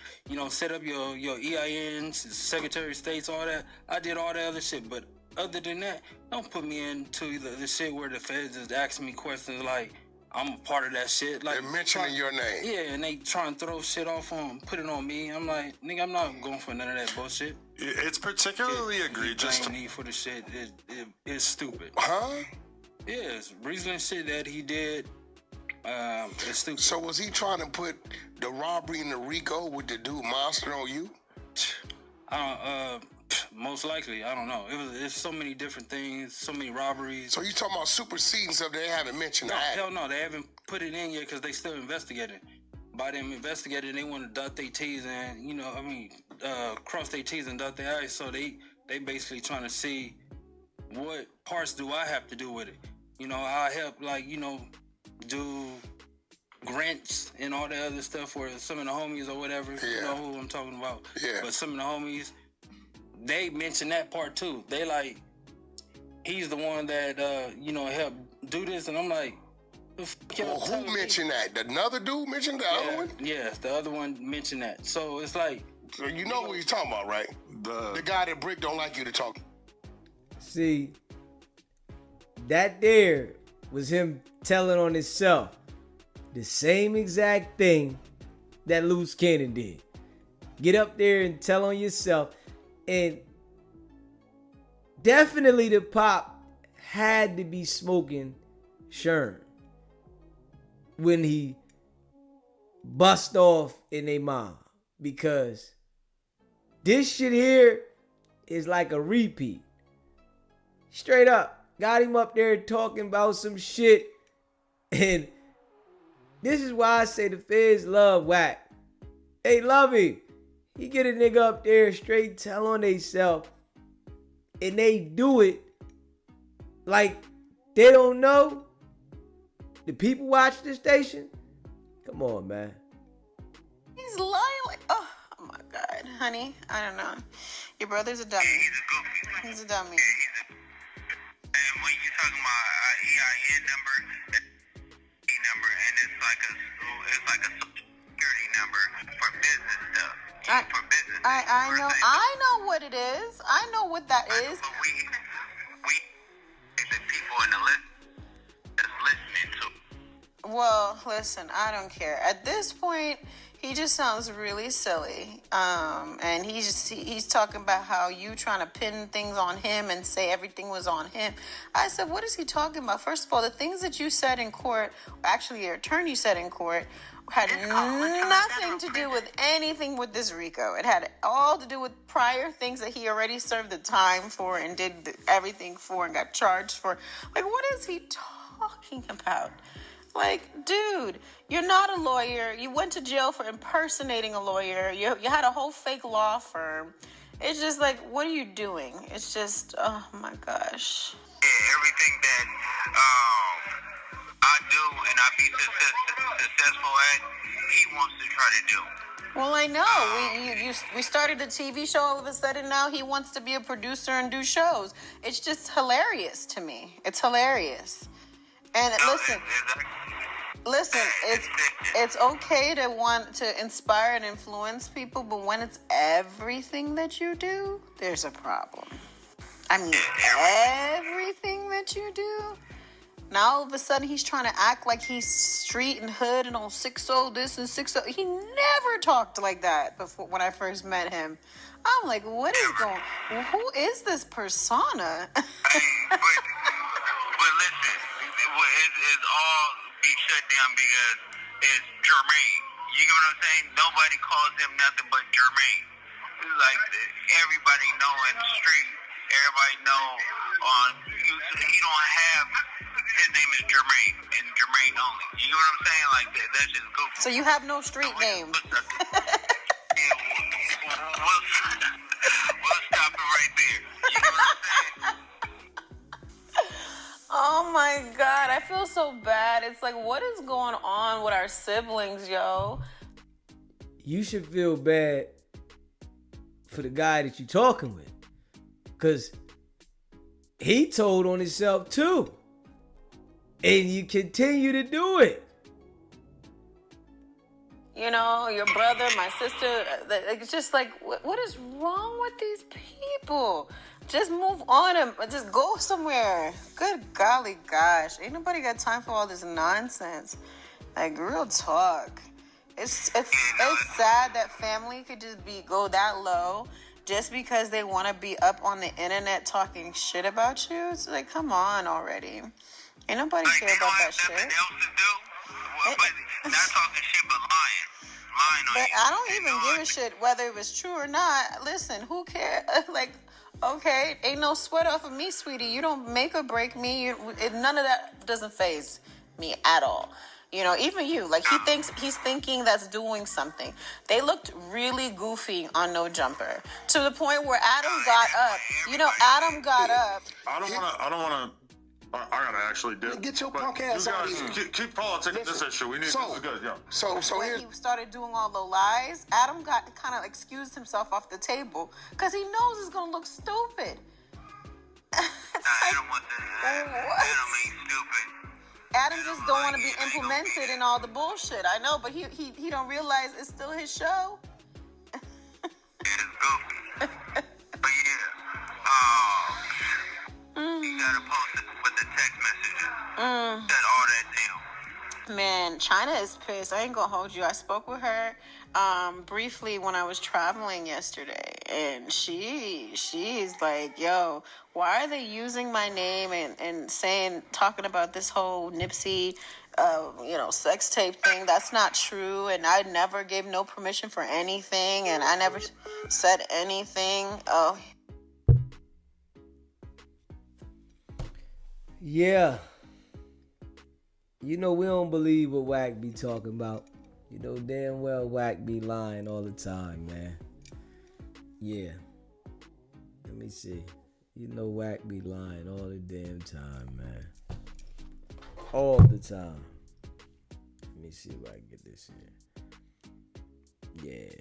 set up your EINs, Secretary of State's, all that. I did all that other shit, but other than that, don't put me into the shit where the feds is asking me questions like I'm a part of that shit. Like, they're mentioning your name. Yeah, and they try and throw shit off on, put it on me. I'm like, nigga, I'm not going for none of that bullshit. It's particularly egregious. The need for the shit is stupid. Huh? Yeah, it's reasoning shit that he did. It's stupid. So was he trying to put the robbery in the RICO with the dude Monster on you? Most likely, I don't know. It's so many different things, so many robberies. So you talking about superseding stuff they haven't mentioned? No, hell no, they haven't put it in yet because they still investigating. By them investigating, they want to dot their T's and cross their T's and dot their I's. So they basically trying to see what parts do I have to do with it. I help do grants and all that other stuff for some of the homies or whatever. Yeah. You know who I'm talking about. Yeah. But some of the homies, they mention that part too. They like, he's the one that, helped do this. And I'm like, who mentioned that? Another dude mentioned the other one? Yeah, the other one mentioned that. So it's like. So you know what he's talking about, right? The guy that Brick don't like you to talk. See, that there was him telling on himself the same exact thing that Loose Cannon did. Get up there and tell on yourself. And definitely the pop had to be smoking Sherm when he bust off in their mom, because this shit here is like a repeat. Straight up. Got him up there talking about some shit. And this is why I say the feds love Wack. They love him. He get a nigga up there straight tell on theyself. And they do it like they don't know. The people watch the station. Come on, man. He's lying like, oh my God, honey. I don't know. Your brother's a dummy. He's a dummy. And when you talking about EIN number, number, and it's like a social security number for business stuff. I know what it is. I know what that is. But we the people in the list that's listening to. Well, listen, I don't care. At this point, he just sounds really silly. And he's talking about how you trying to pin things on him and say everything was on him. I said, what is he talking about? First of all, the things that you said in court, actually your attorney said in court, had nothing to do with anything with this RICO. It had all to do with prior things that he already served the time for and did everything for and got charged for. Like, what is he talking about? Like, dude, you're not a lawyer. You went to jail for impersonating a lawyer. You had a whole fake law firm. It's just like, what are you doing? It's just, oh my gosh. Yeah, everything that I do and I be successful at, he wants to try to do. Well, I know. We started a TV show. All of a sudden now he wants to be a producer and do shows. It's just hilarious to me. It's hilarious. And listen, it's okay to want to inspire and influence people, but when it's everything that you do, there's a problem. I mean, everything that you do. Now all of a sudden he's trying to act like he's street and hood and on 6-0 this and 6-0. He never talked like that before when I first met him. I'm like, what is going? Who is this persona? But listen. It's all be shut down because it's Jermaine. You get what I'm saying? Nobody calls him nothing but Jermaine. Like, everybody know in the street, everybody know on YouTube, he don't have, his name is Jermaine, and Jermaine only. You get what I'm saying? Like, that's just goofy. So you have no street name. We'll stop it right there. You get what I'm saying? Oh my God, I feel so bad. It's like, what is going on with our siblings, yo? You should feel bad for the guy that you're talking with. Because he told on himself too. And you continue to do it. You know, your brother, my sister, it's just like, what is wrong with these people? Just move on and just go somewhere. Good golly gosh. Ain't nobody got time for all this nonsense. Like, real talk. It's sad that family could just go that low just because they want to be up on the internet talking shit about you. It's like, come on already. Ain't nobody care about that shit. Else to do, but not talking shit, but lying. But I don't even give a shit whether it was true or not. Listen, who cares? Like, okay, ain't no sweat off of me, sweetie. You don't make or break me. None of that doesn't faze me at all. You know, even you, like he's thinking that's doing something. They looked really goofy on No Jumper to the point where Adam got up. You know, Adam got up. I don't want to. I gotta actually do. Get your punk ass out of here. Keep politicking this issue. We need this is good. Yeah. So when he started doing all the lies, Adam got kind of excused himself off the table because he knows it's gonna look stupid. Adam want to. Adam ain't stupid. Adam just don't want to be implemented in all the bullshit. I know, but he don't realize it's still his show. It's goofy. But yeah, you gotta post it with the text messages. Set all that down. Man, China is pissed. I ain't gonna hold you. I spoke with her briefly when I was traveling yesterday, and she's like, yo, why are they using my name and talking about this whole Nipsey sex tape thing? That's not true, and I never gave no permission for anything, and I never said anything. Oh, yeah. You know, we don't believe what Wack be talking about. You know damn well Wack be lying all the time, man. Yeah. Let me see. You know Wack be lying all the damn time, man. All the time. Let me see if I can get this here. Yeah.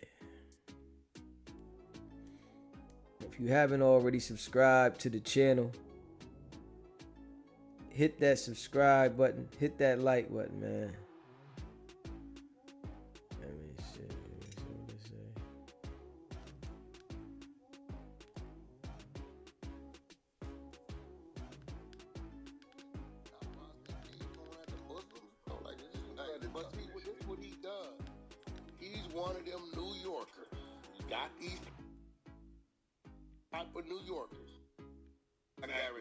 If you haven't already subscribed to the channel, hit that subscribe button. Hit that like button, man. Let me see what they say. But see, this is what he does. He's one of them New Yorkers. He got these type of New Yorkers.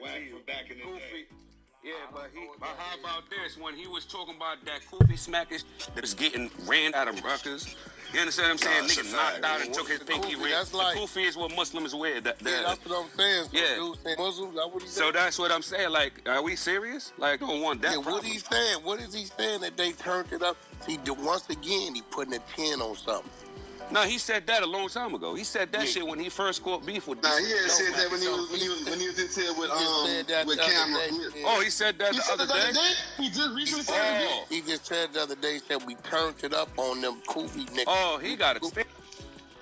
Wack from back in the day. Yeah, but how about this? When he was talking about that Kufi smackers that was getting ran out of Rutgers, you understand what I'm saying? Nigga knocked out and took his pinky ring. That's like, the Kufi is what Muslims wear. That's what I'm saying. So yeah. Dude saying Muslims, that's what he So that's what I'm saying. Like, are we serious? Like, I don't want that. Yeah, what he's saying? What is he saying that they turned it up? See, once again, he putting a 10 on something. No, he said that a long time ago. He said that shit when he first caught beef with. Nah, he had said that when he was in jail with Cameron. Oh, he said that the other day. He just recently said it. He just said the other day. He said we turned it up on them Kufi niggas. Oh, he got it.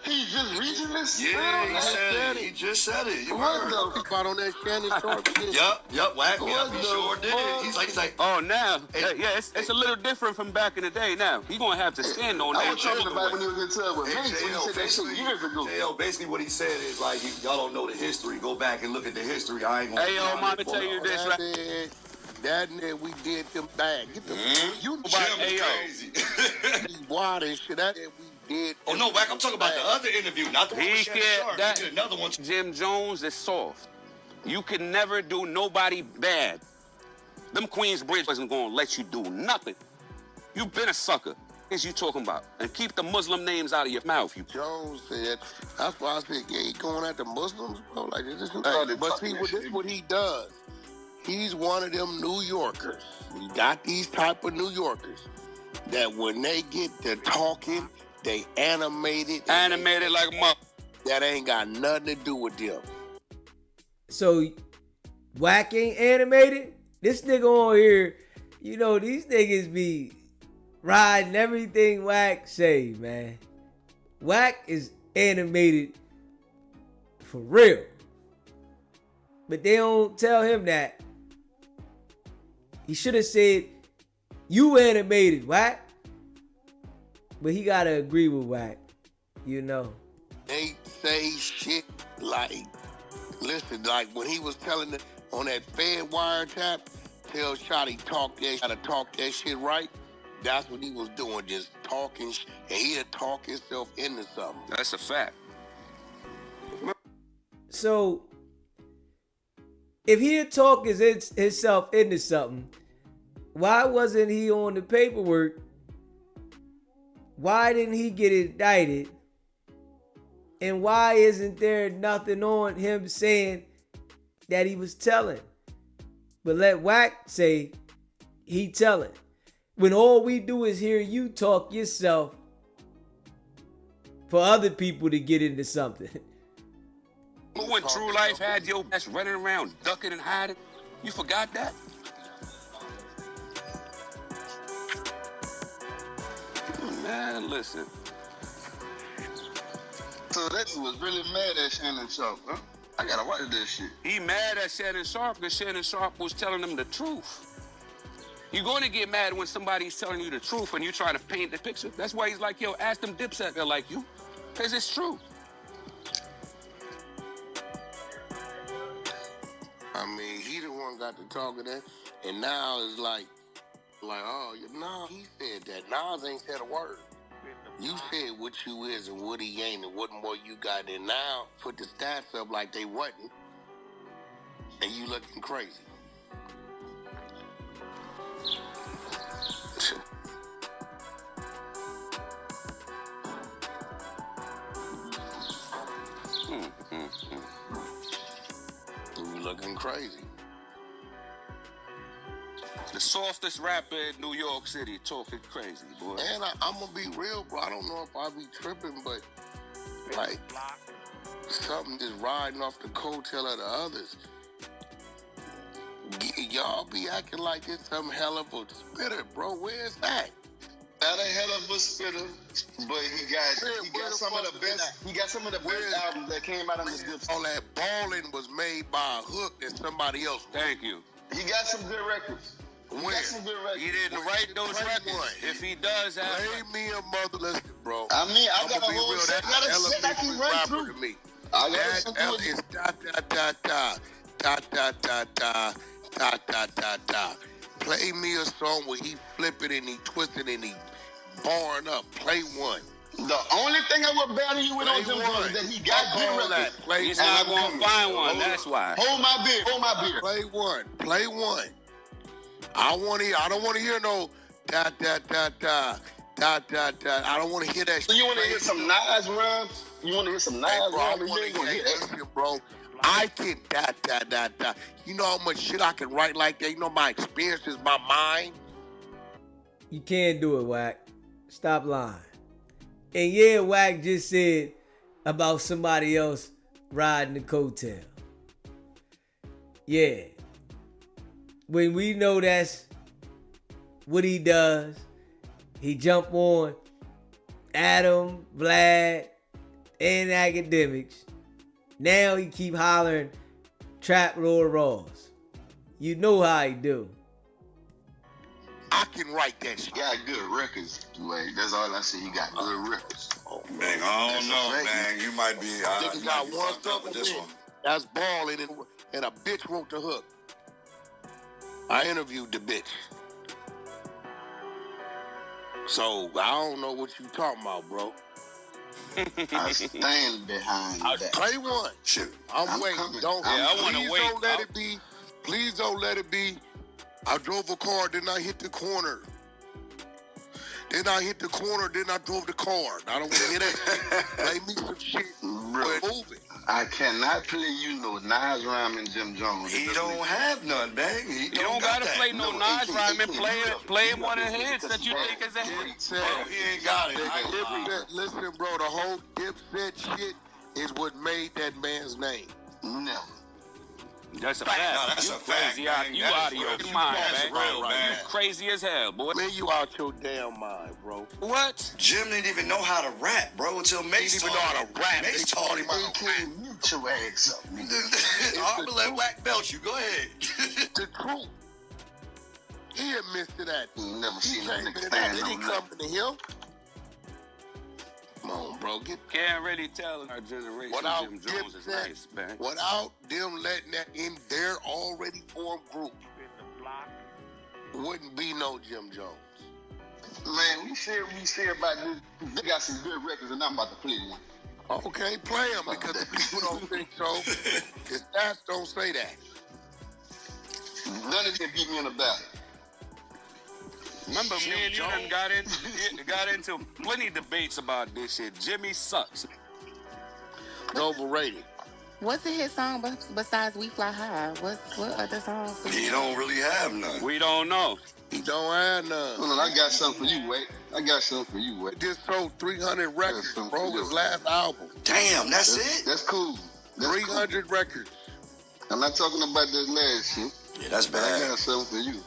He just recently said Yeah, he said it. He just said it. You heard though? About on that Shannon Sharp shit. Yup, Wack. Yup, he sure did it. He's like. Oh, now, yeah, it's a little different from back in the day. Now he gonna have to stand on that. I was talking about when he was in tub with me. When he said that shit years ago. JL, basically what he said is like, y'all don't know the history. Go back and look at the history. I ain't gonna. Hey, yo, I'm gonna tell you this, right? That nigga, we did them bad. Get the you crazy. Wild and shit. That we did. Oh no, Wack! I'm talking about the other interview, not the one with Shannon Sharp. That, he did another one. Jim Jones is soft. You can never do nobody bad. Them Queensbridge wasn't gonna let you do nothing. You been a sucker. Is you talking about? And keep the Muslim names out of your mouth. You. Jones said. That's why I said, yeah, he going at the Muslims, bro. Like this. But see, this is what he does. He's one of them New Yorkers. We got these type of New Yorkers that when they get to talking, they animated like a mother. That ain't got nothing to do with them. So, Wack ain't animated? This nigga on here, you know, these niggas be riding everything Wack say, man. Wack is animated for real. But they don't tell him that. He should have said, you animated, Wack. But he got to agree with Wack, you know. They say shit like, listen, like when he was telling on that Fed wiretap, tell Shotty how to talk that shit right. That's what he was doing, just talking, and he'd talk himself into something. That's a fact. So, if he had talked himself into something, why wasn't he on the paperwork? Why didn't he get indicted? And why isn't there nothing on him saying that he was telling? But let Wack say he telling. When all we do is hear you talk yourself for other people to get into something. When True Life had your ass running around ducking and hiding, you forgot that? Man, listen. So that was really mad at Shannon Sharp, huh? I gotta watch this shit. He mad at Shannon Sharp because Shannon Sharp was telling him the truth. You're going to get mad when somebody's telling you the truth and you try to paint the picture. That's why he's like, yo, ask them dipset they're like you. Because it's true. I mean, he the one got to talking that, and now it's like, oh, no, he said that. Nas ain't said a word. You said what you is and what he ain't and what more you got, and now put the stats up like they wasn't, and you looking crazy. You looking crazy. The softest rapper in New York City talking crazy, boy. And I'm going to be real, bro. I don't know if I be tripping, but, like, something just riding off the coattail of the others. Y'all be acting like it's some hell of a spitter, bro. Where's that? That ain't hell of a spitter, but he got some of the best. He got some of the best albums that came out on the dip. All that balling was made by a hook that somebody else. Thank you. He got some good records. He didn't write those records. If he does have... Play me a mother. Listen, bro. I mean, I I'm got a gonna be whole real. set. That's I got a set I can run through. to me. I got a That set L through. is da da da da da da da da da da da da. Play me a song where he flipping and he twisting and he barring up. Play one. The only thing I would battle you with on Jim Jones is that he got good records. He's not going to find one, that's why. Hold my beer. Hold my beer. Play one. Play one. I don't want to hear no da da da da da da da. I don't want to hear that. So you want to hear some Nas rhymes? You want to hear some Nas rhymes? You ain't gonna hear that. Listen, bro. I can da da da da. You know how much shit I can write like that? You know my experience is my mind. You can't do it, Wack. Stop lying. And yeah, Wack just said about somebody else riding the coattail. Yeah. When we know that's what he does, he jump on Adam, Vlad, and academics. Now he keep hollering Trap Lord Ross. You know how he do. I can write that shit. He got good records, Dwayne. That's all I see. He got good records. Oh, man, I don't know, man. You might be. Nigga got one stuff with this one. That's balling, and a bitch wrote the hook. I interviewed the bitch. So I don't know what you talking about, bro. I stand behind that. Play one. Shoot. I'm waiting. I want to wait. Don't let it be. Please don't let it be. I drove a car, then I hit the corner. Then I hit the corner, then I drove the car. I don't want to hear that. Play me some shit. We're moving. I cannot play you no Nas rhyme and Jim Jones. He don't have none, man. He don't gotta play no Nas rhyme and play one of his that you think is a hit. Bro, he ain't got it. Listen, bro, the whole Dipset shit is what made that man's name. Never. That's a fact. No, that's a fact. You out of your mind, man. You crazy as hell, boy. Man, you out your damn mind, bro. What? Jim didn't even know how to rap, bro, until Mace taught him. He didn't even know how to rap. Mace taught him how to rap. Mute your ass up. I'm gonna let Wack belt you. Go ahead. The truth. He admits to that. Never seen that nigga Then stand he on come nothing. to him. Come on, bro. Can't really tell our generation without Jim Jones is nice, man. Without them letting that in their already formed group, wouldn't be no Jim Jones. Man, we say about this. They got some good records, and I'm about to play one. Okay, play them because the people don't think so. The stats don't say that. None of them beat me in a battle. Remember, me and you done got into plenty debates about this shit. Jimmy sucks. Overrated. What's a hit song besides We Fly High? What other songs? He don't really have none. We don't know. He don't have none. Hold on, I got something for you, Wack. He just sold 300 records, bro. His last album. Damn, that's it? That's cool. 300 records. I'm not talking about this last shit. Yeah, that's bad. I got something for you.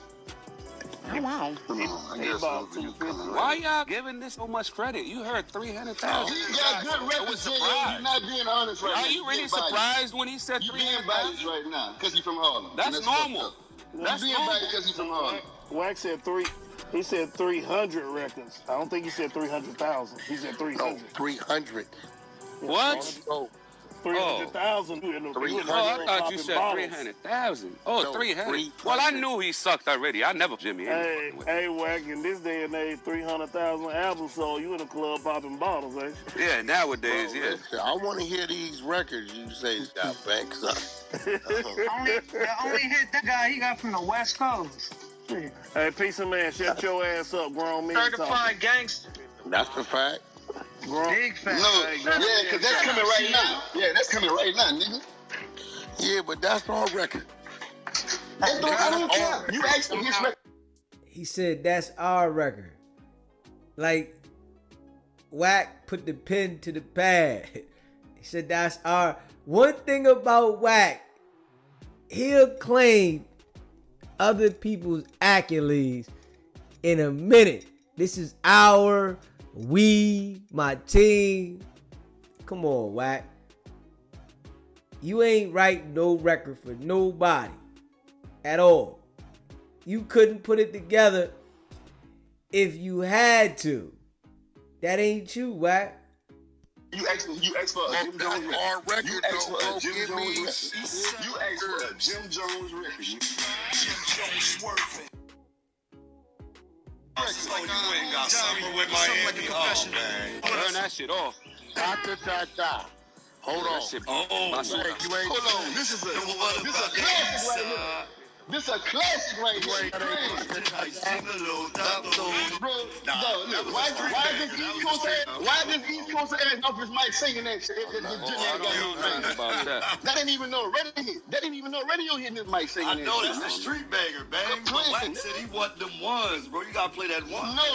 Oh, wow. Come on, I got something for you. Why y'all giving this so much credit? You heard 300,000. He got good records. You're not being honest right now. Are you really surprised when he said 300,000? You're being biased right now because he's from Harlem. That's normal. That's being biased because he's from Harlem. Wack said he said 300 records. I don't think he said 300,000. He said 300. No, 300. What? Oh. 300,000. I thought you said 300,000. Oh, No, 300. Well, I knew he sucked already. I never Jimmy. Hey, Wack, in this day and age, 300,000 albums sold. You in the club popping bottles, ain't you? Yeah, nowadays, yeah. Listen, I want to hear these records you say, South Banks. The only hit that guy he got from the West Coast. Hey, piece of man, shut your ass up, grown man. Certified gangster. That's the fact. Big fact. No, yeah, because that's coming right now. Yeah, that's coming right now, nigga. Yeah, but that's our record. I don't care. You asked him his record. He said that's our record. Like, Wack put the pen to the pad. He said that's our. One thing about Wack, he'll claim other people's accolades in a minute. This is my team. Come on, Wack. You ain't writing no record for nobody. at all. You couldn't put it together if you had to. That ain't you, Wack. You asked for a Jim Jones record. You asked for a Jim Jones record. You asked for a Jim Jones record. Jim Jones swerving. Oh, you ain't got something with Miami. Oh, man. Turn that shit off. Hold on. Oh, hold on. This is a classic right here. This a classic right here. Bro, look, why this East Coast ass off his mic singing that shit? That ain't even no radio hit. That ain't even no radio hit in this mic singing that shit. I know that's the street banger, babe. But Wack said he want them ones, bro. You gotta play that one. No,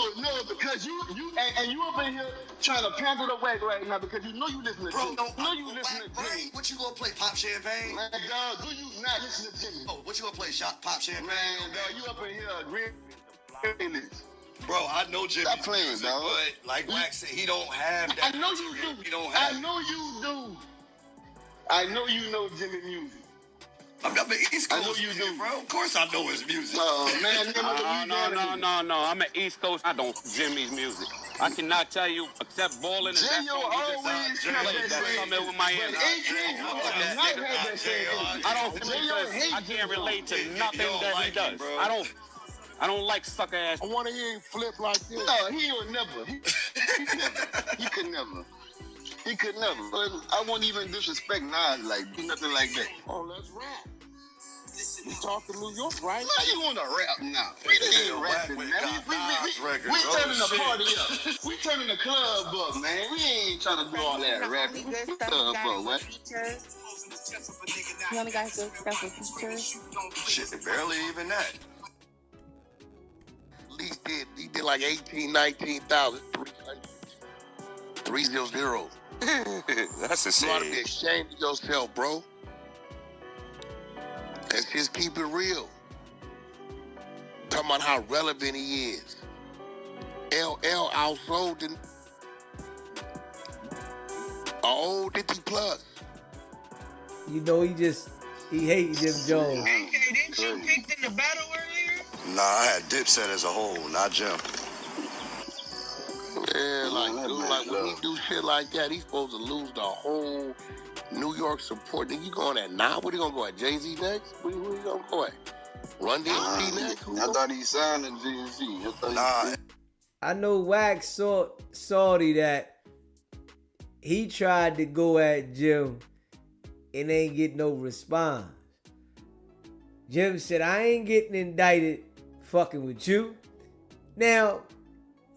because you up in here trying to pander the Wack right now because you know you listen to Jimmy. You listen to Jimmy. What you gonna play? Pop Champagne? Man, dog, do you not listen to Jimmy? Oh, what you gonna play? Pop Champagne? Man, dog, you up in here agreeing with this. Bro, I know Jimmy's Stop playing, music, dog. but like Wack said, he don't have that. I know you do. He don't have I know you do. I know you know Jimmy music. I'm an East Coast. I know you do, bro. Of course I know his music. No. I'm an East Coast. I don't Jimmy's music. I cannot tell you except balling and Jimmy always coming with Miami. I don't because I can't relate to nothing that he does. I don't like sucker ass. I want to hear him flip like this. No, he would never. He could never. He could never. But I won't even disrespect Nas like do nothing like that. Oh, let's rap. We talking New York, right? Now you want to rap now? We ain't rapping, man. We turning the party up. We turning the club up, man. We ain't trying to do all that rapping. You only got good stuff with features. Shit, barely even that. At least he did like 18, 19,000, 300. That's a You ought to be ashamed of yourself, bro. Let's just keep it real. Talking about how relevant he is. LL outsold an old 50 plus. You know, he hates Jim Jones. Didn't you pick in the battle earlier? Nah, I had Dipset as a whole, not Jim. Yeah, like when he do shit like that, he's supposed to lose the whole New York support. Then you going at now? What are you gonna go at? Jay-Z next? Where you gonna go at? Run DMC next? I thought he signed to Jay-Z. I know Wack salty that he tried to go at Jim and ain't get no response. Jim said, I ain't getting indicted fucking with you. Now,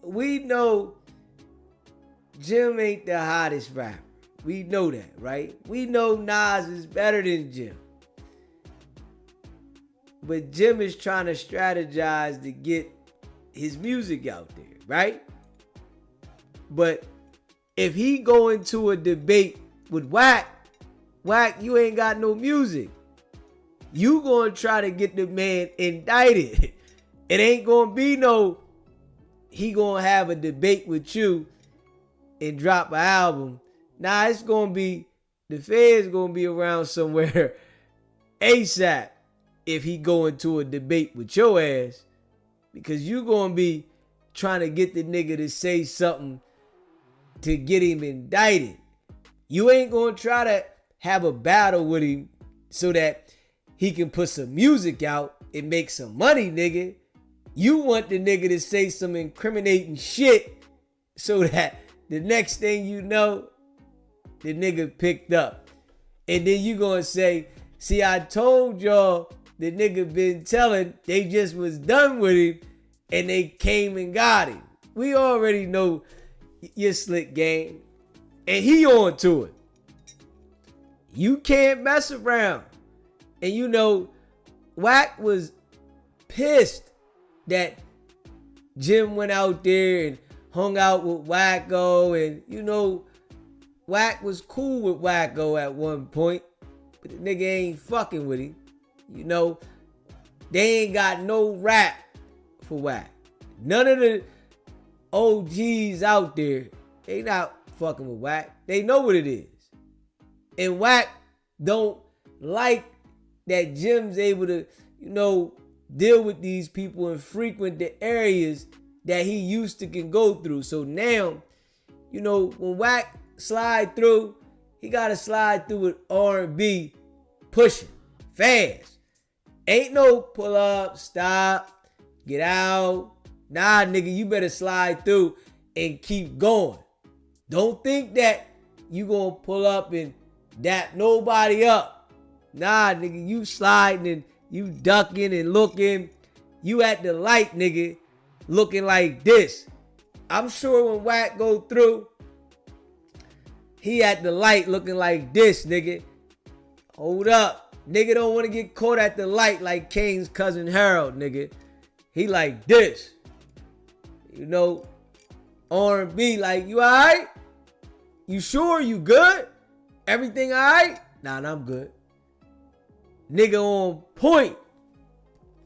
we know Jim ain't the hottest rapper. We know that, right? We know Nas is better than Jim. But Jim is trying to strategize to get his music out there, right? But if he go into a debate with Wack, you ain't got no music. You gonna try to get the man indicted. It ain't gonna be no, he gonna have a debate with you and drop an album. Nah, it's gonna be, the feds gonna be around somewhere ASAP if he go into a debate with your ass, because you gonna be trying to get the nigga to say something to get him indicted. You ain't gonna try to have a battle with him so that he can put some music out and make some money, nigga. You want the nigga to say some incriminating shit so that the next thing you know, the nigga picked up. And then you gonna say, see, I told y'all the nigga been telling, they just was done with him and they came and got him. We already know your slick game. And he on to it. You can't mess around. And you know, Wack was pissed that Jim went out there and hung out with Wacko, and you know, Wack was cool with Wacko at one point, but the nigga ain't fucking with him. You know, they ain't got no rap for Wack. None of the OGs out there, they not fucking with Wack. They know what it is. And Wack don't like that Jim's able to, deal with these people and frequent the areas that he used to can go through. So now, when Wack slide through, he gotta slide through with R&B pushing fast. Ain't no pull up, stop, get out. Nah, nigga, you better slide through and keep going. Don't think that you gonna pull up and dap nobody up. Nah, nigga, you sliding and you ducking and looking. You at the light, nigga, looking like this. I'm sure when Wack go through, he at the light looking like this, nigga. Hold up. Nigga don't want to get caught at the light like Kane's cousin Harold, nigga. He like this. R&B like, you alright? You sure you good? Everything alright? Nah, I'm good. Nigga on point.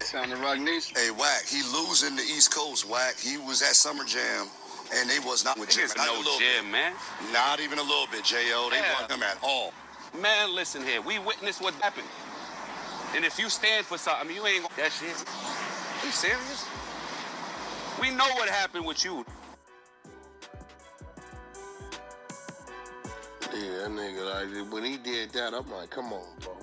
Sound the Rock Nation. Hey, Wack, he losing the East Coast, Wack. He was at Summer Jam, and they was not with Jim. No jam, man. Not even a little bit, J.O. They want him at all. Man, listen here. We witnessed what happened. And if you stand for something, you ain't gonna that shit. You serious? We know what happened with you. Yeah, that nigga, like, when he did that, I'm like, come on, bro.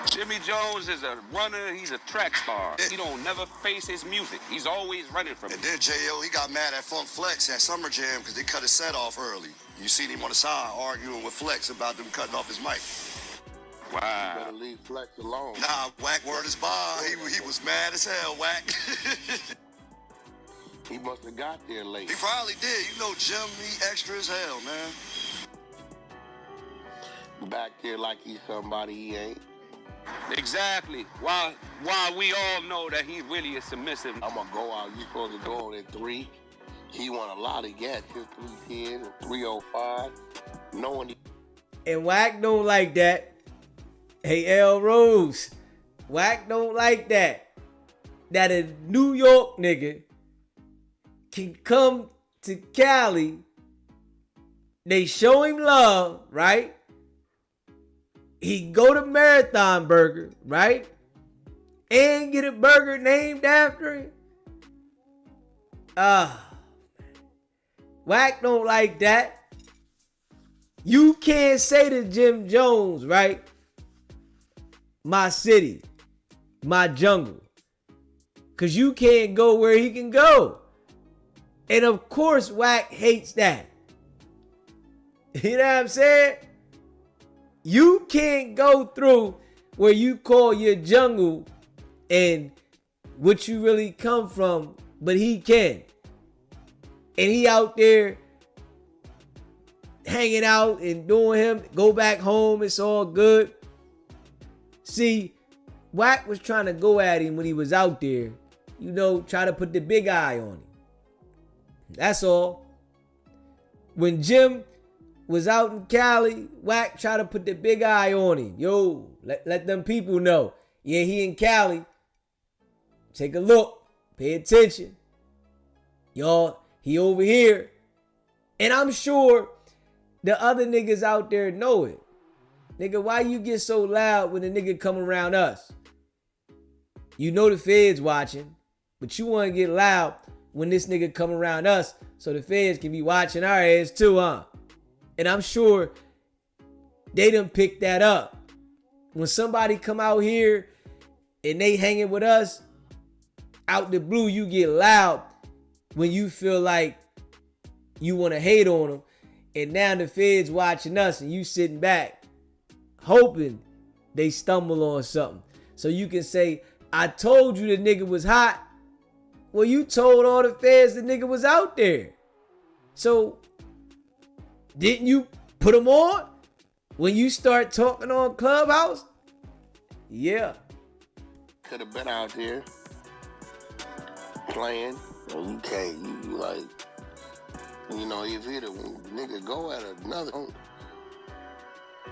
Jimmy Jones is a runner. He's a track star. He don't never face his music. He's always running from it. And then J.O., he got mad at Funk Flex at Summer Jam because they cut his set off early. You seen him on the side arguing with Flex about them cutting off his mic. Wow. You better leave Flex alone. Nah, Wack word is bond. He was mad as hell, Wack. He must have got there late. He probably did. Jim, he extra as hell, man. Back there like he's somebody he ain't. Exactly. While we all know that he really is submissive. I'm going to go out. You supposed to go on at 3. He won a lot of gas. 310 and 305. No one. And Wack don't like that. Hey, L. Rose. Wack don't like that. That a New York nigga can come to Cali. They show him love, right? He go to Marathon Burger, right? And get a burger named after him. Wack don't like that. You can't say to Jim Jones, right? My city, my jungle. Because you can't go where he can go. And of course, Wack hates that. You know what I'm saying? You can't go through where you call your jungle and what you really come from, but he can. And he out there hanging out and doing him, go back home, it's all good. See, Wack was trying to go at him when he was out there, try to put the big eye on him. That's all. When Jim was out in Cali, Wack tried to put the big eye on him. Yo, let them people know. Yeah, he in Cali. Take a look. Pay attention. Y'all, he over here. And I'm sure the other niggas out there know it. Nigga, why you get so loud when the nigga come around us? You know the feds watching, but you want to get loud when this nigga come around us so the feds can be watching our ass too, huh? And I'm sure they done picked that up. When somebody come out here and they hanging with us, out the blue, you get loud when you feel like you want to hate on them. And now the feds watching us and you sitting back hoping they stumble on something. So you can say, I told you the nigga was hot. Well, you told all the feds the nigga was out there. So didn't you put him on when you start talking on Clubhouse? Yeah. Could have been out there playing. And you can't. You like, if it a nigga go at another,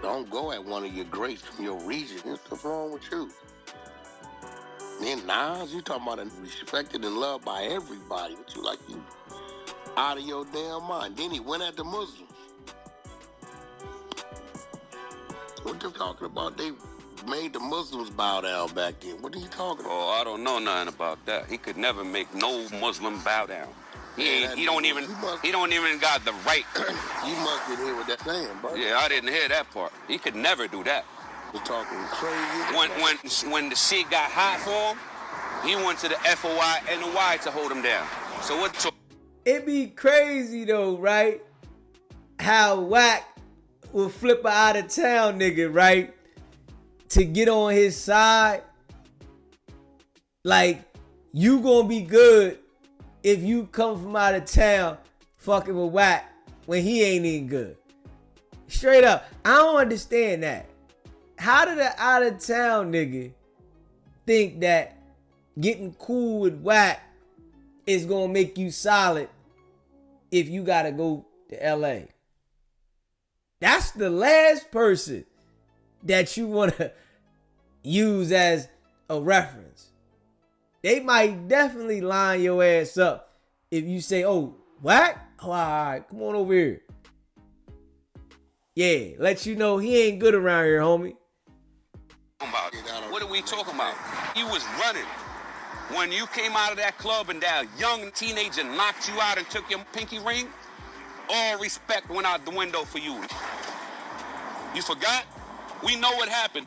don't go at one of your greats from your region. What's wrong with you? Then Nas, you talking about respected and loved by everybody. What you like, you out of your damn mind. Then he went at the Muslims. What they're talking about, they made the Muslims bow down back then. What are you talking about? Oh, I don't know nothing about that. He could never make no Muslim bow down. He don't even got the right. You must didn't hear what they're saying, bro. Yeah, I didn't hear that part. He could never do that. You're talking crazy. When the shit got hot for him, he went to the FOI and the Y to hold him down. So what? It be crazy though, right? How Wack will flip a out of town nigga, right? To get on his side. Like, you gonna be good if you come from out of town fucking with Wack when he ain't even good. Straight up. I don't understand that. How did an out of town nigga think that getting cool with Wack is gonna make you solid if you gotta go to LA? That's the last person that you wanna use as a reference. They might definitely line your ass up if you say, oh, Wack? Oh, all right, come on over here. Yeah, let you know he ain't good around here, homie. What are we talking about? He was running. When you came out of that club and that young teenager knocked you out and took your pinky ring, all respect went out the window for you. You forgot? We know what happened.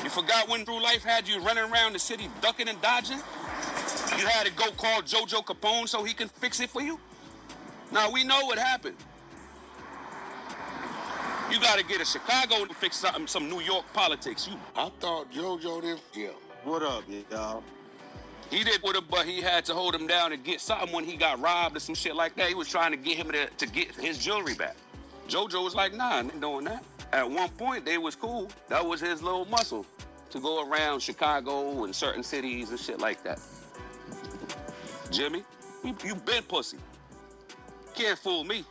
You forgot when True Life had you running around the city ducking and dodging? You had to go call JoJo Capone so he can fix it for you? Now we know what happened. You got to get to Chicago to fix something, some New York politics. I thought JoJo didn't. Yeah. What up, y'all? He did with it, but he had to hold him down and get something when he got robbed or some shit like that. He was trying to get him to get his jewelry back. JoJo was like, nah, I ain't doing that. At one point, they was cool. That was his little muscle to go around Chicago and certain cities and shit like that. Jimmy, you been pussy. Can't fool me.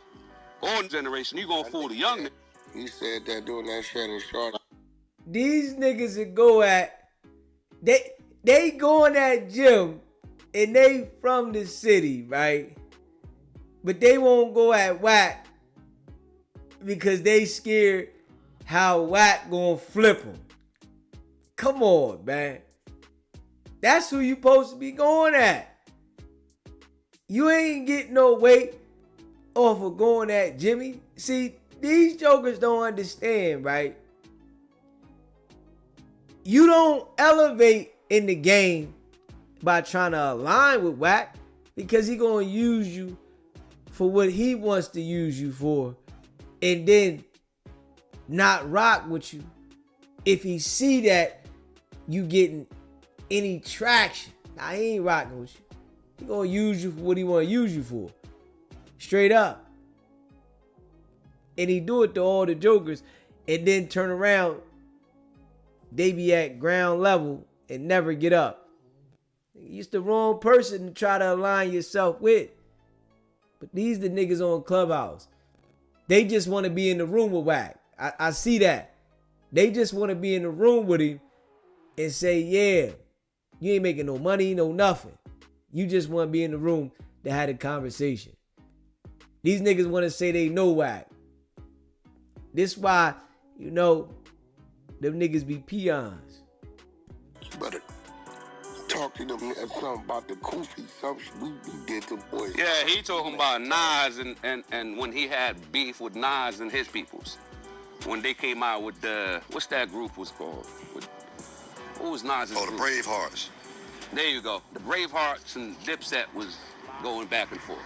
Old generation, you gonna fool the young nigga. He said that doing that shit in short. These niggas that go at, they go in that gym and they from the city, right? But they won't go at Wack because they scared how Wack gonna flip them. Come on, man. That's who you supposed to be going at. You ain't getting no weight off of going at Jimmy. See, these jokers don't understand, right? You don't elevate in the game by trying to align with Wack because he gonna use you for what he wants to use you for and then not rock with you if he see that you getting any traction. Nah, he ain't rocking with you. He gonna use you for what he want to use you for. Straight up. And he do it to all the jokers and then turn around. They be at ground level and never get up. You're the wrong person to try to align yourself with. But these the niggas on Clubhouse. They just want to be in the room with Wack. I see that. They just want to be in the room with him and say, yeah, you ain't making no money, no nothing. You just want to be in the room to have a conversation. These niggas want to say they know Wack. This why, you know, them niggas be peons. You better talk to them something about the Kufi, something we did to boys. Yeah, he talking about Nas and when he had beef with Nas and his peoples. When they came out with the, what's that group was called? What was Nas's group? The Bravehearts. There you go. The Bravehearts and Dipset was going back and forth.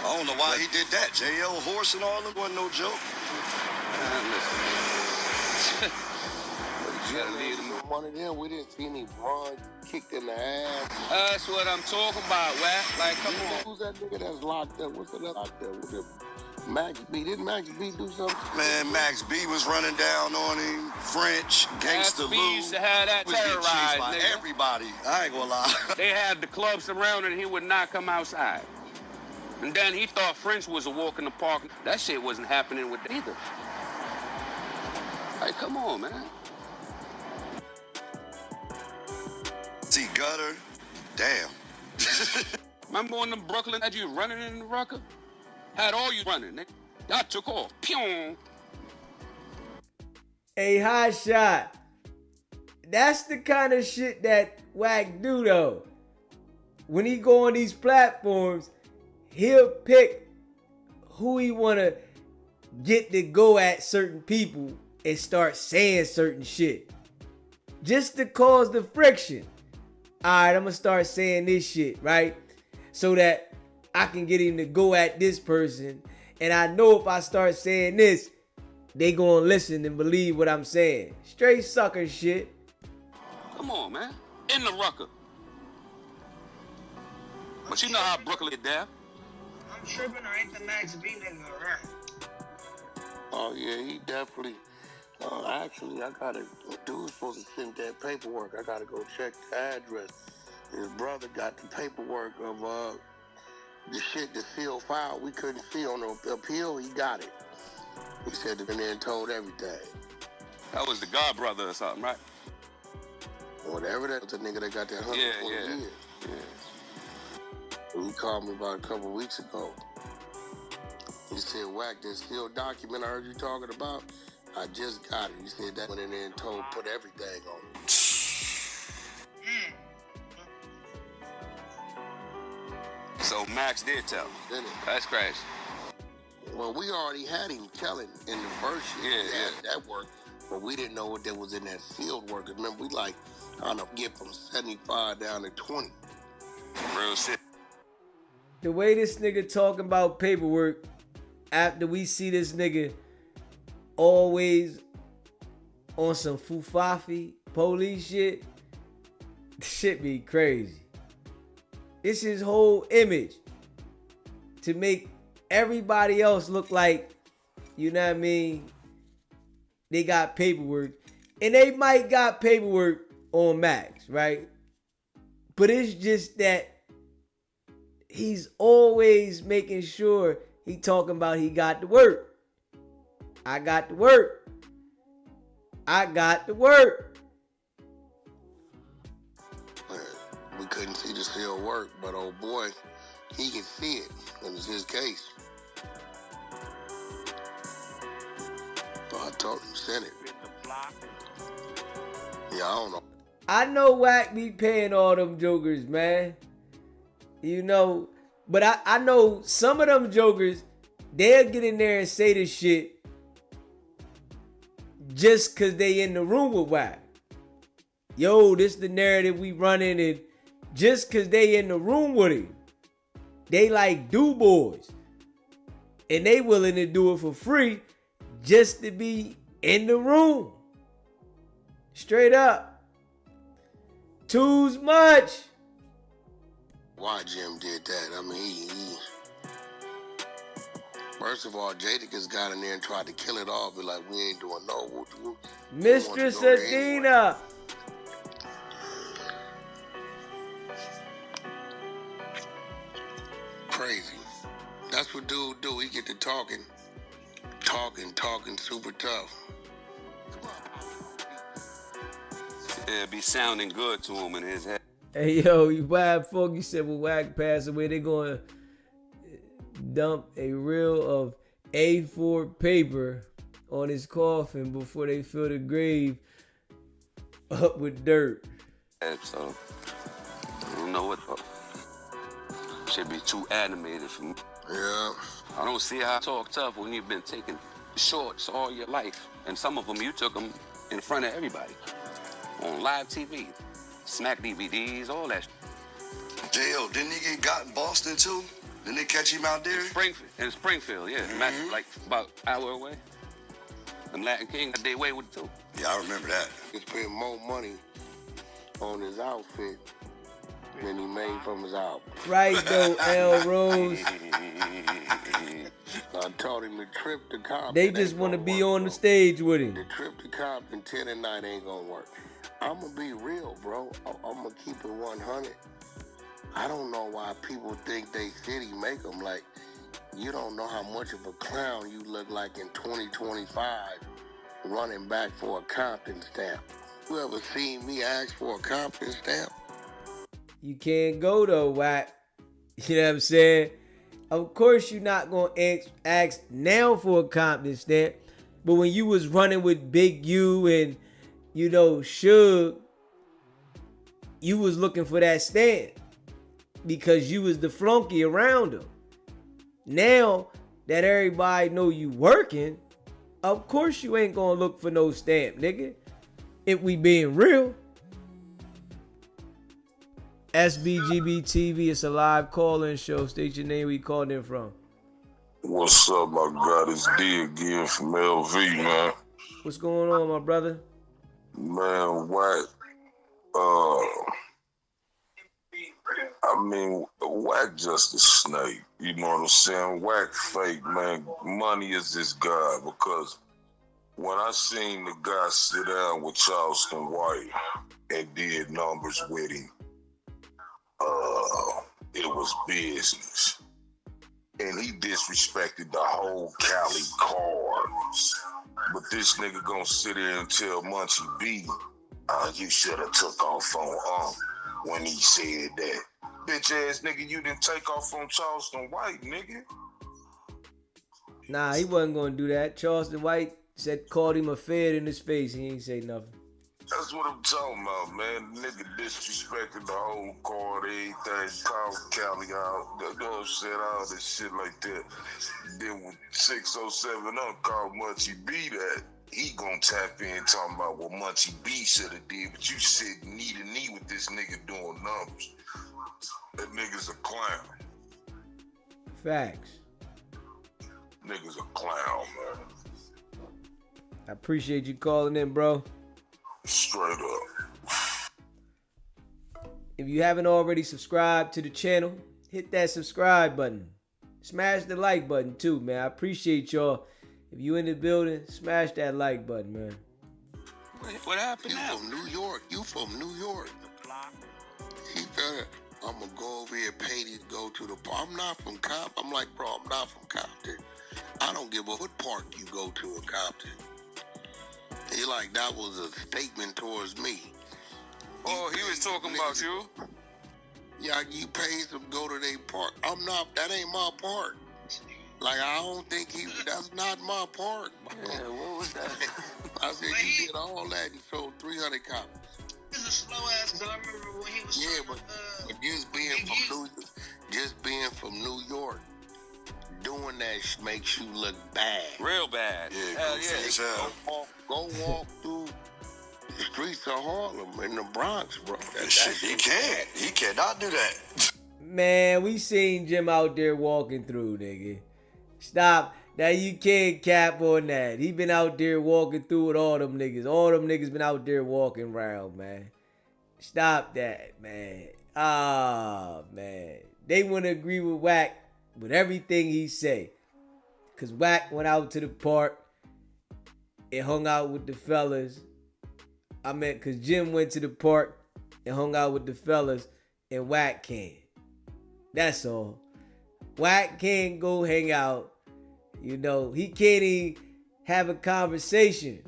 I don't know why he did that. J.L. Horse and all them wasn't no joke. Listen. One of them, we didn't see any run kicked in the ass. That's what I'm talking about, Wack. Like, come on. Who's that nigga that's locked up? What's that locked up? With Max B. Didn't Max B do something? Man, Max B was running down on him. French, Gangsta Lou. Max B used to have that terrorized, by nigga. everybody. I ain't gonna lie. They had the club surrounded and he would not come outside. And then he thought French was a walk in the park. That shit wasn't happening with either. Like, come on, man. See, Gutter, damn. Remember when them Brooklyn had you running in the rucker? Had all you running, nigga. Y'all took off. Pew. A hot shot. That's the kind of shit that Wack do though. When he go on these platforms, he'll pick who he wanna get to go at certain people and start saying certain shit. Just to cause the friction. Alright, I'm gonna start saying this shit, right? So that I can get him to go at this person. And I know if I start saying this, they gonna listen and believe what I'm saying. Straight sucker shit. Come on, man. In the rucker. But you know how Brooklyn is there. I'm tripping or ain't the Max B nigga around? Oh yeah, he definitely. Actually, I gotta. Dude's supposed to send that paperwork. I gotta go check the address. His brother got the paperwork of the shit, the sealed file we couldn't see on the appeal. He got it. He said it and then told everything. That was the God brother or something, right? Whatever that was, the nigga that got that 120 years. Yeah. He called me about a couple weeks ago. He said, Wack, this sealed document I heard you talking about, I just got it. He said that went in there and told, put everything on it. So Max did tell him. Didn't it? That's crazy. Well, we already had him telling in the first year that work, but we didn't know what that was in that sealed work. Remember, we like, I don't know, get from 75 down to 20. Real shit. The way this nigga talking about paperwork after we see this nigga always on some fufafi police shit, shit be crazy. It's his whole image to make everybody else look like, you know what I mean, they got paperwork. And they might got paperwork on Max, right? But it's just that he's always making sure he talking about he got the work. I got the work. I got the work. We couldn't see the sealed work, but oh boy, he can see it, and it's his case. So I told him, send it. Yeah, I don't know. I know Wack be paying all them jokers, man. You know, but I know some of them jokers, they'll get in there and say this shit just cause they in the room with Wack. Yo, this the narrative we running, and just cause they in the room with him, they like do boys. And they willing to do it for free just to be in the room. Straight up. Too much. Why Jim did that? I mean, he first of all, Jadakiss got in there and tried to kill it off. Be like, we ain't doing no. Mistress Adina. Crazy. That's what dude do. He get to talking super tough. It'd be sounding good to him in his head. Hey, yo, you wild folk, you said when Wack passed away, they gonna dump a reel of A4 paper on his coffin before they fill the grave up with dirt. So, I don't know what. Should be too animated for me. Yeah. I don't see how I talk tough when you've been taking shorts all your life. And some of them, you took them in front of everybody. On live TV. Smack DVDs, all that. J.O., didn't he get got in Boston too? Didn't they catch him out there? In Springfield, yeah. Mm-hmm. Like about an hour away. Them Latin King got their way with it too. Yeah, I remember that. He spent more money on his outfit than he made from his album. Right though, L. Rose. I told him the trip to Compton. They just want to be on the stage with him. The trip to Compton 10 at night ain't gonna work. I'm gonna be real, bro. I'm gonna keep it 100. I don't know why people think they city make them. Like, you don't know how much of a clown you look like in 2025 running back for a Compton stamp. You ever seen me ask for a Compton stamp? You can't go though, Wack. You know what I'm saying? Of course you're not gonna ask now for a Compton stamp. But when you was running with Big U and, you know, Suge, you was looking for that stamp because you was the flunky around them. Now that everybody know you working, of course you ain't gonna look for no stamp, nigga. If we being real. SBGB TV, it's a live call-in show. State your name, where you called in from. What's up, my God? It's D again from LV, man. What's going on, my brother? Man, Wack. Wack just a snake. You know what I'm saying? Wack fake, man. Money is this guy, because when I seen the guy sit down with Charleston White and did numbers with him, it was business. And he disrespected the whole Cali cards. But this nigga gonna sit there and tell Munchie B, you should have took off on when he said that. Bitch ass nigga, you didn't take off on Charleston White, nigga. Nah, he wasn't gonna do that. Charleston White called him a fed in his face. He ain't say nothing. That's what I'm talking about, man. Nigga disrespected the whole card, everything, called Cali out, you know what I'm saying, all this shit like that. Then when 607 called Munchie B that, he gonna tap in talking about what Munchie B should have did, but you sitting knee to knee with this nigga doing numbers. That nigga's a clown. Facts. Nigga's a clown, man. I appreciate you calling in, bro. Straight up. If you haven't already subscribed to the channel, hit that subscribe button. Smash the like button too, man. I appreciate y'all. If you in the building, smash that like button, man. What happened now? You from New York. You from New York. He better. I'm going to go over here and pay to go to the park. I'm not from Compton. I'm like, bro, I'm not from Compton. I don't give a what park you go to in Compton. He like, that was a statement towards me. Oh, he was talking about you? Yeah, you paid to go to their park. I'm not, that ain't my park. Like, I don't think that's not my park. Yeah, what was that? I said, you did all that and sold 300 copies. He's a slow ass guy. I remember when he was but just being from New York, doing that makes you look bad. Real bad. Yeah, go walk through the streets of Harlem in the Bronx, bro. He can't. He cannot do that. Man, we seen Jim out there walking through, nigga. Stop. Now you can't cap on that. He been out there walking through with all them niggas. All them niggas been out there walking around, man. Stop that, man. Ah, man. They want to agree with Wack with everything he say. Because Wack went out to the park and hung out with the fellas. Because Jim went to the park and hung out with the fellas and Wack can't. That's all. Wack can't go hang out. You know, he can't even have a conversation.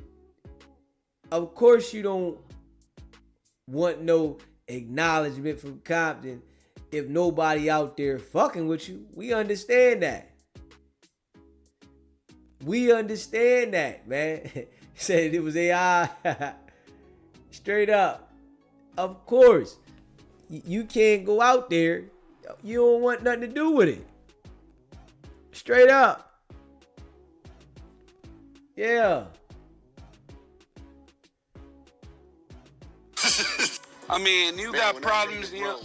Of course you don't want no acknowledgement from Compton if nobody out there fucking with you. We understand that. We understand that, man. He said it was AI. Straight up. Of course. You can't go out there. You don't want nothing to do with it. Straight up. Yeah. I mean, you got problems, you know.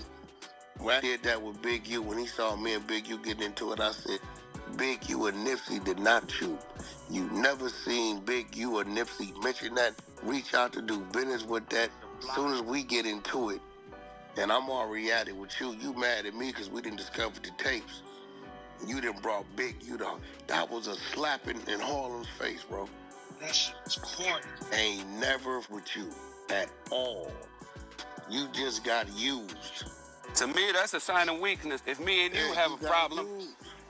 When I did that with Big U, when he saw me and Big U getting into it, I said, Big U and Nipsey did not shoot. You never seen Big U or Nipsey mention that, reach out to do business with that. As soon as we get into it, and I'm already at it with you, you mad at me because we didn't discover the tapes. You done brought Big U down. That was a slap in Harlem's face, bro. That's corny. Ain't never with you at all. You just got used. To me, that's a sign of weakness. If me and you have a problem,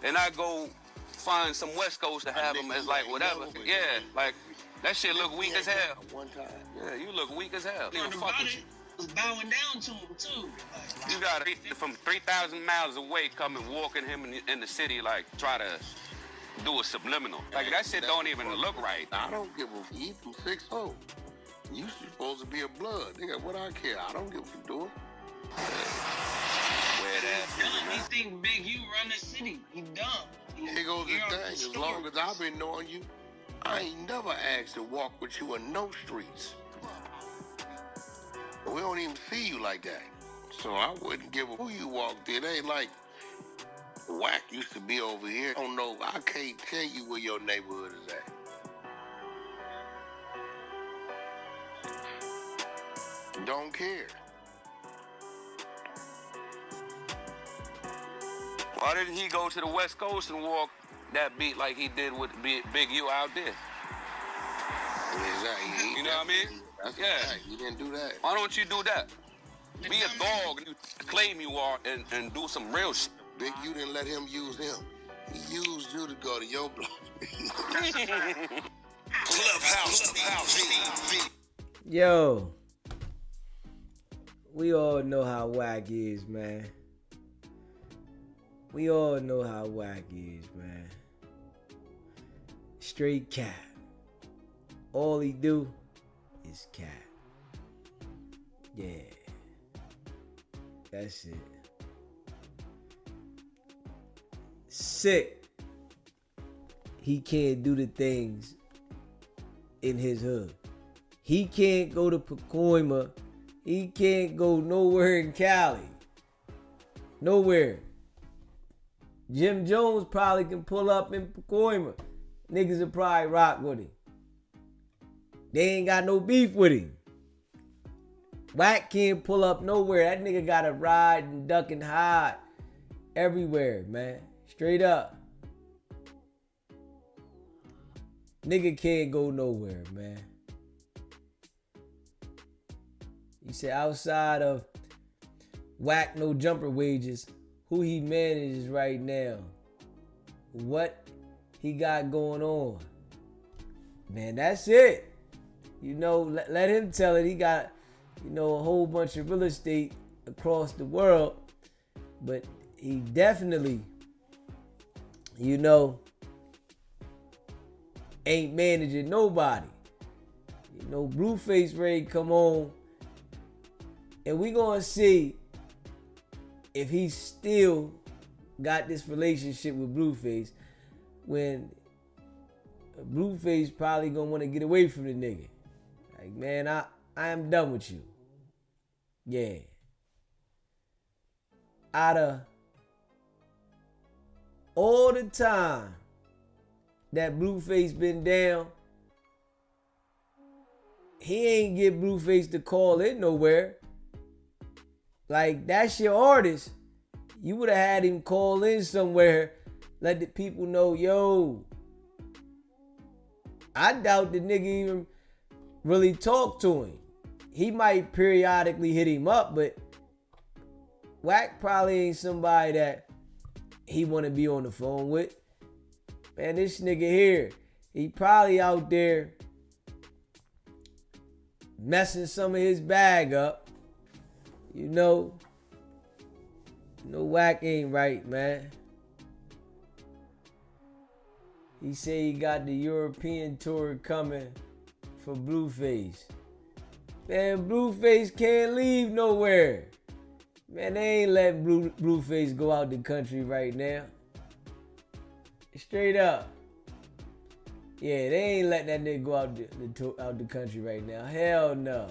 and I go find some West Coast to have them as like whatever. Yeah, like that shit look weak as hell. One time. Yeah, you look weak as hell. Was bowing down to him too. You got from 3,000 miles away coming, walking him in the city, like try to do a subliminal. Like, that shit don't even look right. I don't give a eat from 6-0. You supposed to be a blood. Nigga, what I care? I don't give a do it. Weird ass. He think Big U run the city. He dumb. Here goes the thing. As long as I've been knowing you, I ain't never asked to walk with you in no streets. We don't even see you like that. So I wouldn't give a who you walked in. It ain't like Wack used to be over here. I don't know. I can't tell you where your neighborhood is at. Don't care. Why didn't he go to the West Coast and walk that beat like he did with Big U out there? Exactly. You know what I mean? That's yeah. Right. You didn't do that. Why don't you do that? Be a dog and you claim you are and do some real shit. Big U didn't let him use him. He used you to go to your block. Clubhouse. Yo. We all know how Wack is, man. We all know how Wack is, man. Straight cat. All he do is cat. Yeah. That's it. Sick. He can't do the things in his hood. He can't go to Pacoima. He can't go nowhere in Cali. Nowhere. Jim Jones probably can pull up in Pacoima. Niggas will probably rock with him. They ain't got no beef with him. Wack can't pull up nowhere. That nigga gotta ride and duck and hide everywhere, man. Straight up. Nigga can't go nowhere, man. You say outside of Wack no jumper wages, who he manages right now, what he got going on. Man, that's it. You know, let him tell it. He got, you know, a whole bunch of real estate across the world, but he definitely, you know, ain't managing nobody. You know, Blueface Ray come on, and we gonna see if he still got this relationship with Blueface, when Blueface probably gonna want to get away from the nigga. Like, man, I am done with you. Yeah. Out of all the time that Blueface been down, he ain't get Blueface to call in nowhere. Like, that's your artist. You would have had him call in somewhere, let the people know, yo. I doubt the nigga even really talk to him. He might periodically hit him up, but Wack probably ain't somebody that he want to be on the phone with. Man, this nigga here, he probably out there messing some of his bag up. You know Wack ain't right, man. He say he got the European tour coming for Blueface. Man, Blueface can't leave nowhere. Man, they ain't letting Blueface go out the country right now. Straight up. Yeah, they ain't letting that nigga go out the country right now. Hell no.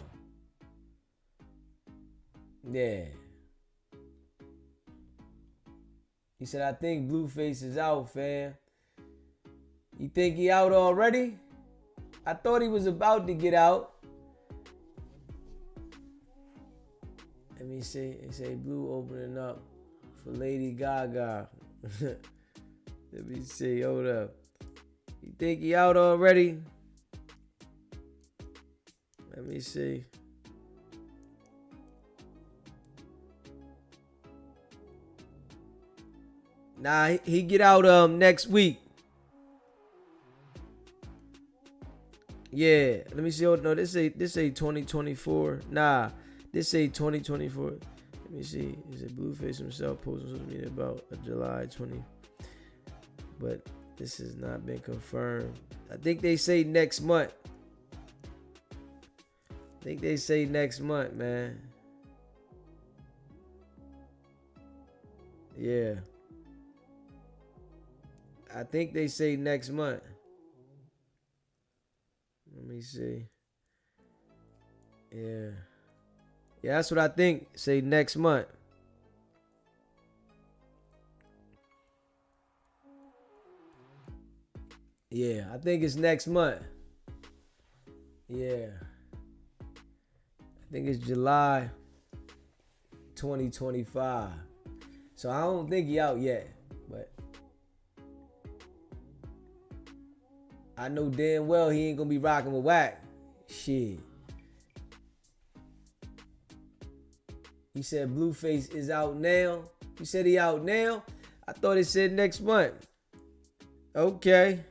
Yeah. He said, I think Blueface is out, fam. You think he out already? I thought he was about to get out. Let me see. They say Blue opening up for Lady Gaga. Let me see. Hold up. You think he out already? Let me see. Nah, he get out next week. Yeah, let me see. Oh, no, this say 2024. Nah, this say 2024. Let me see. Is it Blueface himself posting social media about July 20? But This has not been confirmed. I think they say next month. Man. Yeah. I think they say next month. Let me see. Yeah. Yeah, that's what I think. Say next month. Yeah, I think it's next month. Yeah. I think it's July 2025. So I don't think he out yet, but I know damn well he ain't gonna be rocking with Wack. Shit. He said Blueface is out now. You said he out now? I thought it said next month. Okay.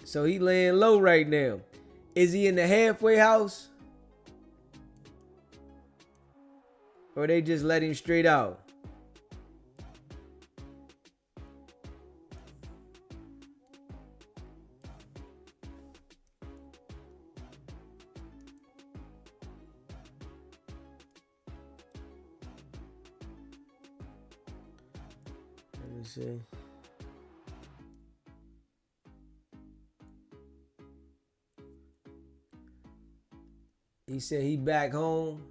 So he laying low right now. Is he in the halfway house? Or they just let him straight out? Let me see. He said he back home.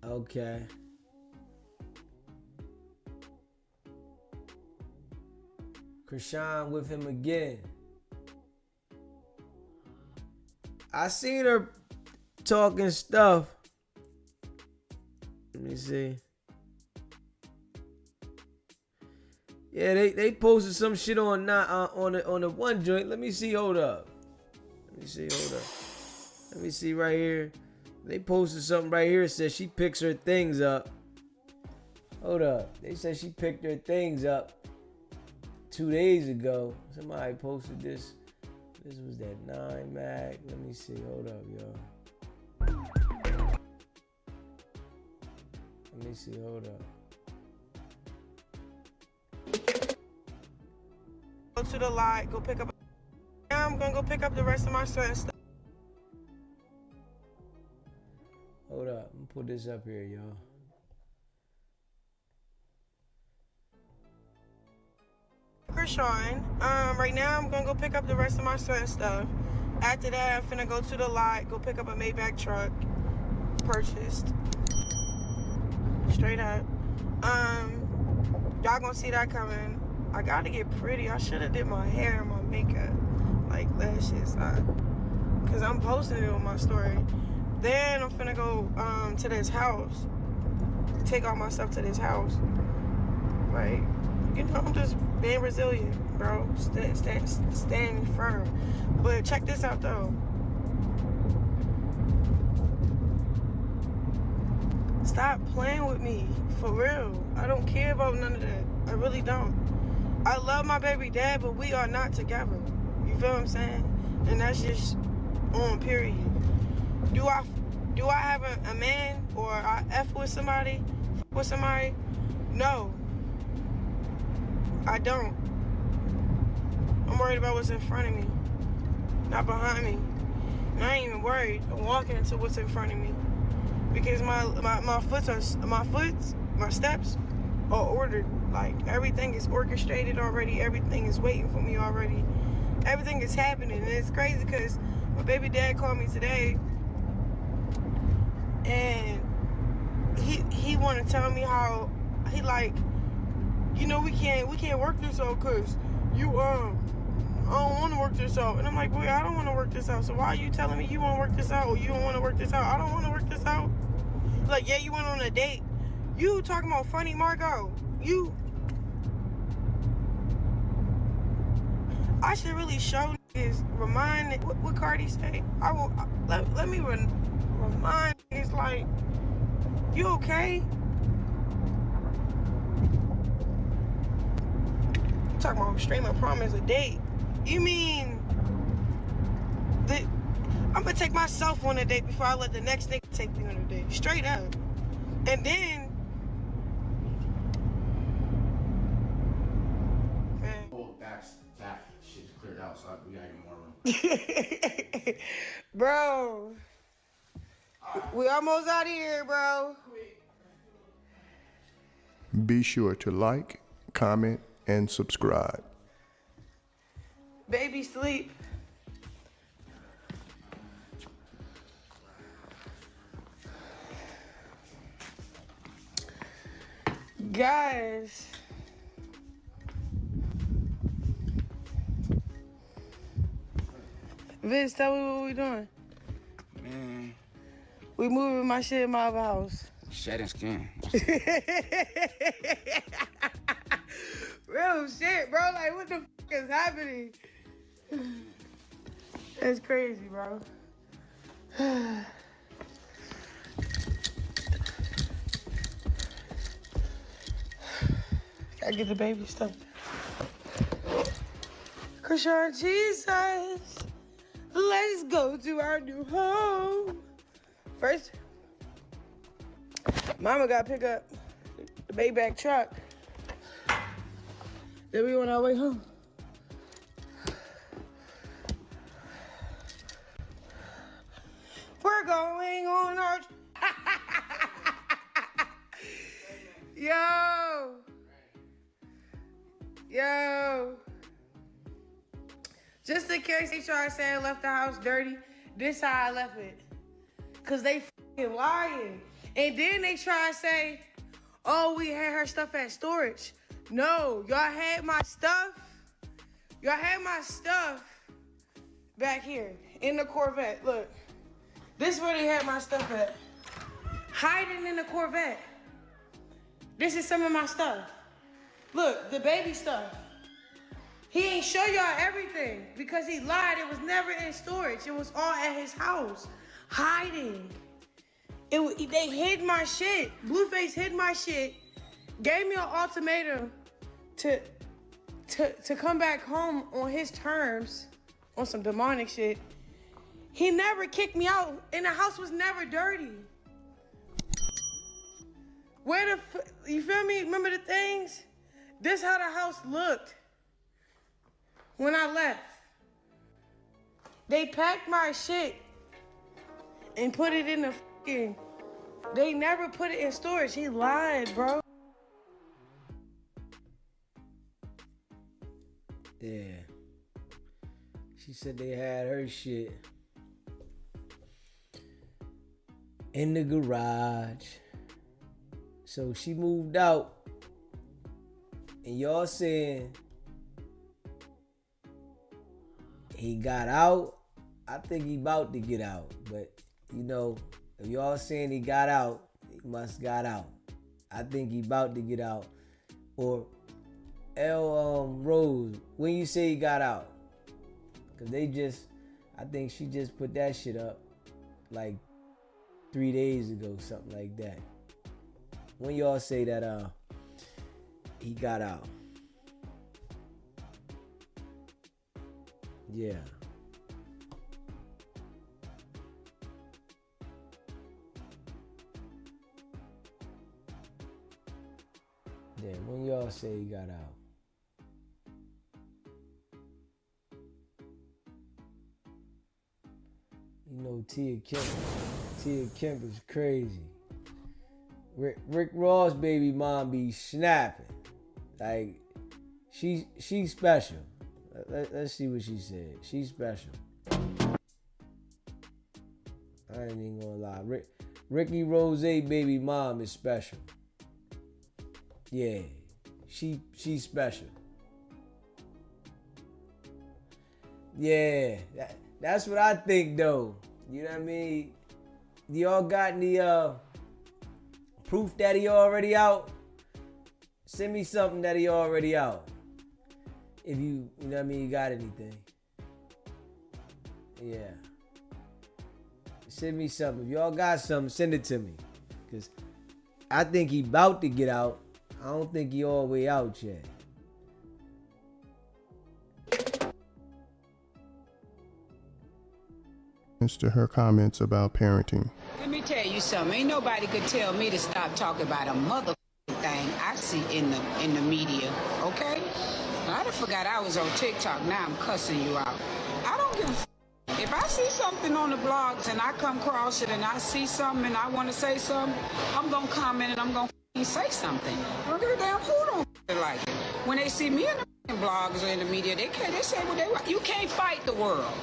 Okay. Krishan with him again. I seen her talking stuff. Let me see. Yeah, they posted some shit on the one joint. Let me see. Hold up. Let me see right here. They posted something right here. It says she picks her things up. Hold up. They said she picked her things up 2 days ago. Somebody posted this. This was that 9 mag. Let me see. Hold up, y'all. Let me see. Hold up. Go to the lot. Go pick up. Now I'm gonna go pick up the rest of my son's stuff. Hold up. I'm gonna put this up here, y'all. Krishan, right now I'm gonna go pick up the rest of my son's stuff. After that, I'm finna go to the lot, go pick up a Maybach truck, purchased. Straight up. Y'all gonna see that coming. I gotta get pretty. I should have did my hair and my makeup, like lashes, cause I'm posting it on my story. Then I'm finna go to this house, take all my stuff to this house. Like, you know, I'm just being resilient, bro. Standing firm. But check this out though. Stop playing with me, for real. I don't care about none of that. I really don't. I love my baby dad, but we are not together. You feel what I'm saying? And that's just on period. Do I have a man, or I F with somebody? No. I don't. I'm worried about what's in front of me, not behind me. And I ain't even worried. I'm walking into what's in front of me. Because my steps are ordered. Like, everything is orchestrated already. Everything is waiting for me already. Everything is happening. And it's crazy because my baby dad called me today. And he want to tell me how he like, you know, we can't work this out because you I don't want to work this out. And I'm like, boy, I don't want to work this out. So why are you telling me you want to work this out, or you don't want to work this out? I don't want to work this out. Like, yeah, you went on a date. You talking about funny, Margot? I should really show niggas, remind what Cardi say. I will let me remind niggas, like, you okay? Talking about stream of promise a date. You mean that I'm gonna take myself on a date before I let the next nigga take me on a date? Straight up. And then house. We got even more room. Bro. We almost out of here, bro. Be sure to like, comment, and subscribe. Baby sleep. Guys. Vince, tell me what we doing. Man. We moving my shit in my other house. Shedding skin. Real shit, bro. Like, what the f is happening? That's crazy, bro. Gotta get the baby stuff. Krishan Jesus, let's go to our new home. First, Mama got to pick up the Maybach truck. Then we on our way home. We're going on our... Yo. Just in case they try to say I left the house dirty, this how I left it. Cause they f***ing lying. And then they try to say, oh, we had her stuff at storage. No, y'all had my stuff. Y'all had my stuff back here in the Corvette. Look, this is where they had my stuff at. Hiding in the Corvette. This is some of my stuff. Look, the baby stuff. He ain't show y'all everything because he lied. It was never in storage. It was all at his house, hiding. They hid my shit. Blueface hid my shit, gave me an ultimatum to come back home on his terms, on some demonic shit. He never kicked me out, and the house was never dirty. You feel me? Remember the things? This how the house looked when I left. They packed my shit and put it in the fucking... They never put it in storage. He lied, bro. Yeah. She said they had her shit in the garage. So she moved out. And y'all saying he got out. I think he about to get out. But, you know, if y'all saying he got out, he must got out. I think he about to get out. Or Rose, when you say he got out? Because I think she just put that shit up like 3 days ago, something like that. When y'all say that he got out? Yeah. Yeah, when y'all say he got out? You know, Tia Kemp is crazy. Rick Ross' baby mom be snapping. Like, she's special. Let's see what she said. She's special. I ain't even gonna lie. Ricky Rose baby mom is special. Yeah, she's special. Yeah, that's what I think though. You know what I mean? Y'all got any proof that he already out? Send me something that he already out. If you know what I mean, you got anything. Yeah. Send me something. If y'all got something, send it to me. Because I think he about to get out. I don't think he all the way out yet. To her comments about parenting. Let me tell you something. Ain't nobody could tell me to stop talking about a mother thing I see in the media. Okay? I done forgot I was on TikTok. Now I'm cussing you out. I don't give a f. If I see something on the blogs and I come across it and I see something and I want to say something, I'm going to comment and I'm going to say something. I don't give a damn who don't like it. When they see me in the blogs or in the media, they say what they want. You can't fight the world.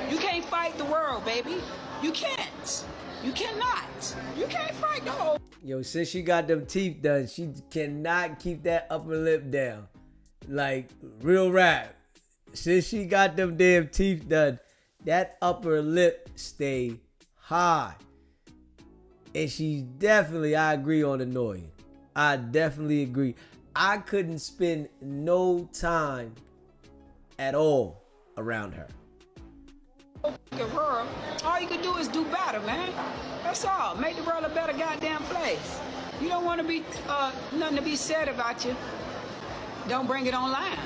You can't fight the world, baby. You can't. You cannot. You can't fight the whole. Yo, since she got them teeth done, she cannot keep that upper lip down. Like, real rap. Since she got them damn teeth done, that upper lip stay high. And she's definitely, I agree, on annoying. I definitely agree. I couldn't spend no time at all around her. World, all you can do is do better, man. That's all. Make the world a better goddamn place. You don't want to be nothing to be said about you. Don't bring it online.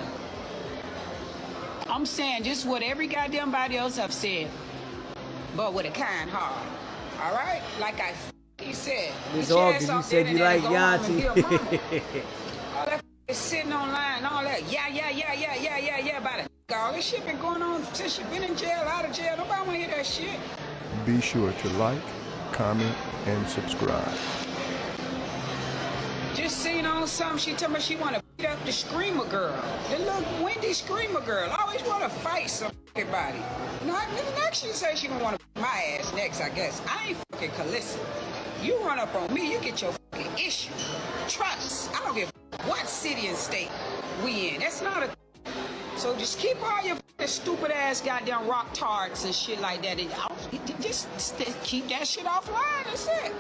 I'm saying just what every goddamn body else have said, but with a kind heart. All right, like I said. It's all because you said you like Yanti. All that sitting online, all that yeah about it. All this shit been going on since you been in jail, out of jail. Nobody want to hear that shit. Be sure to like, comment, and subscribe. Just seen on something, she told me she want to beat up the Screamer girl. The little Wendy Screamer girl. Always want to fight somebody. Next she say she gonna want to beat my ass next, I guess. I ain't fucking Calissa. You run up on me, you get your fucking issue. Trust. I don't give a what city and state we in. That's not a. So just keep all your stupid ass goddamn rock tarts and shit like that. Just keep that shit offline. That's it.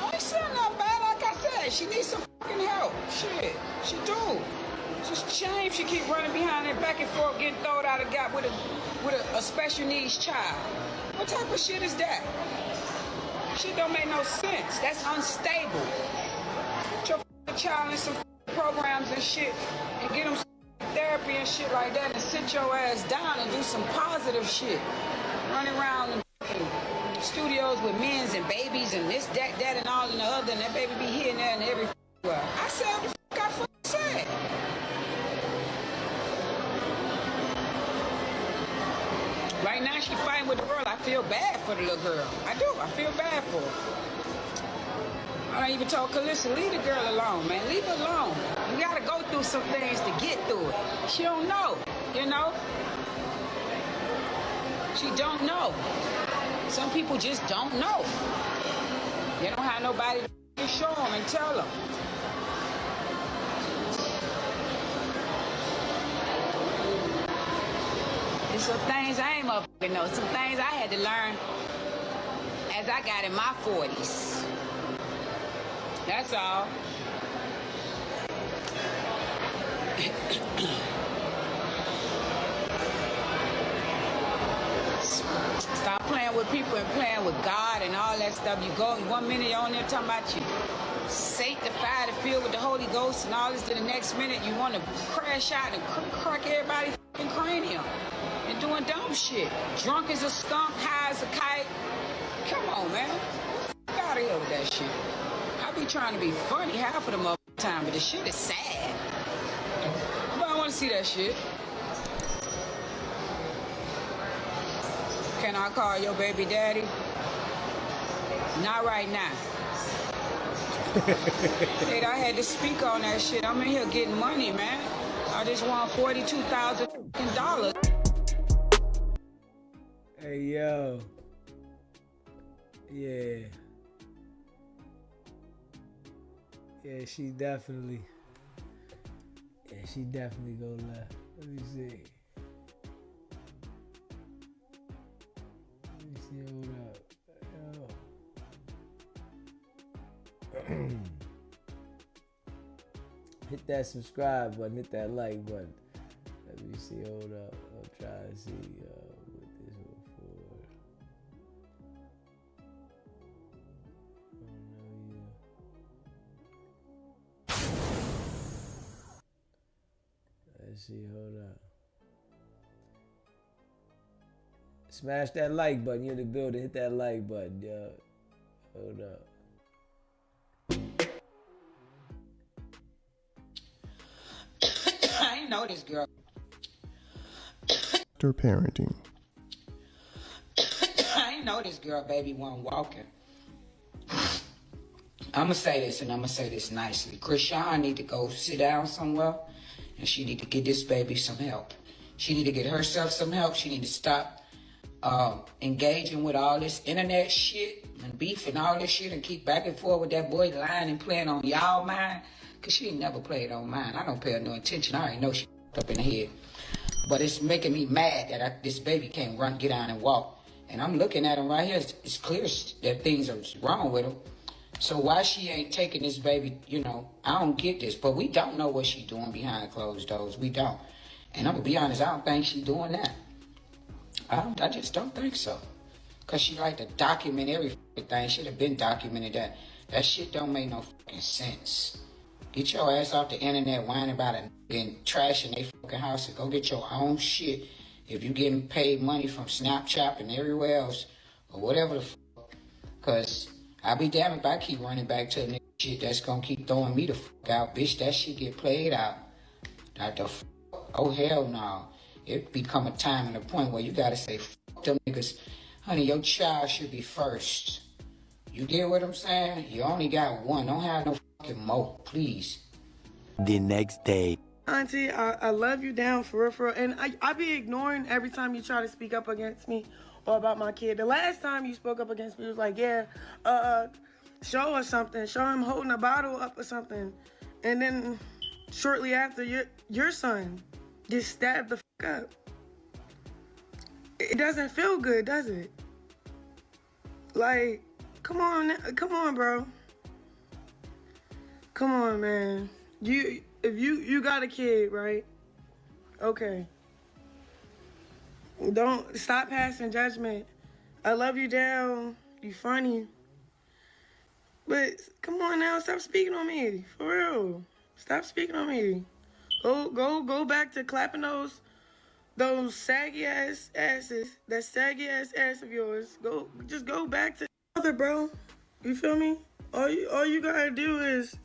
I ain't saying nothing bad. Like I said, she needs some fucking help. Shit, she do. It's just a shame she keep running behind and back and forth, getting thrown out of gap with a special needs child. What type of shit is that? Shit don't make no sense. That's unstable. Put your child in some programs and shit and get them therapy and shit like that and sit your ass down and do some positive shit. Running around in studios with men's and babies and this, that, and all and the other, and that baby be here and there and every well. I said what the fuck I fucking said. Right now she fighting with the girl. I feel bad for the little girl. I do. I feel bad for her. I don't even told Calissa, leave the girl alone, man. Leave her alone. You gotta go through some things to get through it. She don't know, you know? She don't know. Some people just don't know. They don't have nobody to show them and tell them. There's some things I ain't motherfucking know. Some things I had to learn as I got in my 40s. That's all. Stop playing with people and playing with God and all that stuff. You go, 1 minute you're on there talking about you sanctified and filled with the Holy Ghost and all this, to the next minute you want to crash out and crack everybody's fucking cranium and doing dumb shit. Drunk as a skunk, high as a kite. Come on, man. Get out of here with that shit. I be trying to be funny half of the motherfucking time, but the shit is sad. Nobody want to see that shit. Can I call your baby daddy? Not right now. Hey, I had to speak on that shit. I'm in here getting money, man. I just want $42,000. Hey, yo. Yeah. Yeah, she definitely go left. Let me see. Hold up. Hit that subscribe button, hit that like button. Let me see, hold up. I'll try to see what this was for. Let's see, hold up. Smash that like button. You're in the building. Hit that like button, yo. Hold up. I ain't know this girl. After parenting. I know this girl baby wasn't walking. I'm gonna say this, and I'm gonna say this nicely. Krishan need to go sit down somewhere, and she need to get this baby some help. She need to get herself some help. She need to stop engaging with all this internet shit and beef and all this shit, and keep back and forth with that boy lying and playing on y'all mind. Cause she ain't never played on mine. I don't pay her no attention. I already know she up in the head. But it's making me mad that this baby can't run, get out and walk. And I'm looking at him right here. It's clear that things are wrong with him. So why she ain't taking this baby, you know, I don't get this. But we don't know what she's doing behind closed doors. We don't. And I'm going to be honest, I don't think she's doing that. I just don't think so. Because she like to document everything. Should have been documented that. That shit don't make no fucking sense. Get your ass off the internet whining about it and trashing their fucking house and go get your own shit. If you getting paid money from Snapchat and everywhere else, or whatever the fuck. Because I'll be damned if I keep running back to the shit that's gonna keep throwing me the fuck out. Bitch, that shit get played out. Not the fuck. Oh, hell no. It become a time and a point where you gotta say, fuck them niggas. Honey, your child should be first. You get what I'm saying? You only got one. Don't have no fucking more, please. The next day. Auntie, I love you down for real. And I be ignoring every time you try to speak up against me or about my kid. The last time you spoke up against me was like, yeah, show us something. Show him holding a bottle up or something. And then shortly after, your son gets stabbed the fuck up. It doesn't feel good, does it? Like, come on, bro. Come on, man. If you got a kid, right? Okay. Don't stop passing judgment. I love you down. You funny. But come on now, stop speaking on me. For real. Stop speaking on me. Go back to clapping those saggy ass asses. That saggy ass ass of yours. Just go back to mother, bro. You feel me? All you gotta do is,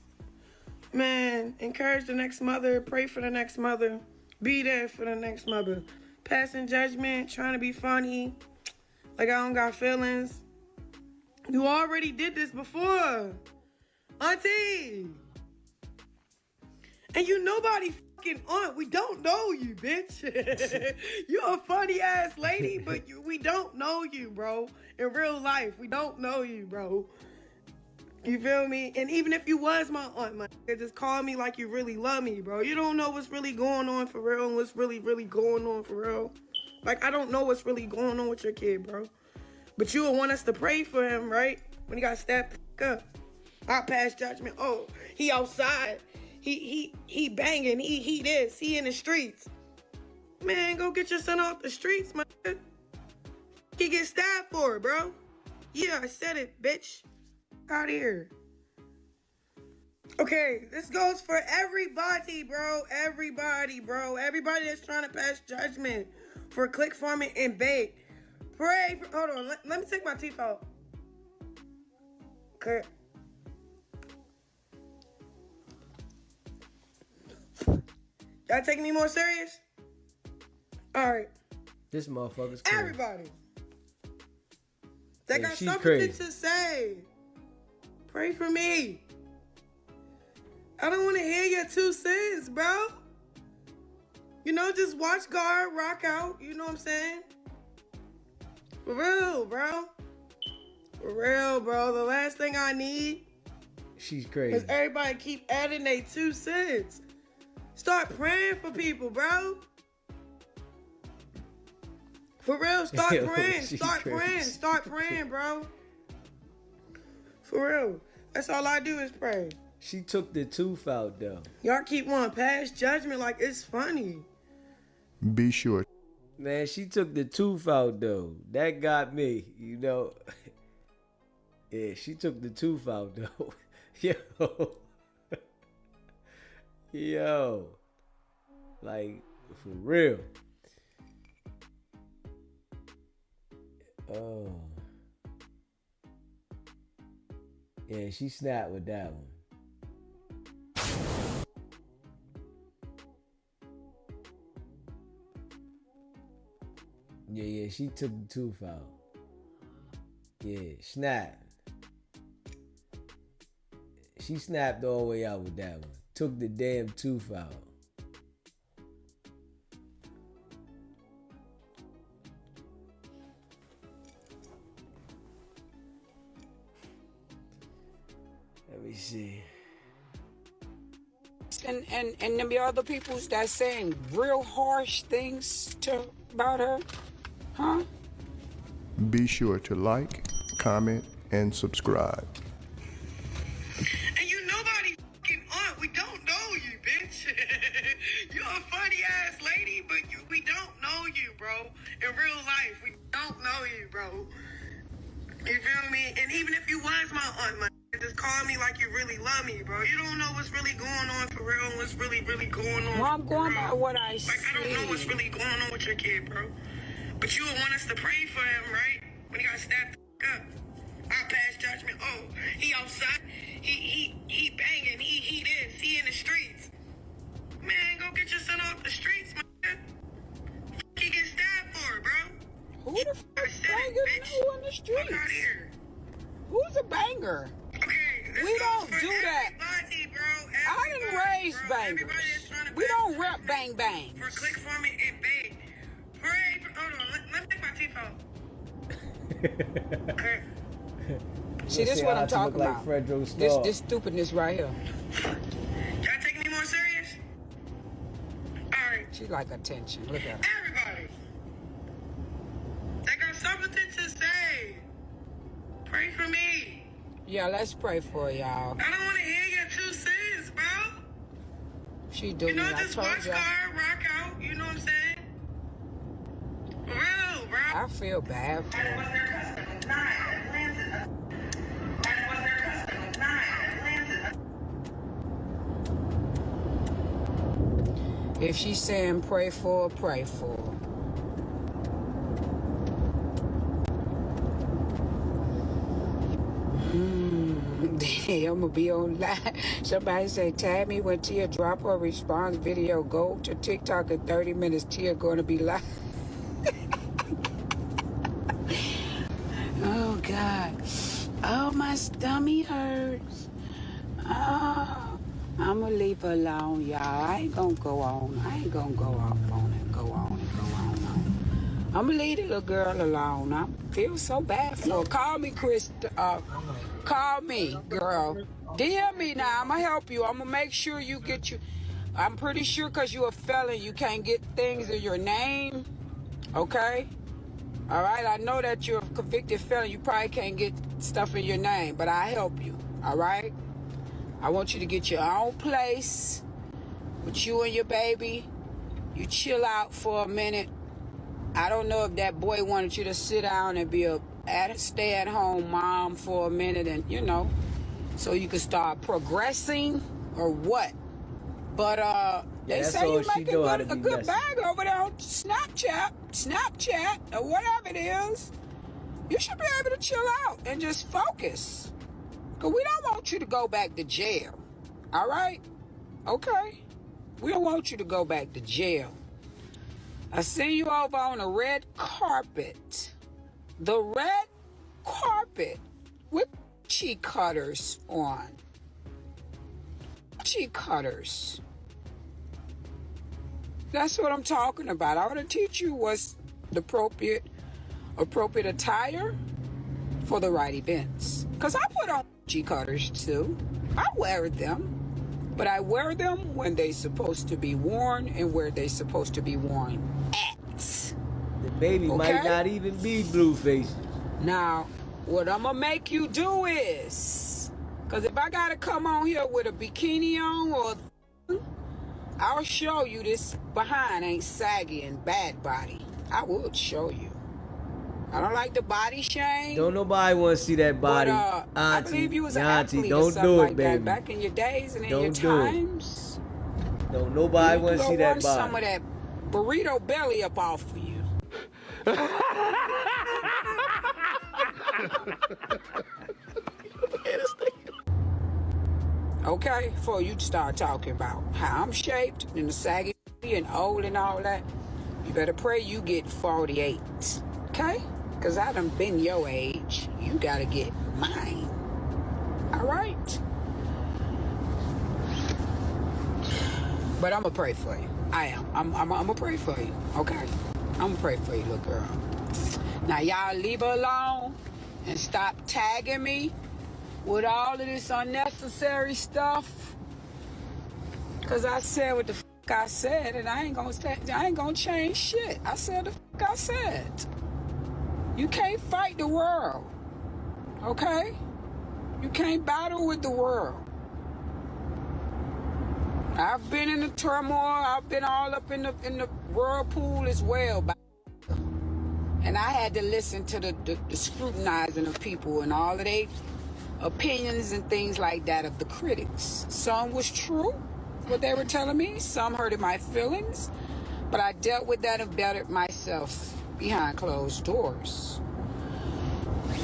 man, encourage the next mother, pray for the next mother, be there for the next mother. Passing judgment, trying to be funny, like I don't got feelings. You already did this before, Auntie. And you nobody fucking aunt. We don't know you, bitch. You're a funny ass lady, but we don't know you, bro. In real life, we don't know you, bro. You feel me? And even if you was my aunt, my nigga, just call me like you really love me, bro. You don't know what's really going on for real and what's really, really going on for real. Like, I don't know what's really going on with your kid, bro. But you would want us to pray for him, right? When he got stabbed up. I pass judgment. Oh, he outside. He banging. He this. He in the streets. Man, go get your son off the streets, man. He get stabbed for it, bro. Yeah, I said it, bitch. Out of here. Okay, this goes for everybody, bro. Everybody, bro. Everybody that's trying to pass judgment for click farming and bait. Pray for, hold on, let me take my teeth out. Okay. Y'all taking me more serious? Alright. This motherfucker's crazy. Everybody that got something crazy to say, pray for me. I don't want to hear your 2 cents, bro. You know, just watch God rock out. You know what I'm saying? For real, bro. For real, bro. The last thing I need. She's crazy. Is everybody keep adding their 2 cents. Start praying for people, bro. For real, start praying. Start praying. Start praying, bro. For real. That's all I do is pray. She took the tooth out, though. Y'all keep wanting pass judgment like it's funny. Be sure. Man, she took the tooth out, though. That got me, you know. Yeah, she took the tooth out, though. Yo. Yo. Like, for real. Oh. Yeah, she snapped with that one. Yeah, she took the tooth out. Yeah, snapped. She snapped all the way out with that one. Took the damn tooth out. Let me see. And them other people's that saying real harsh things about her, huh? Be sure to like, comment, and subscribe. And you nobody fucking aunt. We don't know you, bitch. You're a funny ass lady, but we don't know you, bro. In real life, we don't know you, bro. You feel me? And even if you was my aunt, just call me like you really love me, bro. You don't know what's really going on for real and what's really, really going on. Well, I'm going by what I see. Like, I don't know what's really going on with your kid, bro. But you would want us to pray for him, right? When he got stabbed up. I pass judgment. Oh, he outside. He banging. He this. He in the streets. Man, go get your son off the streets, man. He get stabbed for, bro. Who the fuck banging who in the streets? Fuck out here. Who's a banger? Okay, we don't do that. Bro, I didn't raise bangers. We don't rep bang bang. For click for me and bang. Pray for, hold on, let me take my teeth out. Okay. See, this is what I'm talking about. This stupidness right here. Y'all taking me more serious? All right. She like attention. Look at her. Everybody. They got something to say. Pray for me. Yeah, let's pray for y'all. I don't want to hear your 2 cents, bro. She doing it. Just watch her rock out. You know what I'm saying? For real, bro. I feel bad for her. If she's saying pray for her, pray for her. I'm gonna be on live. Somebody say, Tammy, when Tia drop her response video, go to TikTok in 30 minutes. Tia gonna be live. Oh God. Oh, my stomach hurts. Oh, I'm gonna leave her alone, y'all. I ain't gonna go on. I ain't gonna go off on it. Go on and go on. I'm gonna leave the little girl alone. I feel so bad for her. Call me, Chris. Call me, girl. DM me now. I'm gonna help you. I'm gonna make sure you get you. I'm pretty sure because you're a felon, you can't get things in your name. Okay? All right? I know that you're a convicted felon. You probably can't get stuff in your name, but I help you. All right? I want you to get your own place with you and your baby. You chill out for a minute. I don't know if that boy wanted you to sit down and be a stay-at-home mom for a minute and, you know, so you can start progressing or what. But they say you make a good bag over there on Snapchat or whatever it is. You should be able to chill out and just focus. Because we don't want you to go back to jail. All right? Okay? We don't want you to go back to jail. I see you over on the red carpet. The red carpet with cheek cutters on. Cheek cutters. That's what I'm talking about. I want to teach you what's the appropriate attire for the right events. Because I put on cheek cutters too. I wear them. But I wear them when they're supposed to be worn and where they're supposed to be worn at. The baby might not even be blue faces. Now, what I'm going to make you do is, because if I got to come on here with a bikini on or I'll show you this behind ain't saggy and bad body. I would show you. I don't like the body shame. Don't nobody want to see that body. But, I believe you was an athlete don't or something do it, like baby. that back in your days and in your Don't do it. times. Don't nobody want to see that body. Some of that burrito belly up off of you. Okay, before you start talking about how I'm shaped and the saggy and old and all that, You better pray you get 48, okay? Because I done been your age. You gotta get mine. All right? But I'm gonna pray for you. I am. I'm gonna pray for you, okay? I'm gonna pray for you, little girl. Now, y'all leave her alone and stop tagging me with all of this unnecessary stuff. Because I said what the I said, and I ain't gonna change shit. I said the I said. You can't fight the world, okay? You can't battle with the world. I've been in the turmoil. I've been all up in the whirlpool as well. And I had to listen to the scrutinizing of people and all of their opinions and things like that of the critics. Some was true, what they were telling me. Some hurted my feelings. But I dealt with that and bettered myself behind closed doors.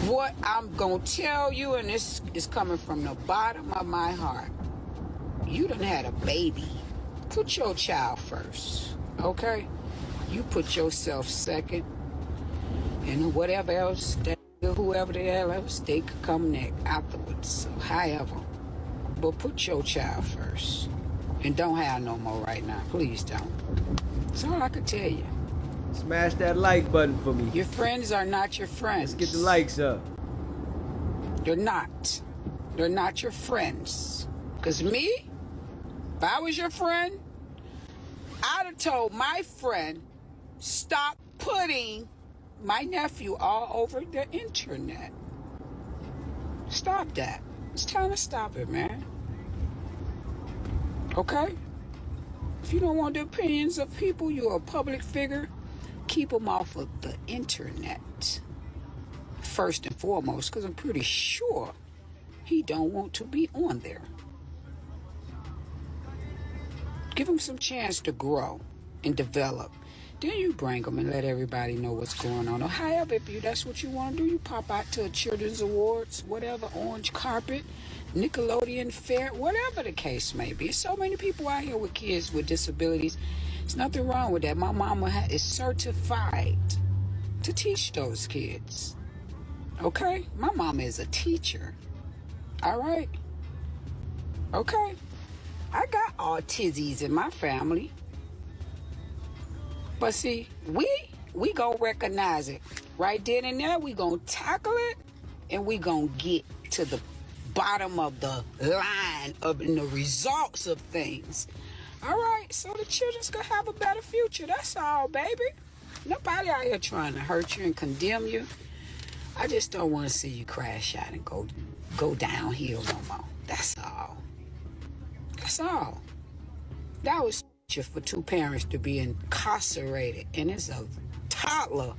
What I'm going to tell you, and this is coming from the bottom of my heart, you done had a baby. Put your child first, okay? You put yourself second, and whatever else, whoever the hell else, they could come next afterwards. So, however, but put your child first. And don't have no more right now. Please don't. That's all I can tell you. Smash that like button for me. Your friends are not your friends. Let's get the likes up. They're not. They're not your friends. Because me, if I was your friend, I'd have told my friend, stop putting my nephew all over the internet. Stop that. It's time to stop it, man. Okay? If you don't want the opinions of people, you're a public figure, keep them off of the internet. First and foremost, because I'm pretty sure he don't want to be on there. Give him some chance to grow and develop. Then you bring them and let everybody know what's going on. Or however, if that's what you want to do, you pop out to a children's awards, whatever, orange carpet, Nickelodeon fair, whatever the case may be. There's so many people out here with kids with disabilities. There's nothing wrong with that. My mama is certified to teach those kids. Okay? My mama is a teacher. All right? Okay? I got autisms in my family. But see, we gonna recognize it. Right then and there, we gonna tackle it, and we gonna get to the bottom of the line of the results of things. All right, so the children's gonna have a better future. That's all, baby. Nobody out here trying to hurt you and condemn you. I just don't want to see you crash out and go downhill no more. That's all. That's all. That was for two parents to be incarcerated, and it's a toddler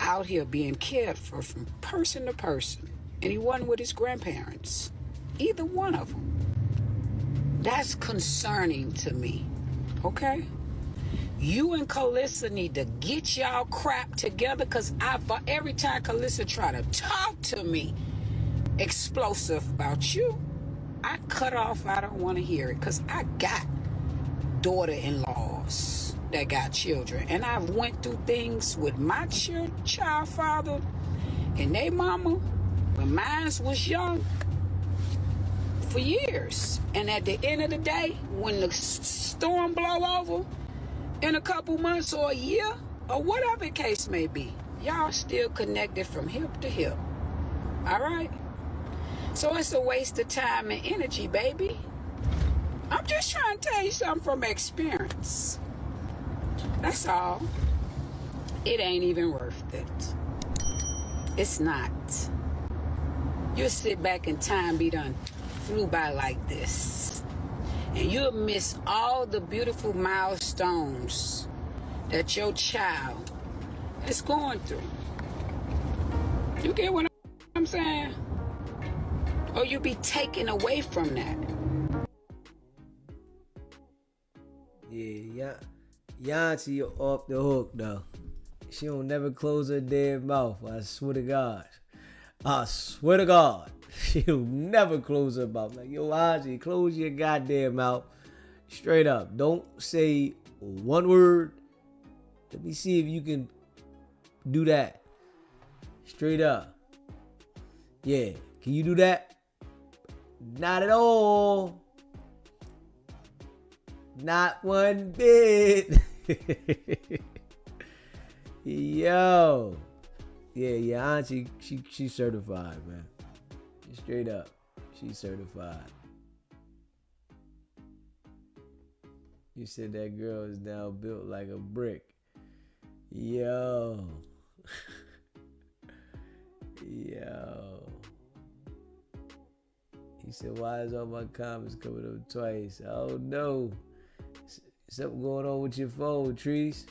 out here being cared for from person to person, and he wasn't with his grandparents, either one of them. That's concerning to me. Okay, you and Calissa need to get y'all crap together, because every time Calissa try to talk to me explosive about you, I cut off. I don't want to hear it, because I got daughter-in-laws that got children, and I've went through things with my child father and they mama when mine was young for years. And at the end of the day, when the storm blow over in a couple months or a year or whatever the case may be, y'all still connected from hip to hip. All right? So it's a waste of time and energy, baby. I'm just trying to tell you something from experience. That's all. It ain't even worth it. It's not. You'll sit back and time be done flew by like this. And you'll miss all the beautiful milestones that your child is going through. You get what I'm saying? Or you'll be taken away from that. Yeah, Yancy off the hook though. She don't never close her damn mouth. I swear to God. I swear to God. She'll never close her mouth. Like, yo, Yancy, close your goddamn mouth. Straight up. Don't say one word Let me see if you can do that. Straight up. Yeah. Can you do that? Not at all. Not one bit. Yo. Yeah, auntie, she certified, man. Straight up. She's certified. You said that girl is now built like a brick. Yo. Yo. He said, why is all my comments coming up twice? Oh no. Something going on with your phone, Trees.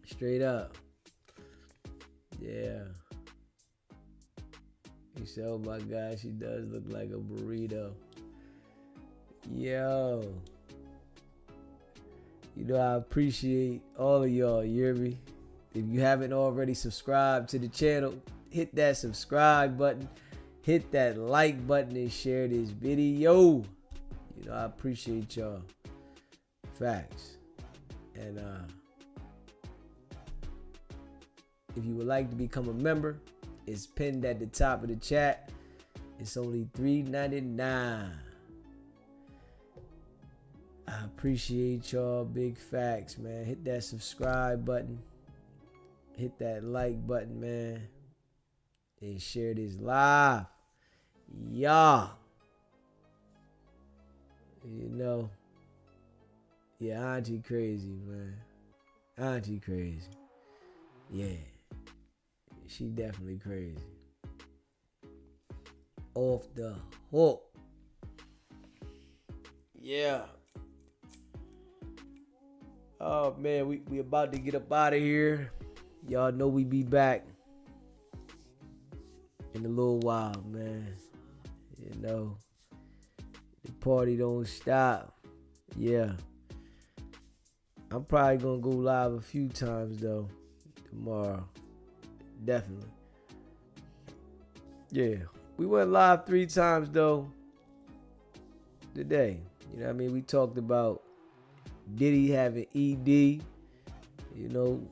Straight up. Yeah. He said, oh my God, she does look like a burrito. Yo. You know, I appreciate all of y'all, you hear me? If you haven't already subscribed to the channel, hit that subscribe button, hit that like button, and share this video. You know, I appreciate y'all. Facts. And if you would like to become a member, it's pinned at the top of the chat. It's only $3.99. I appreciate y'all. Big facts, man. Hit that subscribe button. Hit that like button, man. And share this live. Y'all. You know. Yeah, auntie crazy, man. Auntie crazy. Yeah. She definitely crazy. Off the hook. Yeah. Oh man, we about to get up out of here. Y'all know we be back in a little while, man. You know, the party don't stop. Yeah. I'm probably gonna go live a few times though tomorrow. Definitely. Yeah. We went live 3 times though today. You know what I mean? We talked about Diddy having ED, you know,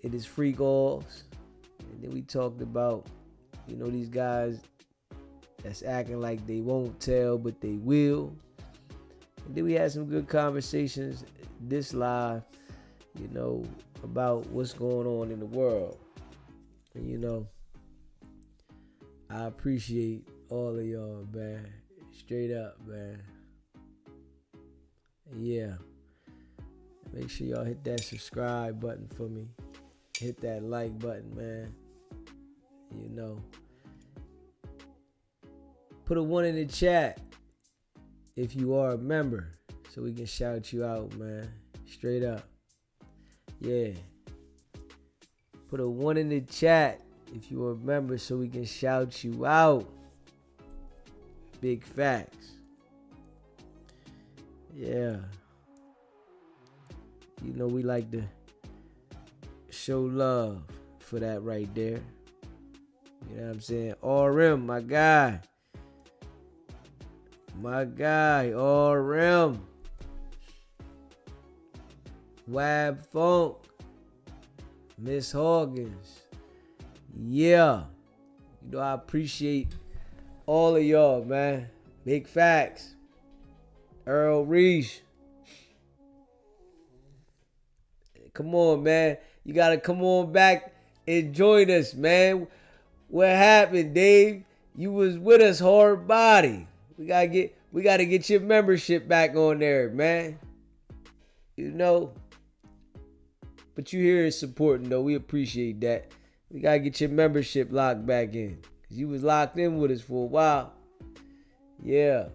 in his freak offs. And then we talked about, you know, these guys that's acting like they won't tell, but they will. And then we had some good conversations this live, you know, about what's going on in the world. And, you know, I appreciate all of y'all, man. Straight up, man. Yeah. Make sure y'all hit that subscribe button for me. Hit that like button, man. You know. Put a 1 in the chat if you are a member so we can shout you out, man. Straight up. Yeah. Put a 1 in the chat if you are a member so we can shout you out. Big facts. Yeah. You know, we like to show love for that right there. You know what I'm saying? RM, my guy. My guy, RM. Wab Funk. Miss Hawkins. Yeah. You know, I appreciate all of y'all, man. Big facts. Earl Reese. Come on, man. You got to come on back and join us, man. What happened, Dave? You was with us, hard body. We got to get your membership back on there, man. You know. But you here is supporting, though. We appreciate that. We got to get your membership locked back in. Because you was locked in with us for a while. Yeah.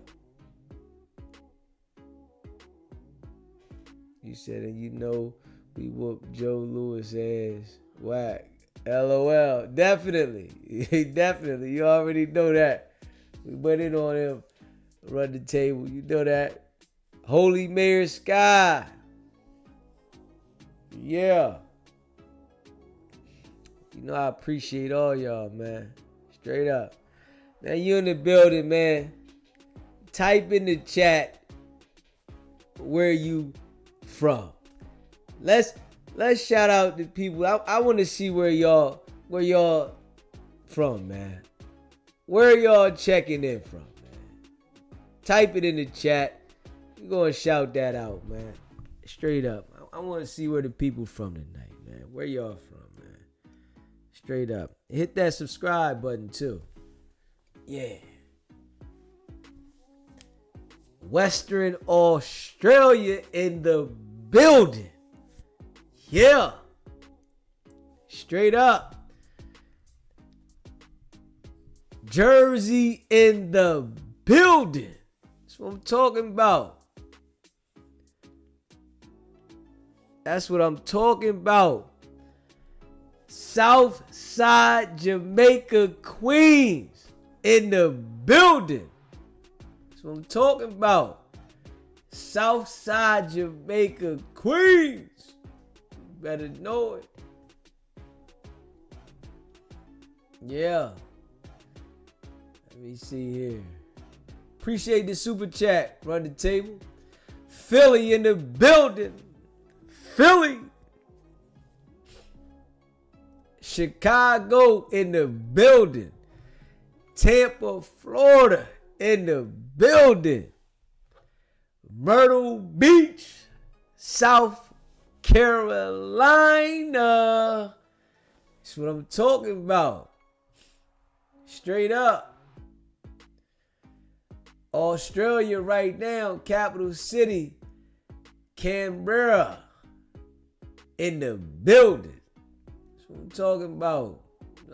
You said, and you know, we whooped Joe Lewis' ass. Wack. LOL. Definitely. Definitely. You already know that. We went in on him. Run the table. You know that. Holy Mayor Sky. Yeah. You know I appreciate all y'all, man. Straight up. Now you in the building, man. Type in the chat where you from. Let's let's shout out the people. I want to see where y'all from, man. Where y'all checking in from, man? Type it in the chat. We're going to shout that out, man. Straight up. I want to see where the people from tonight, man. Where y'all from, man? Straight up. Hit that subscribe button, too. Yeah. Western Australia in the building. Yeah. Straight up. Jersey in the building. That's what I'm talking about. That's what I'm talking about. South Side Jamaica, Queens in the building. That's what I'm talking about. South Side Jamaica, Queens. You better know it. Yeah. Let me see here. Appreciate the super chat. Run the table. Philly in the building. Philly. Chicago in the building. Tampa, Florida in the building. Myrtle Beach, South Carolina. That's what I'm talking about. Straight up. Australia right now, capital city, Canberra in the building. That's what I'm talking about.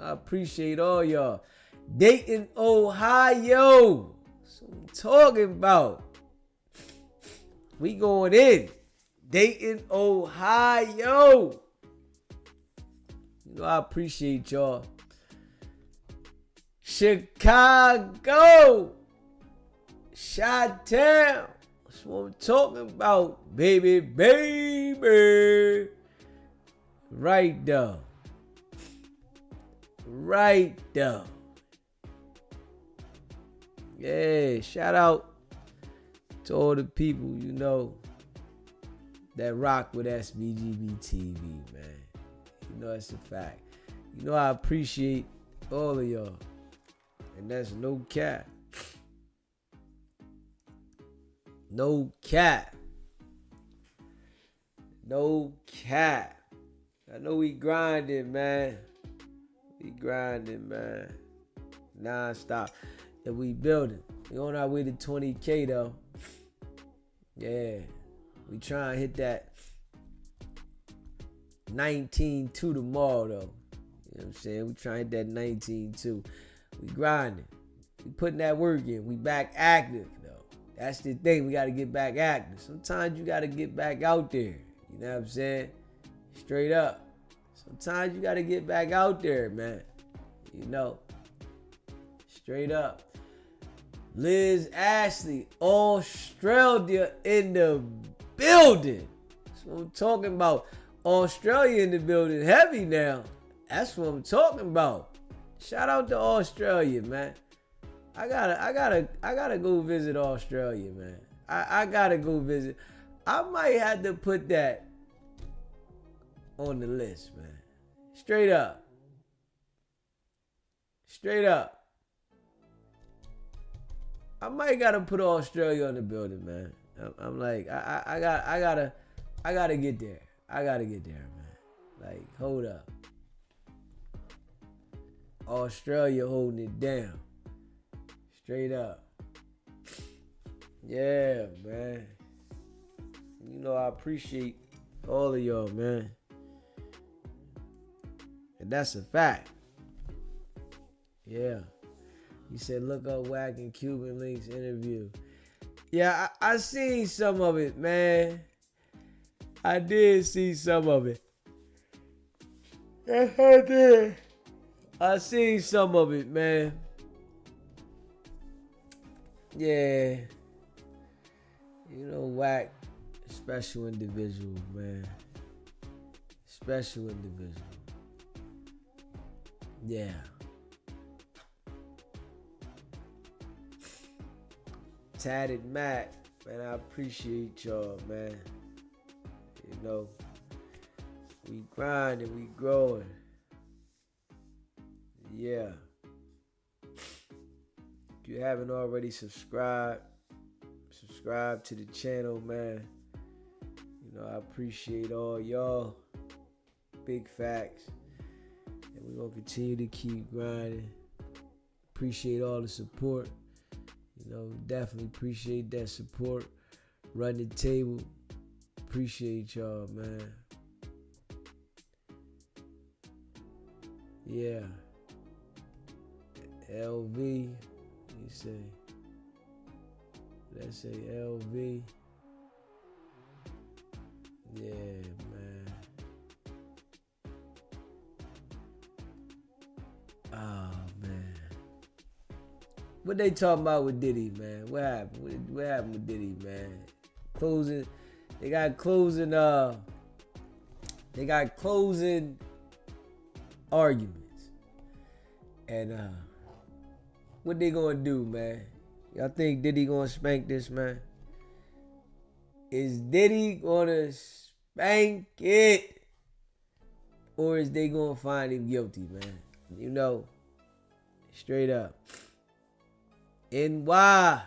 I appreciate all y'all. Dayton, Ohio. That's what I'm talking about. We going in. Dayton, Ohio. You know I appreciate y'all. Chicago. Chi-Town. That's what I'm talking about. Baby, baby. Right there. Right there. Yeah, shout out to all the people, you know, that rock with SBGB TV, man. You know that's a fact. You know I appreciate all of y'all. And that's no cap. No cap. No cap. I know we grinding, man. We grinding, man. Non-stop. And we building. We on our way to 20K, though. Yeah. We trying to hit that 19-2 tomorrow, though. You know what I'm saying? We trying to hit that 19-2. We grinding. We putting that work in. We back active, though. That's the thing. We got to get back active. Sometimes you got to get back out there. You know what I'm saying? Straight up. Sometimes you got to get back out there, man. You know. Straight up. Liz Ashley, Australia in the building. That's what I'm talking about. Australia in the building. Heavy now. That's what I'm talking about. Shout out to Australia, man. I gotta go visit Australia, man. I gotta go visit. I might have to put that on the list, man. Straight up. Straight up. I might gotta put Australia on the building, man. I'm like, I gotta get there. I gotta get there, man. Like, hold up. Australia holding it down. Straight up. Yeah, man. You know I appreciate all of y'all, man. And that's a fact. Yeah. You said look up Wack and Cuban Links interview. Yeah, I seen some of it, man. I did see some of it. Yes, I did. I seen some of it, man. Yeah. You know, Wack, special individual, man. Special individual. Yeah. Tatted Matt, man, I appreciate y'all, man. You know, We grinding, we growing. Yeah. If you haven't already subscribe to the channel, man. You know, I appreciate all y'all. Big facts. And we're going to continue to keep grinding. Appreciate all the support. You know, definitely appreciate that support. Run the table. Appreciate y'all, man. Yeah. LV. You say. Let's say LV. Yeah, man. Oh, man. What they talking about with Diddy, man? What happened? What happened with Diddy, man? Closing. They got closing arguments. And what they gonna do, man? Y'all think Diddy gonna spank this, man? Is Diddy gonna spank it? Or is they gonna find him guilty, man? You know, straight up. And why?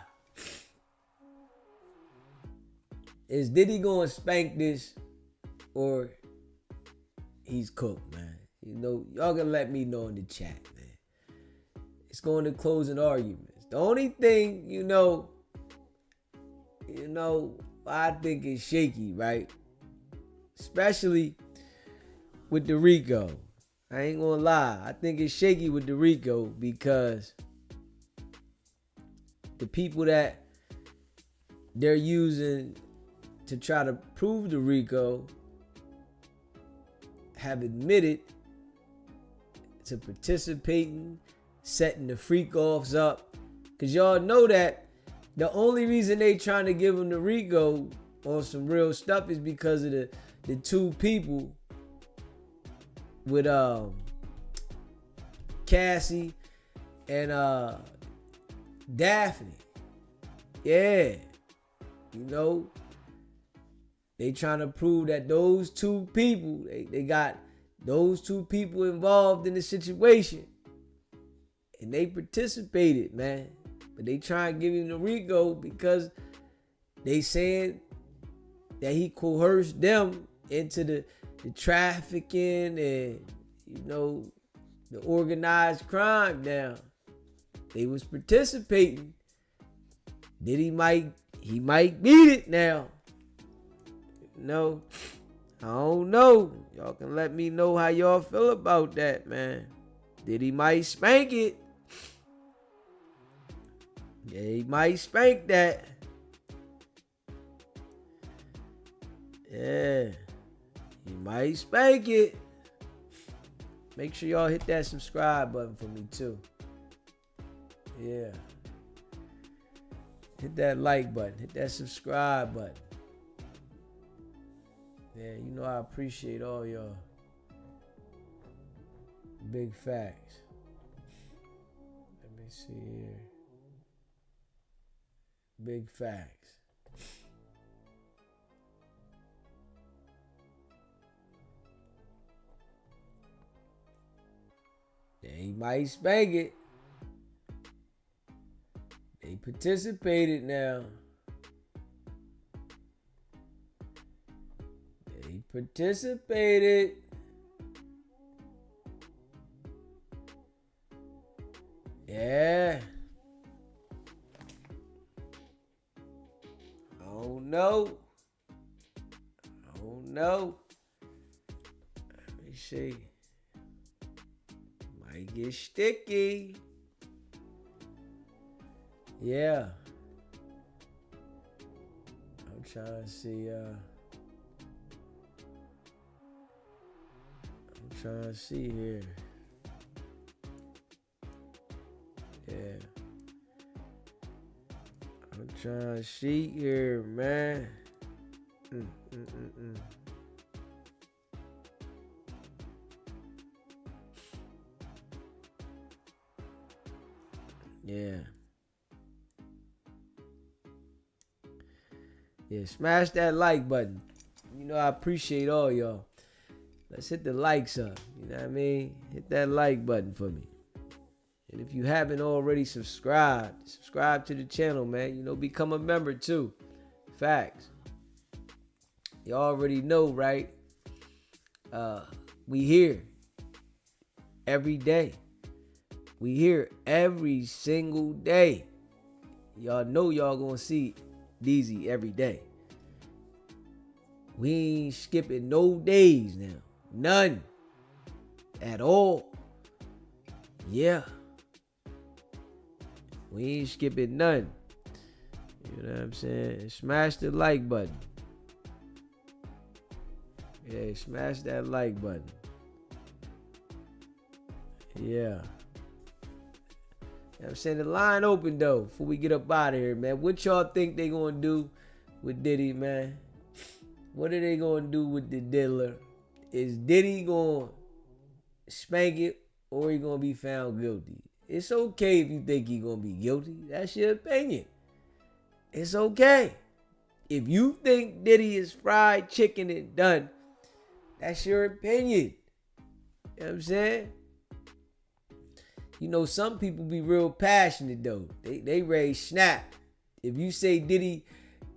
Is Diddy gonna spank this or he's cooked, man? You know, y'all gonna let me know in the chat, man. It's going to closing arguments. The only thing, you know, I think is shaky, right? Especially with the Rico. I ain't gonna lie. I think it's shaky with the Rico because the people that they're using to try to prove the Rico have admitted to participating, setting the freak-offs up. Because y'all know that the only reason they trying to give him the Rico on some real stuff is because of the two people with Cassie and Daphne. Yeah. You know, they trying to prove that those two people, they got those two people involved in the situation. And they participated, man. But they try and give him the Rico because they saying that he coerced them into the trafficking and, you know, the organized crime now. They was participating. He might beat it now. No, I don't know. Y'all can let me know how y'all feel about that, man. Diddy might spank it. Yeah, he might spank that. Yeah, he might spank it. Make sure y'all hit that subscribe button for me too. Yeah. Hit that like button. Hit that subscribe button. Yeah, you know I appreciate all y'all. Big facts. Let me see here. Big facts. Yeah, he might spank it. They participated now. They participated. Yeah. I don't know. Let me see. Might get sticky. Yeah. I'm trying to see. I'm trying to see here. Yeah. I'm trying to see here, man. Yeah. Yeah, smash that like button. You know I appreciate all y'all. let's hit the likes up. You know what I mean? Hit that like button for me. And if you haven't already subscribe to the channel, man. You know, become a member too. Facts. You already know, right? We here every day. We here every single day. Y'all know y'all gonna see Deezy every day. We ain't skipping no days now. None. At all. Yeah. We ain't skipping none. You know what I'm saying? Smash the like button. Yeah, smash that like button. Yeah. You know what I'm saying? The line open though, before we get up out of here, man. What y'all think they gonna do with Diddy, man? What are they gonna do with the diddler? Is Diddy gonna spank it, or he gonna be found guilty? It's okay if you think he gonna be guilty. That's your opinion. It's okay. If you think Diddy is fried chicken and done, that's your opinion. You know what I'm saying? You know, some people be real passionate though. They ready snap. If you say Diddy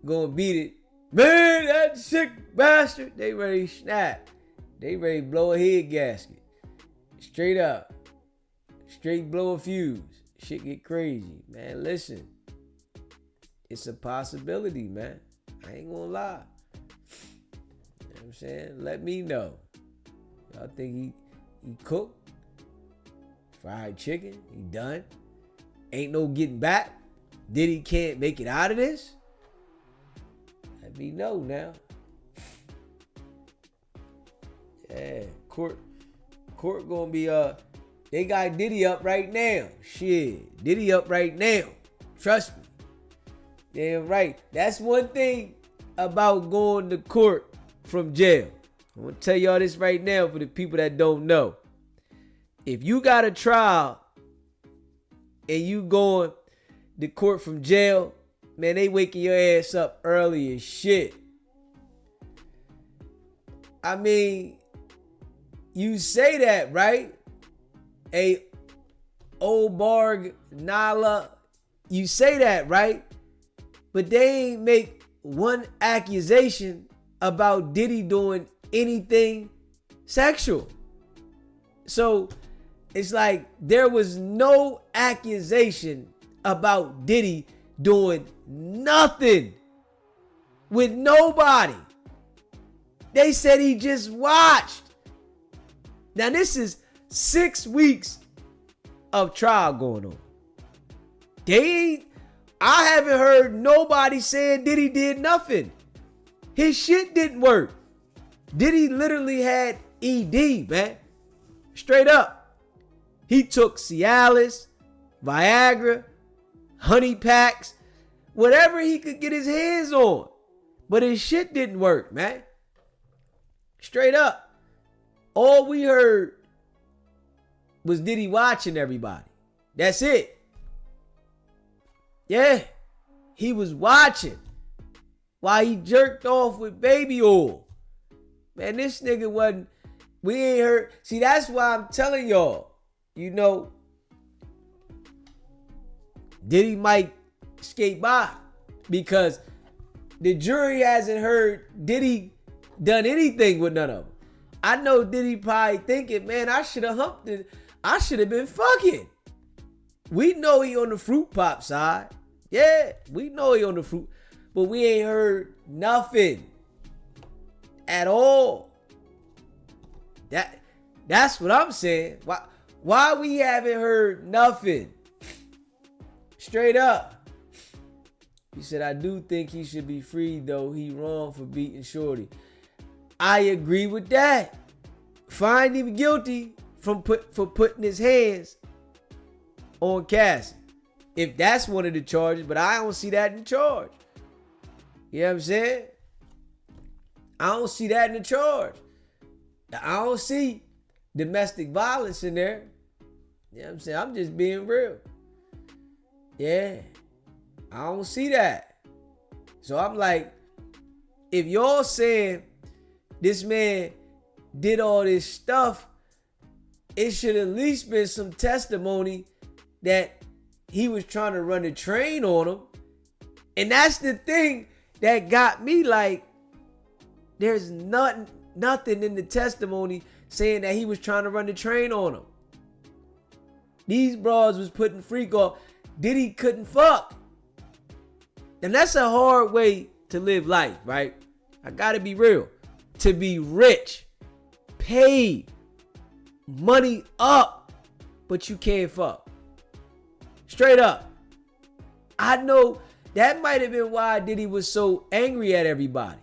gonna beat it, man, that sick bastard, they ready snap. They ready blow a head gasket. Straight up. Straight blow a fuse. Shit get crazy. Man, listen. It's a possibility, man. I ain't gonna lie. You know what I'm saying? Let me know. Y'all think he cooked? Fried chicken? He done? Ain't no getting back? Diddy can't make it out of this? Let me know now. Yeah, court gonna be they got Diddy up right now. Shit, Diddy up right now. Trust me. Damn right. That's one thing about going to court from jail. I'm gonna tell y'all this right now for the people that don't know. If you got a trial and you going to court from jail, man, they waking your ass up early as shit. I mean, you say that, right? A Obarg Nala, you say that, right? But they ain't make one accusation about Diddy doing anything sexual. So it's like there was no accusation about Diddy doing nothing with nobody. They said he just watched. Now this is 6 weeks of trial going on. I haven't heard nobody saying Diddy did nothing. His shit didn't work. Diddy literally had ED, man. Straight up. He took Cialis, Viagra, honey packs, whatever he could get his hands on. But his shit didn't work, man. Straight up. All we heard was Diddy watching everybody. That's it. Yeah. He was watching while he jerked off with baby oil. Man, this nigga wasn't, we ain't heard. See, that's why I'm telling y'all, you know, Diddy might skate by because the jury hasn't heard Diddy done anything with none of them. I know Diddy probably thinking, man, I should have humped it. I should have been fucking. We know he on the fruit pop side. Yeah, we know he on the fruit. But we ain't heard nothing at all. That's what I'm saying. Why we haven't heard nothing? Straight up. He said, I do think he should be free, though. He wrong for beating Shorty. I agree with that. Find him guilty for putting his hands on Cassie. If that's one of the charges, but I don't see that in charge. You know what I'm saying? I don't see that in the charge. I don't see domestic violence in there. You know what I'm saying? I'm just being real. Yeah. I don't see that. So I'm like, if y'all saying this man did all this stuff, it should at least been some testimony that he was trying to run the train on him. And that's the thing that got me like, there's nothing in the testimony saying that he was trying to run the train on him. These bras was putting freak off. Diddy couldn't fuck. And that's a hard way to live life, right? I gotta be real. To be rich, paid, money up, but you can't fuck. Straight up. I know that might have been why Diddy was so angry at everybody.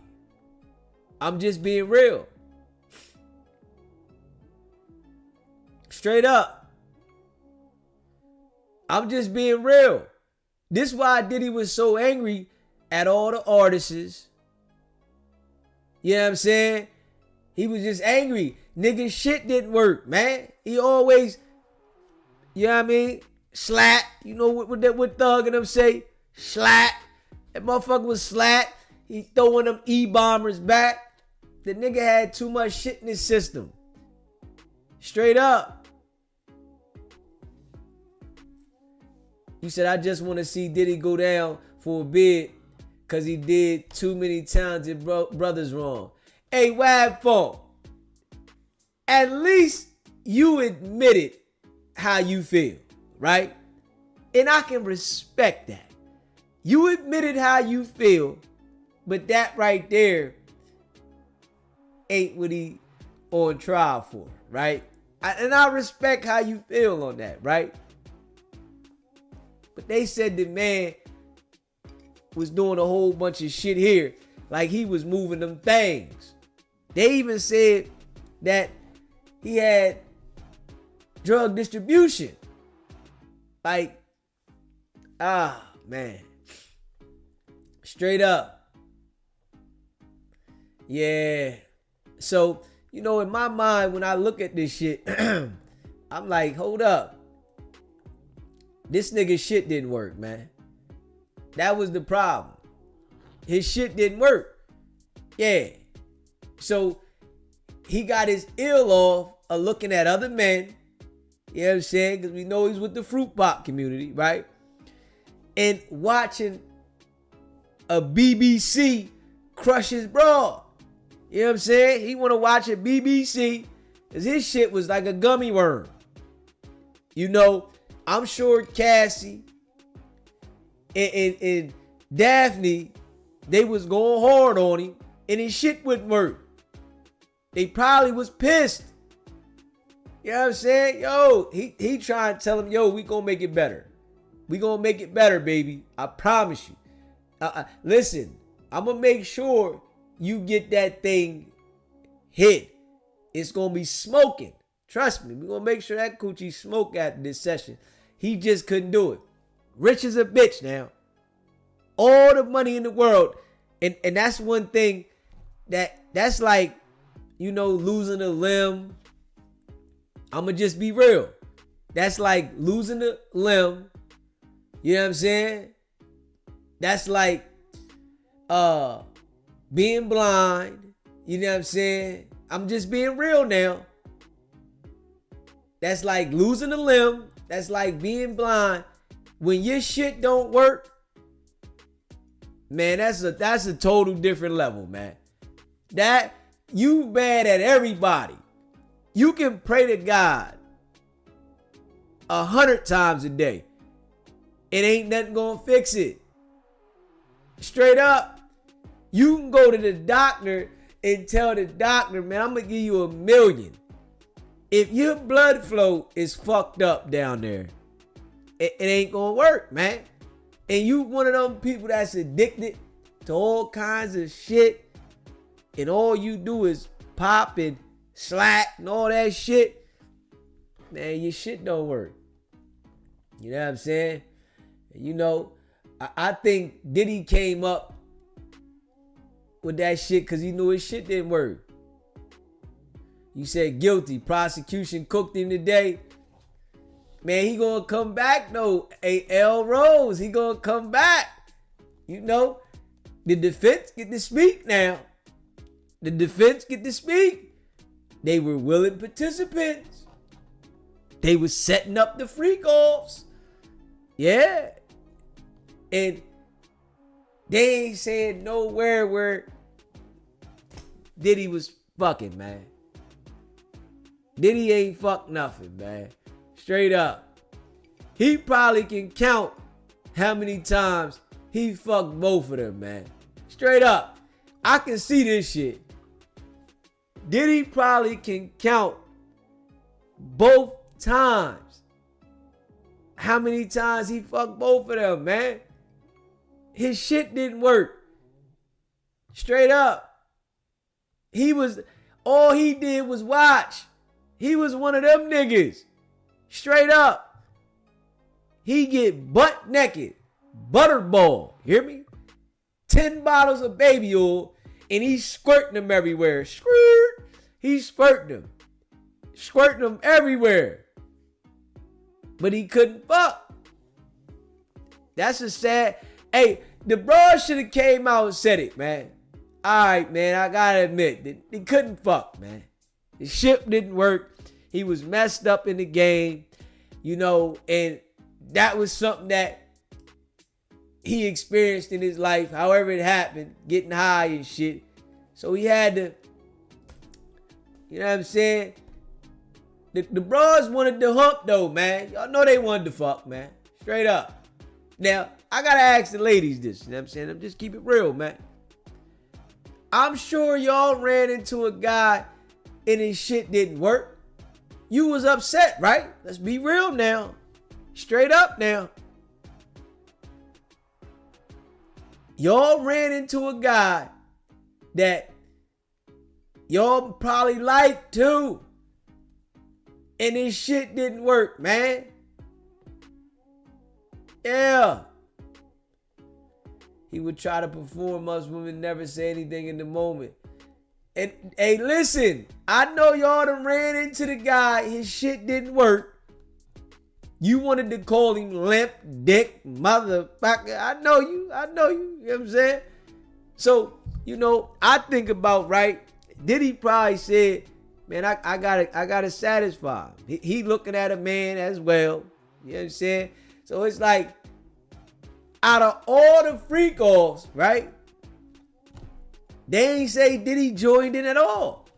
I'm just being real. Straight up. I'm just being real. This is why Diddy was so angry at all the artists. You know what I'm saying? He was just angry. Nigga, shit didn't work, man. He always, you know what I mean? Slap. You know what Thug and them say? Slap. That motherfucker was slap. He throwing them E-bombers back. The nigga had too much shit in his system. Straight up. You said, I just want to see Diddy go down for a bid because he did too many talented brothers wrong. Hey, Wack Funk, at least you admitted how you feel, right? And I can respect that. You admitted how you feel, but that right there ain't what he on trial for, right? And I respect how you feel on that, right? But they said the man was doing a whole bunch of shit here, like he was moving them things. They even said that he had drug distribution. Like, man. Straight up. Yeah. So, you know, in my mind, when I look at this shit, I'm like, hold up. This nigga's shit didn't work, man. That was the problem. His shit didn't work. Yeah. So he got his ill off of looking at other men. You know what I'm saying? Because we know he's with the fruit pop community, right? And watching a BBC crush his bra. You know what I'm saying? He want to watch a BBC because his shit was like a gummy worm. You know, I'm sure Cassie and Daphne, they was going hard on him and his shit wouldn't work. They probably was pissed. You know what I'm saying? Yo, he trying to tell him, yo, we gonna make it better. We gonna make it better, baby. I promise you. Listen, I'm gonna make sure you get that thing hit. It's gonna be smoking. Trust me, we're gonna make sure that coochie smoke after this session. He just couldn't do it. Rich as a bitch now. All the money in the world. And that's one thing that's like, you know, losing a limb. I'ma just be real. That's like losing a limb. You know what I'm saying? That's like being blind. You know what I'm saying? I'm just being real now. That's like losing a limb. That's like being blind. When your shit don't work, man, that's a total different level, man. That you mad at everybody. You can pray to God 100 times a day. It ain't nothing gonna fix it. Straight up. You can go to the doctor and tell the doctor, man, I'm gonna give you $1 million. If your blood flow is fucked up down there, it ain't gonna work, man. And you one of them people that's addicted to all kinds of shit, and all you do is pop and slack and all that shit, man, your shit don't work. You know what I'm saying? You know, I think Diddy came up with that shit because he knew his shit didn't work. You said guilty. Prosecution cooked him today. Man, he gonna come back though. A.L. Rose, he gonna come back. You know, the defense get to speak now. The defense get to speak. They were willing participants. They was setting up the freak offs. Yeah. And they ain't saying nowhere where Diddy was fucking, man. Diddy ain't fuck nothing, man. Straight up. He probably can count how many times he fucked both of them, man. Straight up. I can see this shit. Diddy probably can count both times. How many times he fucked both of them, man? His shit didn't work. Straight up. All he did was watch. He was one of them niggas. Straight up. He get butt naked. Butterball. Hear me? 10 bottles of baby oil and he's squirting them everywhere. Squirt. He's squirting them. Squirting them everywhere. But he couldn't fuck. That's a sad. Hey, the bro should have came out and said it, man. Alright, man, I gotta admit, they couldn't fuck, man. The shit didn't work. He was messed up in the game, you know, and that was something that he experienced in his life, however it happened, getting high and shit. So he had to, you know what I'm saying? The bros wanted to hump though, man. Y'all know they wanted to fuck, man. Straight up. Now, I gotta ask the ladies this, you know what I'm saying? I'm just keep it real, man. I'm sure y'all ran into a guy and his shit didn't work. You was upset, right? Let's be real now. Straight up now. Y'all ran into a guy that y'all probably liked too. And his shit didn't work, man. Yeah. He would try to perform. Most women never say anything in the moment. And hey, listen, I know y'all done ran into the guy. His shit didn't work. You wanted to call him limp dick motherfucker. I know you. You know what I'm saying? So, you know, I think about, right? Diddy probably said, man, I gotta satisfy him. He looking at a man as well. You know what I'm saying? So it's like, out of all the freak offs, right? They ain't say Diddy joined in at all.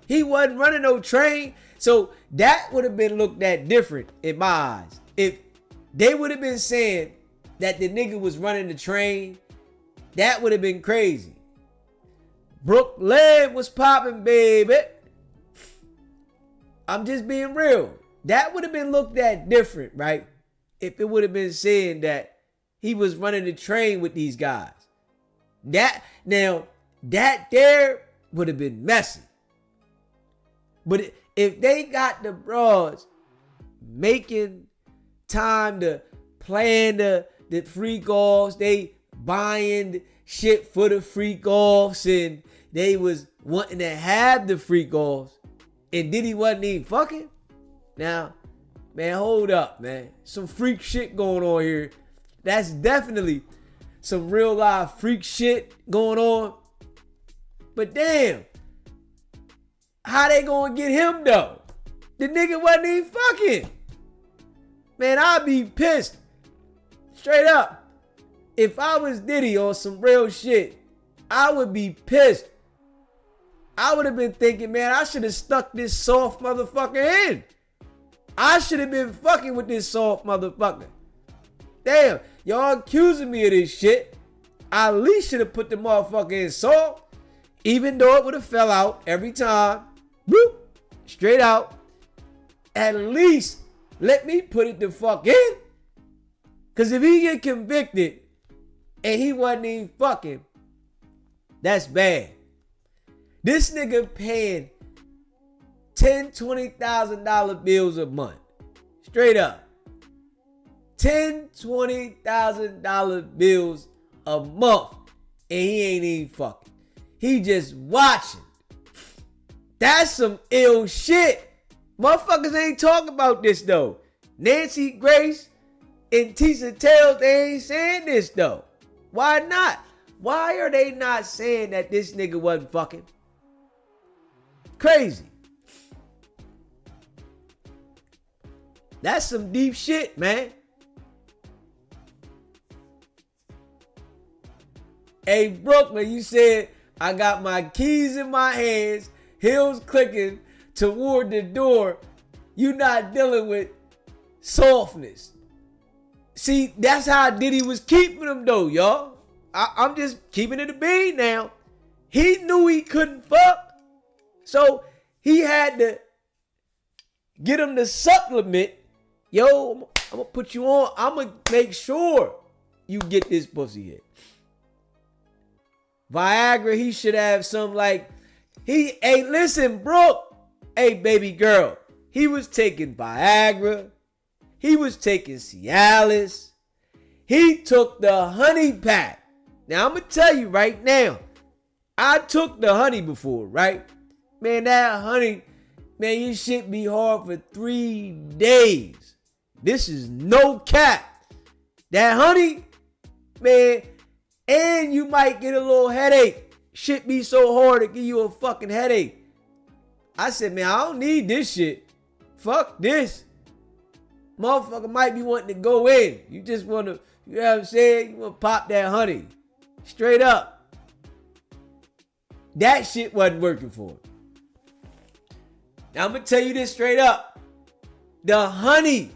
He wasn't running no train. So that would have been looked at different in my eyes. If they would have been saying that the nigga was running the train, that would have been crazy. Brooklyn was popping, baby. I'm just being real. That would have been looked at different, right? If it would have been saying that he was running the train with these guys. That there would have been messy. But if they got the bros making time to plan the freak offs, they buying shit for the freak offs, and they was wanting to have the freak offs, and Diddy wasn't even fucking. Now, man, hold up, man. Some freak shit going on here. That's definitely some real life freak shit going on. But damn, how they gonna get him though? The nigga wasn't even fucking. Man, I'd be pissed. Straight up. If I was Diddy on some real shit, I would be pissed. I would have been thinking, man, I should have stuck this soft motherfucker in. I should have been fucking with this soft motherfucker. Damn, y'all accusing me of this shit. I at least should have put the motherfucker in soft. Even though it would have fell out every time. Whoop, straight out. At least let me put it the fuck in. Because if he get convicted and he wasn't even fucking, that's bad. This nigga paying $10,000, $20,000 bills a month. Straight up. $10,000, $20,000 bills a month. And he ain't even fucking. He just watching. That's some ill shit. Motherfuckers ain't talking about this though. Nancy Grace and Tisa Tales, they ain't saying this though. Why not? Why are they not saying that this nigga wasn't fucking? Crazy. That's some deep shit, man. Hey, Brooklyn, you said, I got my keys in my hands, heels clicking toward the door. You not dealing with softness. See, that's how Diddy was keeping them, though, y'all. I'm just keeping it a bean now. He knew he couldn't fuck. So he had to get him to supplement. Yo, I'm going to put you on. I'm going to make sure you get this pussy hit. Viagra, he should have some like, hey, listen, Brooke. Hey, baby girl. He was taking Viagra. He was taking Cialis. He took the honey pack. Now, I'm going to tell you right now. I took the honey before, right? Man, that honey, man, you shit be hard for 3 days. This is no cap. That honey, man, and you might get a little headache. Shit be so hard to give you a fucking headache. I said, man, I don't need this shit. Fuck this. Motherfucker might be wanting to go in. You just want to, you know what I'm saying? You want to pop that honey. Straight up. That shit wasn't working for him. Now, I'm going to tell you this straight up. The honey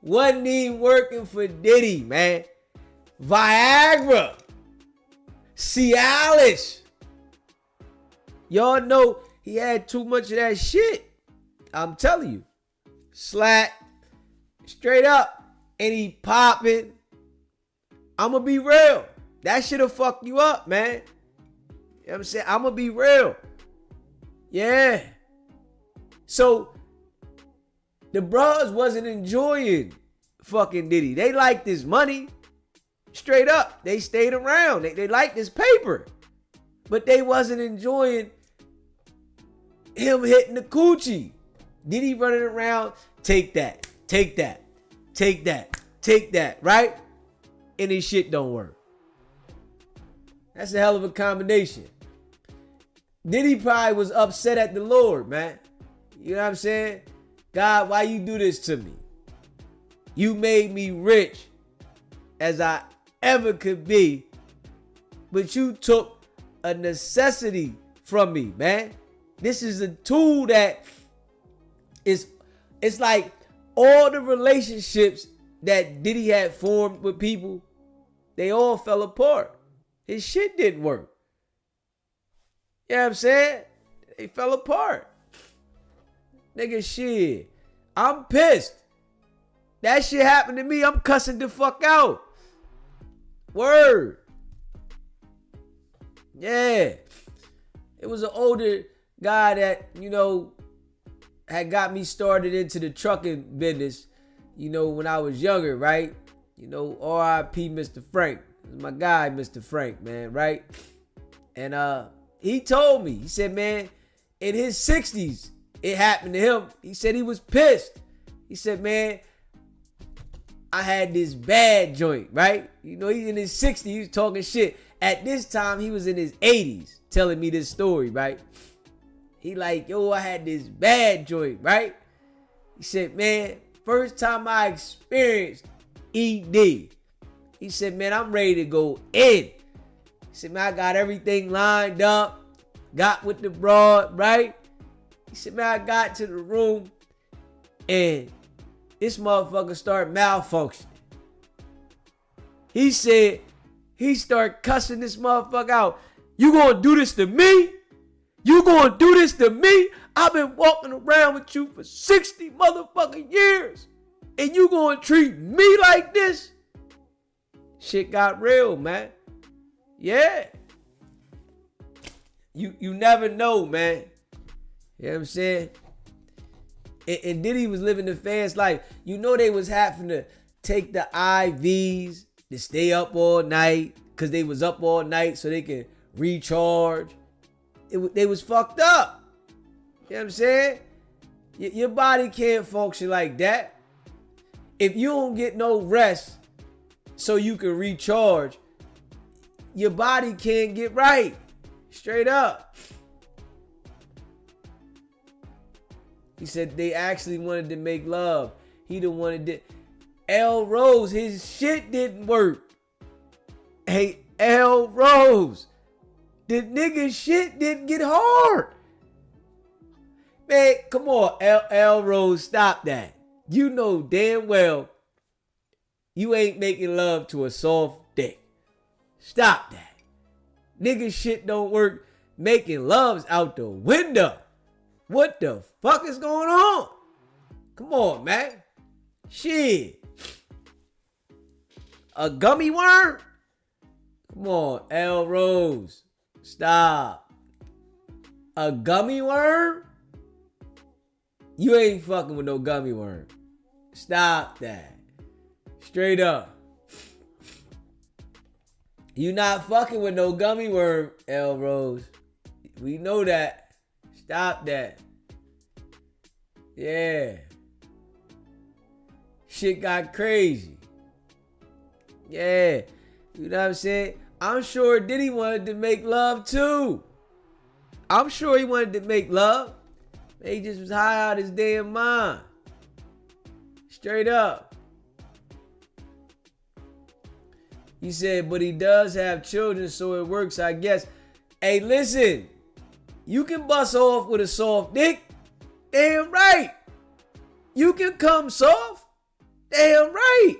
wasn't even working for Diddy, man. Viagra. Cialis. Y'all know he had too much of that shit. I'm telling you. Slack. Straight up. And he popping. I'm going to be real. That shit'll fuck you up, man. You know what I'm saying? I'm going to be real. Yeah. So, the bros wasn't enjoying fucking Diddy. They liked his money. Straight up. They stayed around. They liked his paper. But they wasn't enjoying him hitting the coochie. Diddy running around, take that, take that, take that, take that, right? And his shit don't work. That's a hell of a combination. Diddy probably was upset at the Lord, man. You know what I'm saying? God, why you do this to me? You made me rich as I ever could be, but you took a necessity from me, man. This is a tool that it's like all the relationships that Diddy had formed with people, they all fell apart. His shit didn't work. You know what I'm saying? They fell apart. Nigga, shit. I'm pissed. That shit happened to me. I'm cussing the fuck out. Word. Yeah. It was an older guy that, you know, had got me started into the trucking business, you know, when I was younger, right? You know, R.I.P. Mr. Frank. My guy, Mr. Frank, man, right? And he told me, he said, man, in his 60s, it happened to him. He said he was pissed. He said, man, I had this bad joint, right? You know, he's in his 60s, he was talking shit. At this time, he was in his 80s telling me this story, right? He like, yo, I had this bad joint, right? He said, man, first time I experienced ED. He said, man, I'm ready to go in. He said, man, I got everything lined up. Got with the broad, right? He said, man, I got to the room and this motherfucker started malfunctioning. He said, he started cussing this motherfucker out. You gonna do this to me? You gonna do this to me? I've been walking around with you for 60 motherfucking years. And you gonna treat me like this? Shit got real, man. Yeah. You never know, man. You know what I'm saying? And Diddy was living the fast life. You know they was having to take the IVs to stay up all night because they was up all night so they could recharge. They was fucked up. You know what I'm saying? Your body can't function like that. If you don't get no rest so you can recharge, your body can't get right. Straight up. He said they actually wanted to make love. He the one that did. L Rose, his shit didn't work. Hey, L Rose, the nigga shit didn't get hard. Man, come on, L Rose, stop that. You know damn well you ain't making love to a soft dick. Stop that. Nigga shit don't work. Making love's out the window. What the fuck is going on? Come on, man. Shit. A gummy worm? Come on, L Rose. Stop. A gummy worm? You ain't fucking with no gummy worm. Stop that. Straight up. You not fucking with no gummy worm, L Rose. We know that. Stop that. Yeah. Shit got crazy. Yeah. You know what I'm saying? I'm sure Diddy wanted to make love too. I'm sure he wanted to make love. He just was high out his damn mind. Straight up. He said, but he does have children, so it works, I guess. Hey, listen. You can bust off with a soft dick. Damn right. You can come soft. Damn right.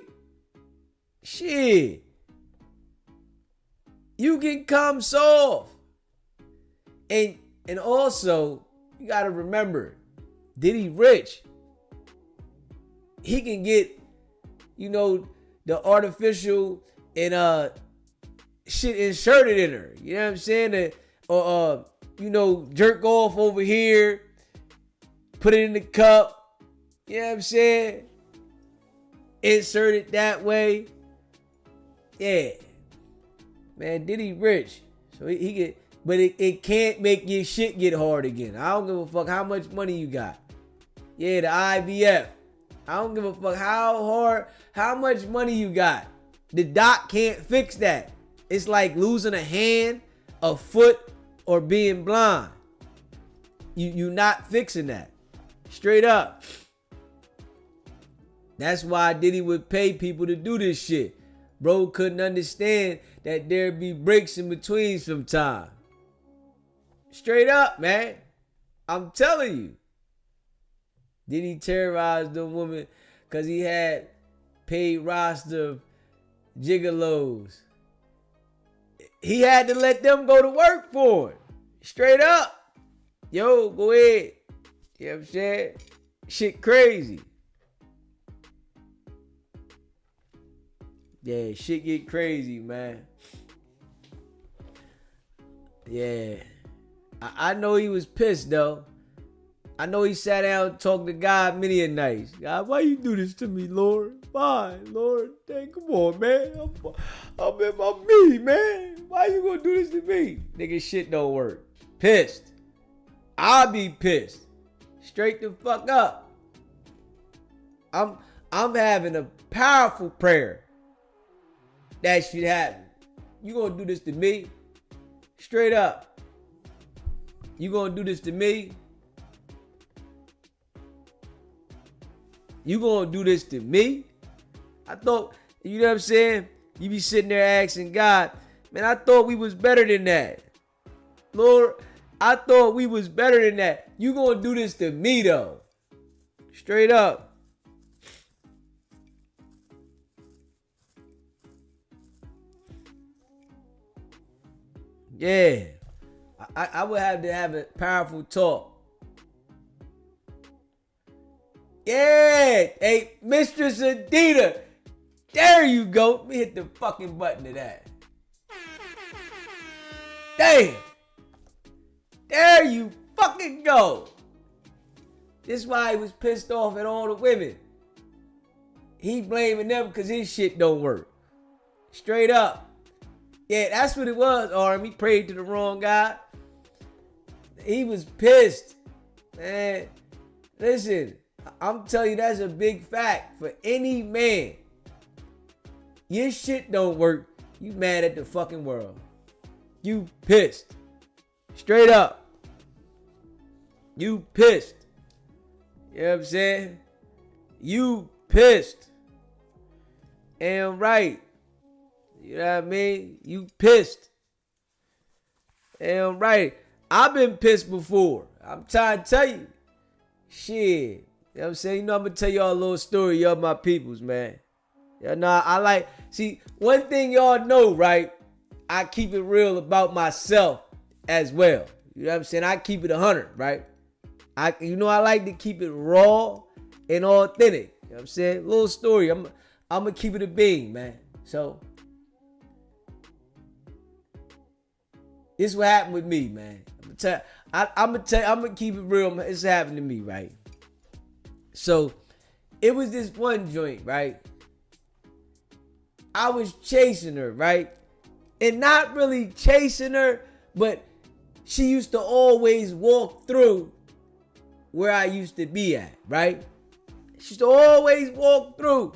Shit. You can come soft. And also, you gotta remember, Diddy rich. He can get, the artificial and shit inserted in her. You know what I'm saying? Jerk off over here, put it in the cup. You know what I'm saying? Insert it that way. Yeah. Man, Diddy rich. So he get, but it can't make your shit get hard again. I don't give a fuck how much money you got. Yeah, the IVF. I don't give a fuck how much money you got. The doc can't fix that. It's like losing a hand, a foot, or being blind. You not fixing that. Straight up. That's why Diddy would pay people to do this shit. Bro couldn't understand that there'd be breaks in between sometime. Straight up, man. I'm telling you. Diddy terrorized the woman because he had paid roster of gigolos. He had to let them go to work for him. Straight up. Yo, go ahead. You know what I'm saying? Shit crazy. Yeah, shit get crazy, man. Yeah. I know he was pissed, though. I know he sat down and talked to God many a night. God, why you do this to me, Lord? Why, Lord? Dang, come on, man. I'm in my me, man. Why you gonna do this to me? Nigga, shit don't work. Pissed. I'll be pissed. Straight the fuck up. I'm having a powerful prayer. That shit happen. You gonna do this to me? Straight up. You gonna do this to me? You gonna do this to me? I thought, you know what I'm saying? You be sitting there asking God, man, I thought we was better than that. Lord, I thought we was better than that. You gonna do this to me though? Straight up. Yeah. I would have to have a powerful talk. Yeah. Hey, Mistress Adita. There you go. Let me hit the fucking button of that. Damn. There you fucking go. This is why he was pissed off at all the women. He blaming them because his shit don't work. Straight up. Yeah, that's what it was, Arm. He prayed to the wrong guy. He was pissed. Man, listen, I'm telling you, that's a big fact for any man. Your shit don't work. You mad at the fucking world. You pissed. Straight up. You pissed. You know what I'm saying? You pissed. And right. You know what I mean? You pissed. And right. I've been pissed before. I'm trying to tell you. Shit. You know what I'm saying? You know, I'm going to tell y'all a little story, y'all my peoples, man. Yeah, nah, I like, see, one thing y'all know, right? I keep it real about myself as well. You know what I'm saying? I keep it 100, right? I like to keep it raw and authentic. You know what I'm saying? Little story. I'm going to keep it a bean, man. So, this is what happened with me, man. I'm going to keep it real. It's happened to me, right? So, it was this one joint, right? I was chasing her, right? And not really chasing her, but she used to always walk through where I used to be at, right? She used to always walk through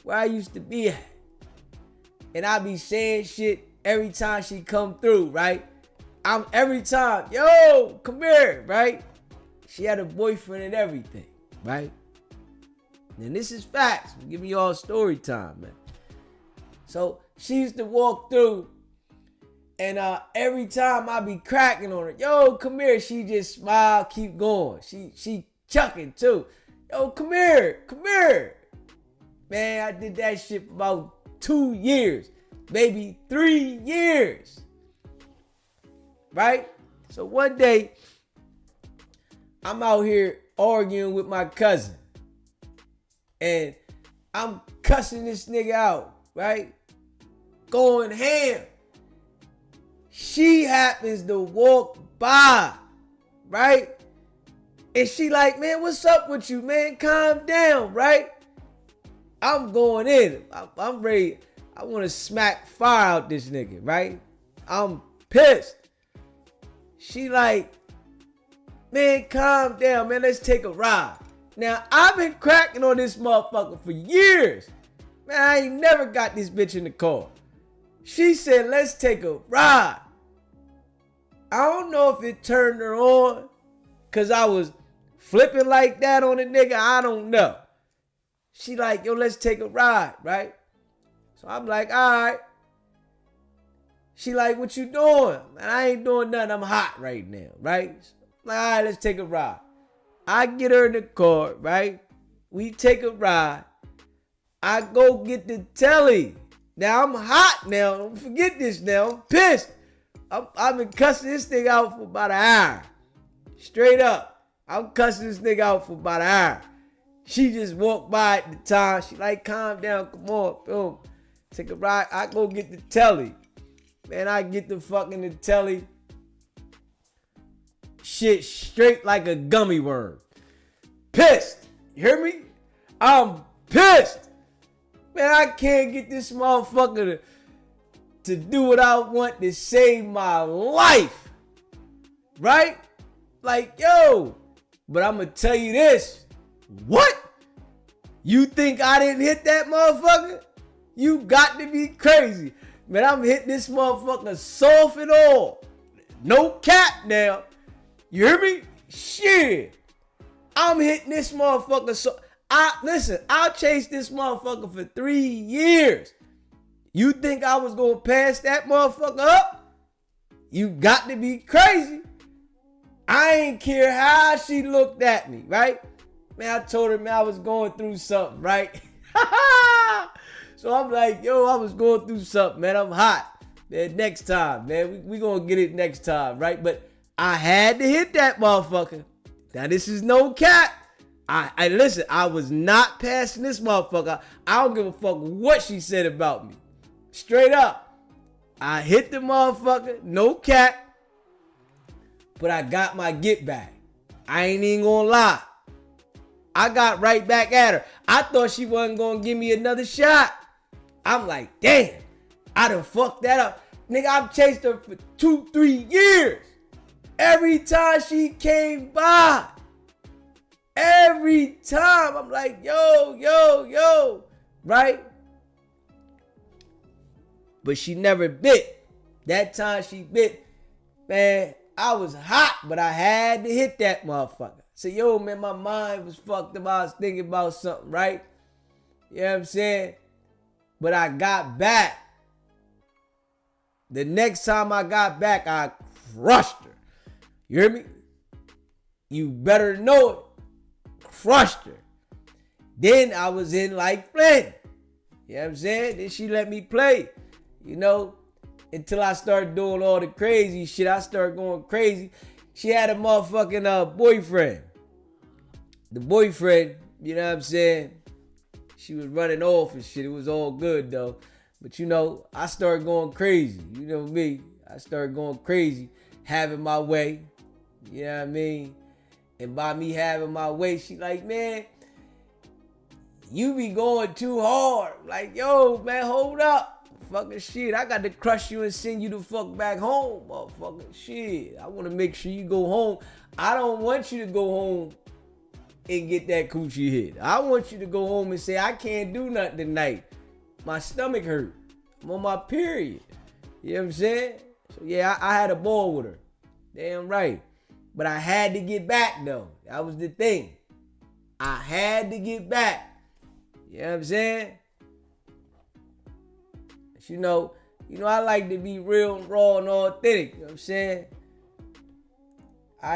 where I used to be at. And I be saying shit every time she come through, right? Every time, yo, come here, right? She had a boyfriend and everything, right? And this is facts. I'm giving y'all story time, man. So she used to walk through, and every time I be cracking on her, yo, come here. She just smile, keep going. She chucking too. Yo, come here. Man, I did that shit for about 2 years, maybe 3 years. Right? So one day, I'm out here arguing with my cousin, and I'm cussing this nigga out, right? Going ham. She happens to walk by, right? And she like, man, what's up with you, man? Calm down, right? I'm going in. I'm ready. I want to smack fire out this nigga, right? I'm pissed. She like, man, calm down, man. Let's take a ride. Now, I've been cracking on this motherfucker for years. Man, I ain't never got this bitch in the car. She said, let's take a ride. I don't know if it turned her on because I was flipping like that on a nigga. I don't know. She like, yo, let's take a ride, right? So I'm like, all right. She like, what you doing? Man, I ain't doing nothing. I'm hot right now, right? Like, all right, let's take a ride. I get her in the car, right? We take a ride. I go get the telly. Now I'm hot now. Don't forget this now. I'm pissed. I've been cussing this thing out for about an hour. Straight up. I'm cussing this nigga out for about an hour. She just walked by at the time. She like, calm down. Come on. Boom. Take a ride. I go get the telly. Man, I get the fucking telly. Shit straight like a gummy worm. Pissed. You hear me? I'm pissed. Man, I can't get this motherfucker to do what I want to save my life. Right? Like, yo. But I'm going to tell you this. What? You think I didn't hit that motherfucker? You got to be crazy. Man, I'm hitting this motherfucker soft and all. No cap now. You hear me? Shit. I'm hitting this motherfucker so... Listen, I'll chase this motherfucker for 3 years. You think I was going to pass that motherfucker up? You got to be crazy. I ain't care how she looked at me, right? Man, I told her, man, I was going through something, right? So I'm like, yo, I was going through something, man. I'm hot. Man, next time, man. We going to get it next time, right? But I had to hit that motherfucker. Now, this is no cap. I listen, I was not passing this motherfucker. I don't give a fuck what she said about me. Straight up. I hit the motherfucker, no cap. But I got my get back. I ain't even gonna lie. I got right back at her. I thought she wasn't gonna give me another shot. I'm like, damn, I done fucked that up. Nigga, I've chased her for 2-3 years. Every time she came by. Every time I'm like, yo, right? But she never bit. That time she bit, man, I was hot, but I had to hit that motherfucker. So, yo, man, my mind was fucked up. I was thinking about something, right? You know what I'm saying? But I got back. The next time I got back, I crushed her. You hear me? You better know it. Crushed her. Then I was in like Flynn. You know what I'm saying? Then she let me play. You know? Until I started doing all the crazy shit. I started going crazy. She had a motherfucking boyfriend. The boyfriend, you know what I'm saying? She was running off and shit. It was all good though. But you know, I started going crazy. You know me. I started going crazy. Having my way. You know what I mean? And by me having my way, she like, man, you be going too hard. Like, yo, man, hold up. Fucking shit. I got to crush you and send you the fuck back home, motherfucker. Shit. I want to make sure you go home. I don't want you to go home and get that coochie hit. I want you to go home and say, I can't do nothing tonight. My stomach hurt. I'm on my period. You know what I'm saying? So yeah, I had a ball with her. Damn right. But I had to get back though. That was the thing. I had to get back. You know what I'm saying? But you know, I like to be real and raw and authentic. You know what I'm saying? I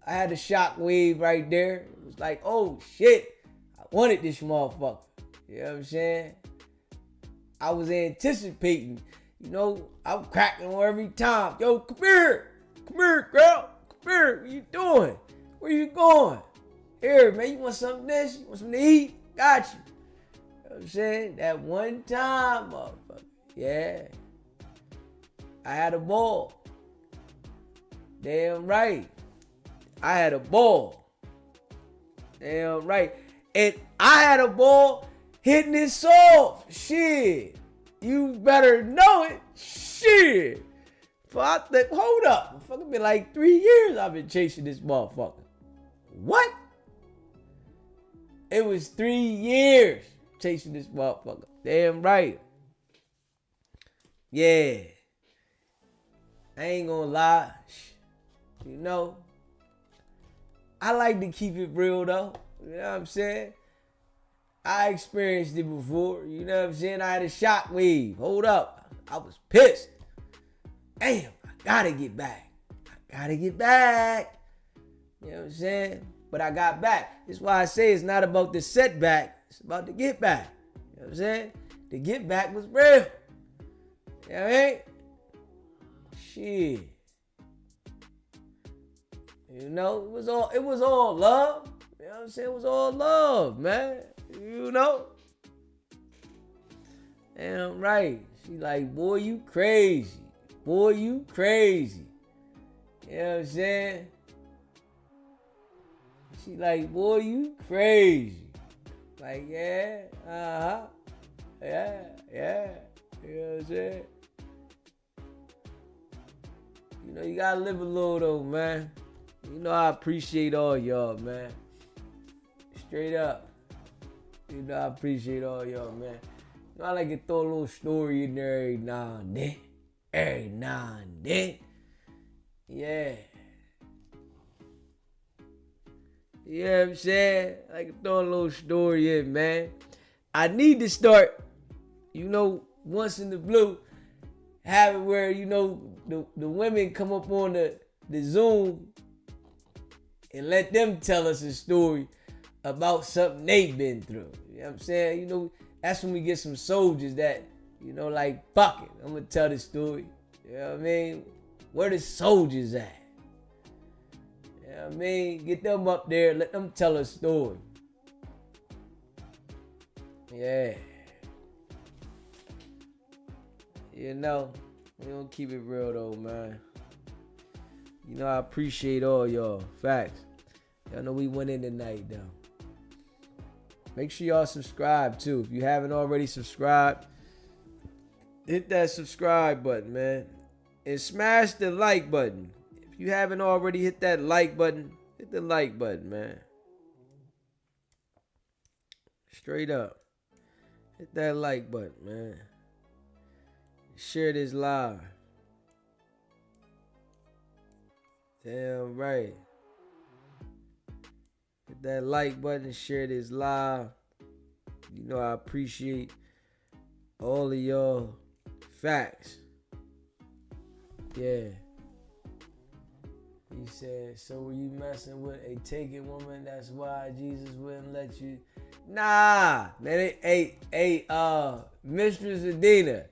had a shock wave right there. It was like, oh shit, I wanted this motherfucker. You know what I'm saying? I was anticipating, you know, I'm cracking on every time. Yo, come here, girl, come here. What you doing? Where you going? Here, man, you want something this? You want something to eat? Got you. You know what I'm saying? That one time, motherfucker. Yeah. I had a ball. Damn right. I had a ball. Damn right. And I had a ball hitting it soft. Shit. You better know it. Shit. Hold up. It's fucking been like 3 years I've been chasing this motherfucker. What? It was 3 years chasing this motherfucker. Damn right. Yeah. I ain't gonna lie. You know, I like to keep it real though. You know what I'm saying? I experienced it before. You know what I'm saying? I had a shock wave. Hold up. I was pissed. Damn, I gotta get back. You know what I'm saying? But I got back. That's why I say it's not about the setback. It's about the get back. You know what I'm saying? The get back was real. You know what I mean? Shit. You know, it was all love. You know what I'm saying? It was all love, man. You know? Damn right. She like, boy, you crazy. Boy, you crazy. You know what I'm saying? She like, boy, you crazy. Like, yeah, uh-huh. Yeah. You know what I'm saying? You know, you gotta live a little though, man. You know I appreciate all y'all, man. Straight up. You know I appreciate all y'all, man. You know I like to throw a little story in there every now and then. Yeah. You know what I'm saying? I like to throw a little story in, man. I need to start, you know, once in the blue, have it where, you know, the women come up on the Zoom and let them tell us a story about something they've been through. You know what I'm saying? You know, that's when we get some soldiers that, you know, like, fuck it, I'm going to tell this story. You know what I mean? Where the soldiers at? You know what I mean? Get them up there, let them tell a story. Yeah. You know, we don't keep it real though, man. You know, I appreciate all y'all. Facts. Y'all know we went in tonight, though. Make sure y'all subscribe, too. If you haven't already subscribed, hit that subscribe button, man. And smash the like button. If you haven't already hit that like button, hit the like button, man. Straight up. Hit that like button, man. Share this live. Damn right. Hit that like button, share this live. You know I appreciate all of y'all facts. Yeah. He said, so were you messing with a taken woman? That's why Jesus wouldn't let you. Nah, man. Mistress Adina,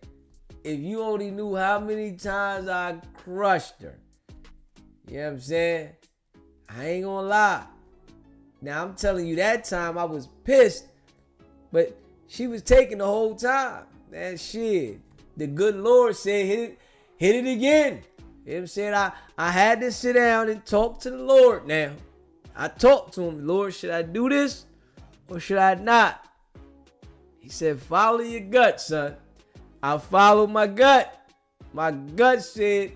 if you only knew how many times I crushed her. You know what I'm saying? I ain't gonna lie. Now I'm telling you, that time I was pissed, but she was taking the whole time. Man, shit. The good Lord said, hit it again. You know what I'm saying? I had to sit down and talk to the Lord now. I talked to him, Lord, should I do this or should I not? He said, follow your gut, son. I followed my gut. My gut said,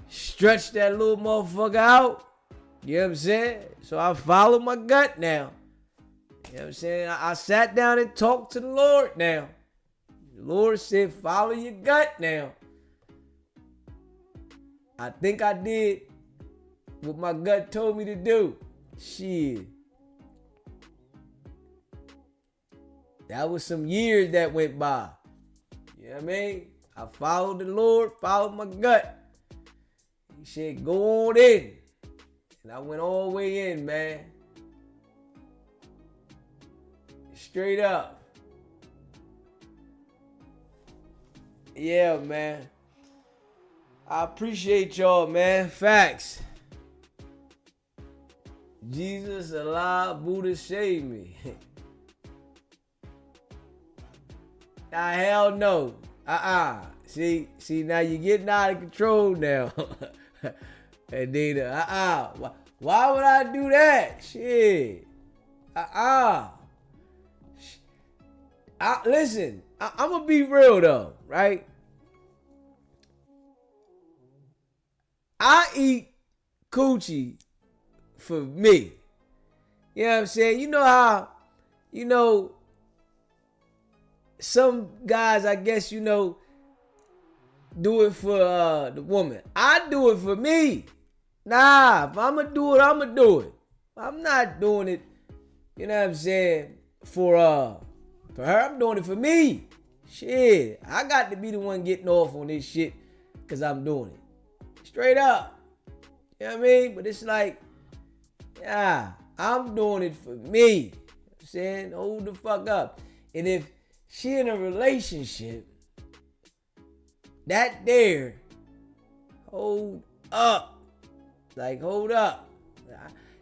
stretch that little motherfucker out. You know what I'm saying? So I follow my gut now. You know what I'm saying? I sat down and talked to the Lord now. The Lord said, follow your gut now. I think I did what my gut told me to do. Shit. That was some years that went by. You know what I mean? I followed the Lord, followed my gut. He said, go on in. And I went all the way in, man. Straight up. Yeah, man. I appreciate y'all, man. Facts. Jesus alive, Buddha save me. Nah, hell no. See, now you're getting out of control now. And then, why would I do that? Shit. Listen, I'm gonna be real though, right? I eat coochie for me. You know what I'm saying? You know how, some guys, I guess, do it for the woman. I do it for me. Nah, if I'm going to do it, I'm going to do it. I'm not doing it, you know what I'm saying, for her. I'm doing it for me. Shit, I got to be the one getting off on this shit because I'm doing it. Straight up. You know what I mean? But it's like, yeah, I'm doing it for me. You know what I'm saying? Hold the fuck up. And if she in a relationship, that there, hold up. Like, hold up.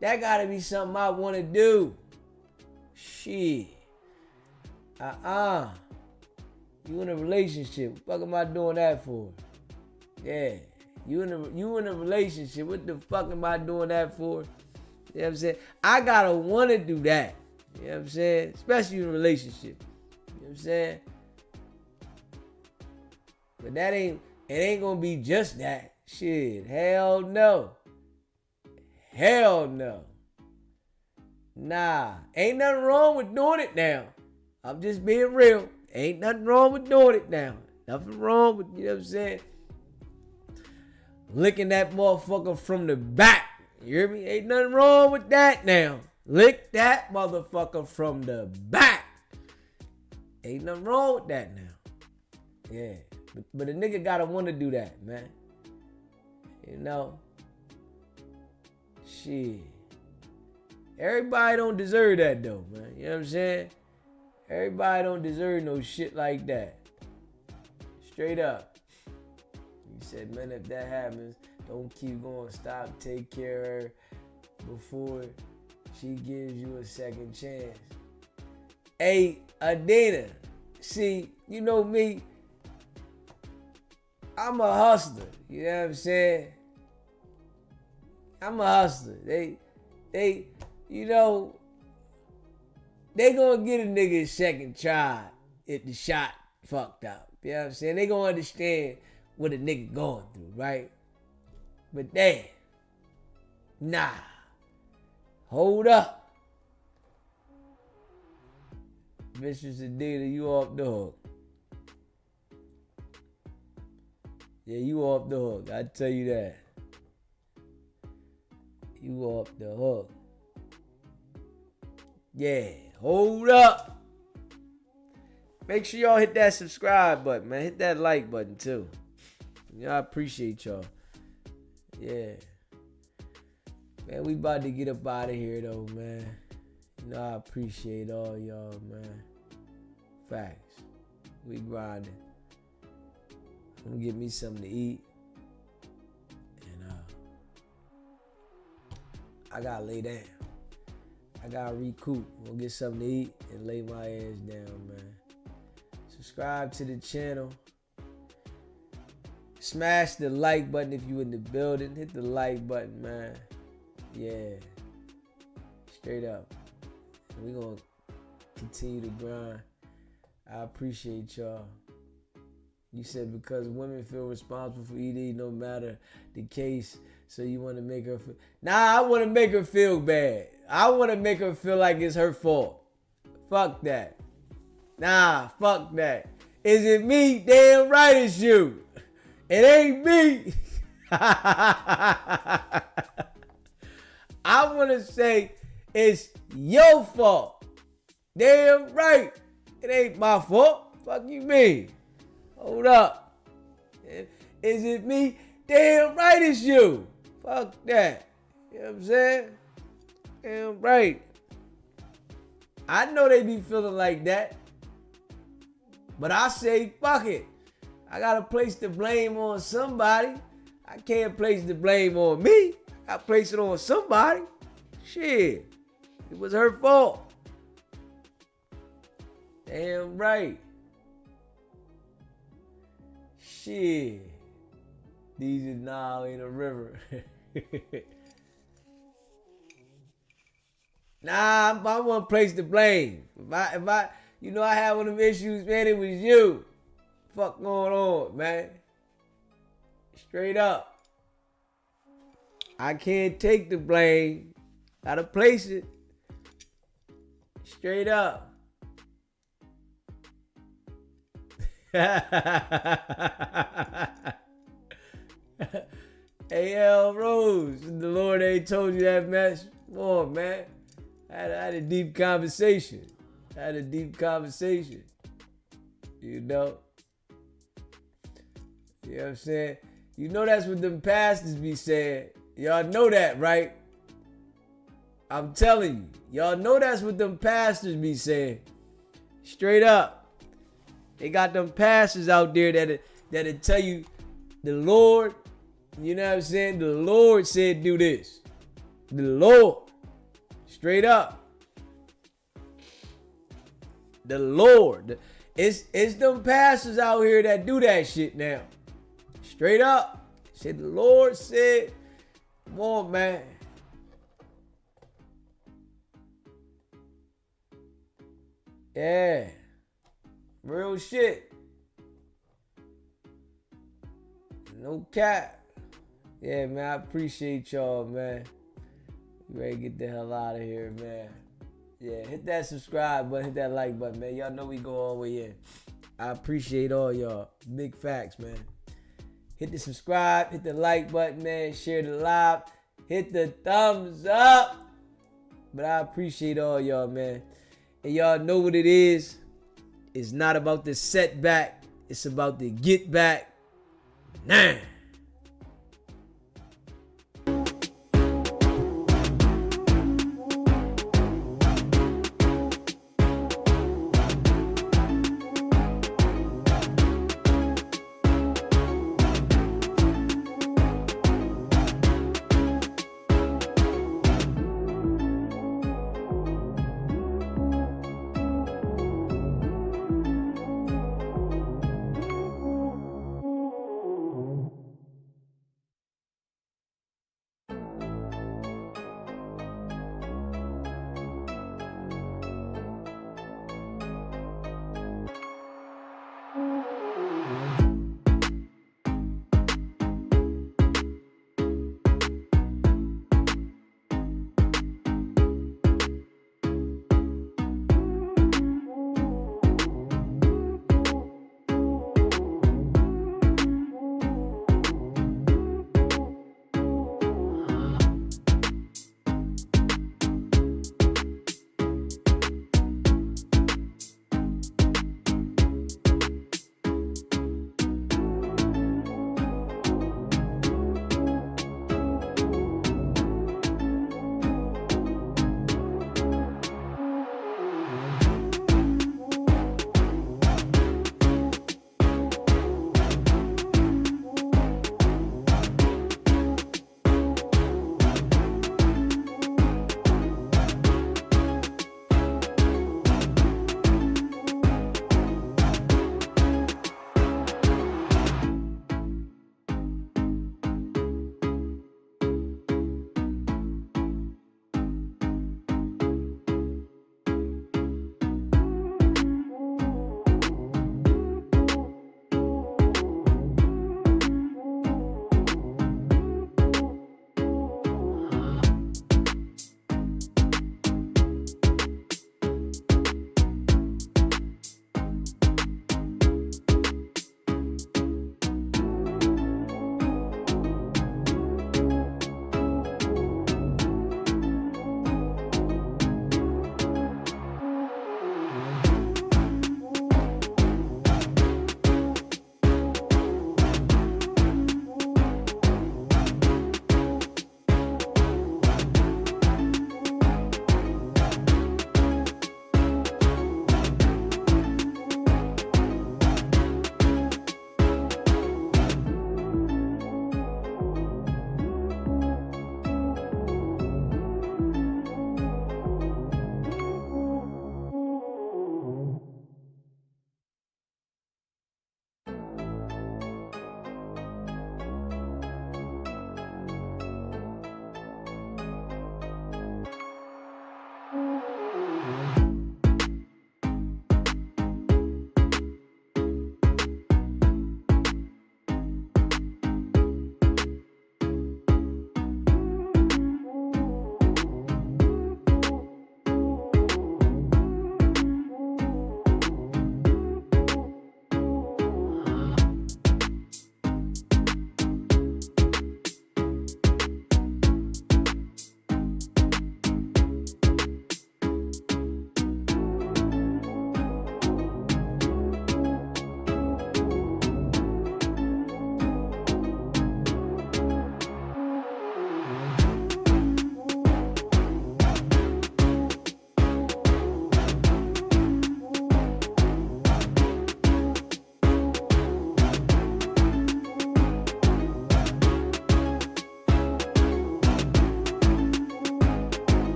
That gotta be something I want to do. Shit. You in a relationship. What the fuck am I doing that for? Yeah. You in a relationship. What the fuck am I doing that for? You know what I'm saying? I gotta want to do that. You know what I'm saying? Especially in a relationship. You know what I'm saying? But it ain't gonna be just that. Shit. Hell no. Hell no. Nah. Ain't nothing wrong with doing it now. I'm just being real. Ain't nothing wrong with doing it now. Nothing wrong with, you know what I'm saying? Licking that motherfucker from the back. You hear me? Ain't nothing wrong with that now. Lick that motherfucker from the back. Ain't nothing wrong with that now. Yeah. But a nigga gotta want to do that, man. You know? Shit. Everybody don't deserve that though, man. You know what I'm saying? Everybody don't deserve no shit like that. Straight up. You said, man, if that happens, don't keep going. Stop. Take care of her before she gives you a second chance. Hey, Adina. See, you know me. I'm a hustler. You know what I'm saying? I'm a hustler. They gonna get a nigga a second try if the shot fucked up. You know what I'm saying? They gonna understand what a nigga going through, right? But damn, nah. Hold up. Mistress Adina, you off the hook. Yeah, you off the hook. I tell you that. You off the hook. Yeah, hold up. Make sure y'all hit that subscribe button, man. Hit that like button, too. Y'all, I appreciate y'all. Yeah. Man, we about to get up out of here, though, man. You know, I appreciate all y'all, man. Facts. We grinding. I'm gonna get me something to eat. And I gotta lay down. I gotta recoup. I'm gonna get something to eat and lay my ass down, man. Subscribe to the channel. Smash the like button if you in the building. Hit the like button, man. Yeah. Straight up. We gonna continue to grind. I appreciate y'all. You said because women feel responsible for ED no matter the case, so you want to make her feel... Nah, I want to make her feel bad. I want to make her feel like it's her fault. Fuck that. Nah, fuck that. Is it me? Damn right it's you. It ain't me. I want to say it's your fault. Damn right. It ain't my fault. Fuck you mean? Hold up. Is it me? Damn right it's you. Fuck that. You know what I'm saying? Damn right. I know they be feeling like that. But I say, fuck it. I gotta place the blame on somebody. I can't place the blame on me. I place it on somebody. Shit. It was her fault. Damn right. Shit. These is now in a river. Nah, I want to place the blame. If I, you know, I had one of them issues, man, it was you. Fuck going on, man? Straight up. I can't take the blame. Gotta place it. Straight up. A.L. Rose, the Lord ain't told you that mess. Come on, man. I had a deep conversation. You know? You know what I'm saying? You know that's what them pastors be saying. Y'all know that, right? I'm telling you. Y'all know that's what them pastors be saying. Straight up. They got them pastors out there that'll tell you the Lord, you know what I'm saying? The Lord said do this. The Lord. Straight up. The Lord. It's them pastors out here that do that shit now. Straight up. Said the Lord said, come on, man. Yeah. Real shit. No cap. Yeah, man, I appreciate y'all, man. You ready to get the hell out of here, man. Yeah, hit that subscribe button, hit that like button, man. Y'all know we go all the way in. I appreciate all y'all. Big facts, man. Hit the subscribe, hit the like button, man. Share the live. Hit the thumbs up. But I appreciate all y'all, man. And y'all know what it is. It's not about the setback. It's about the get back. Nah.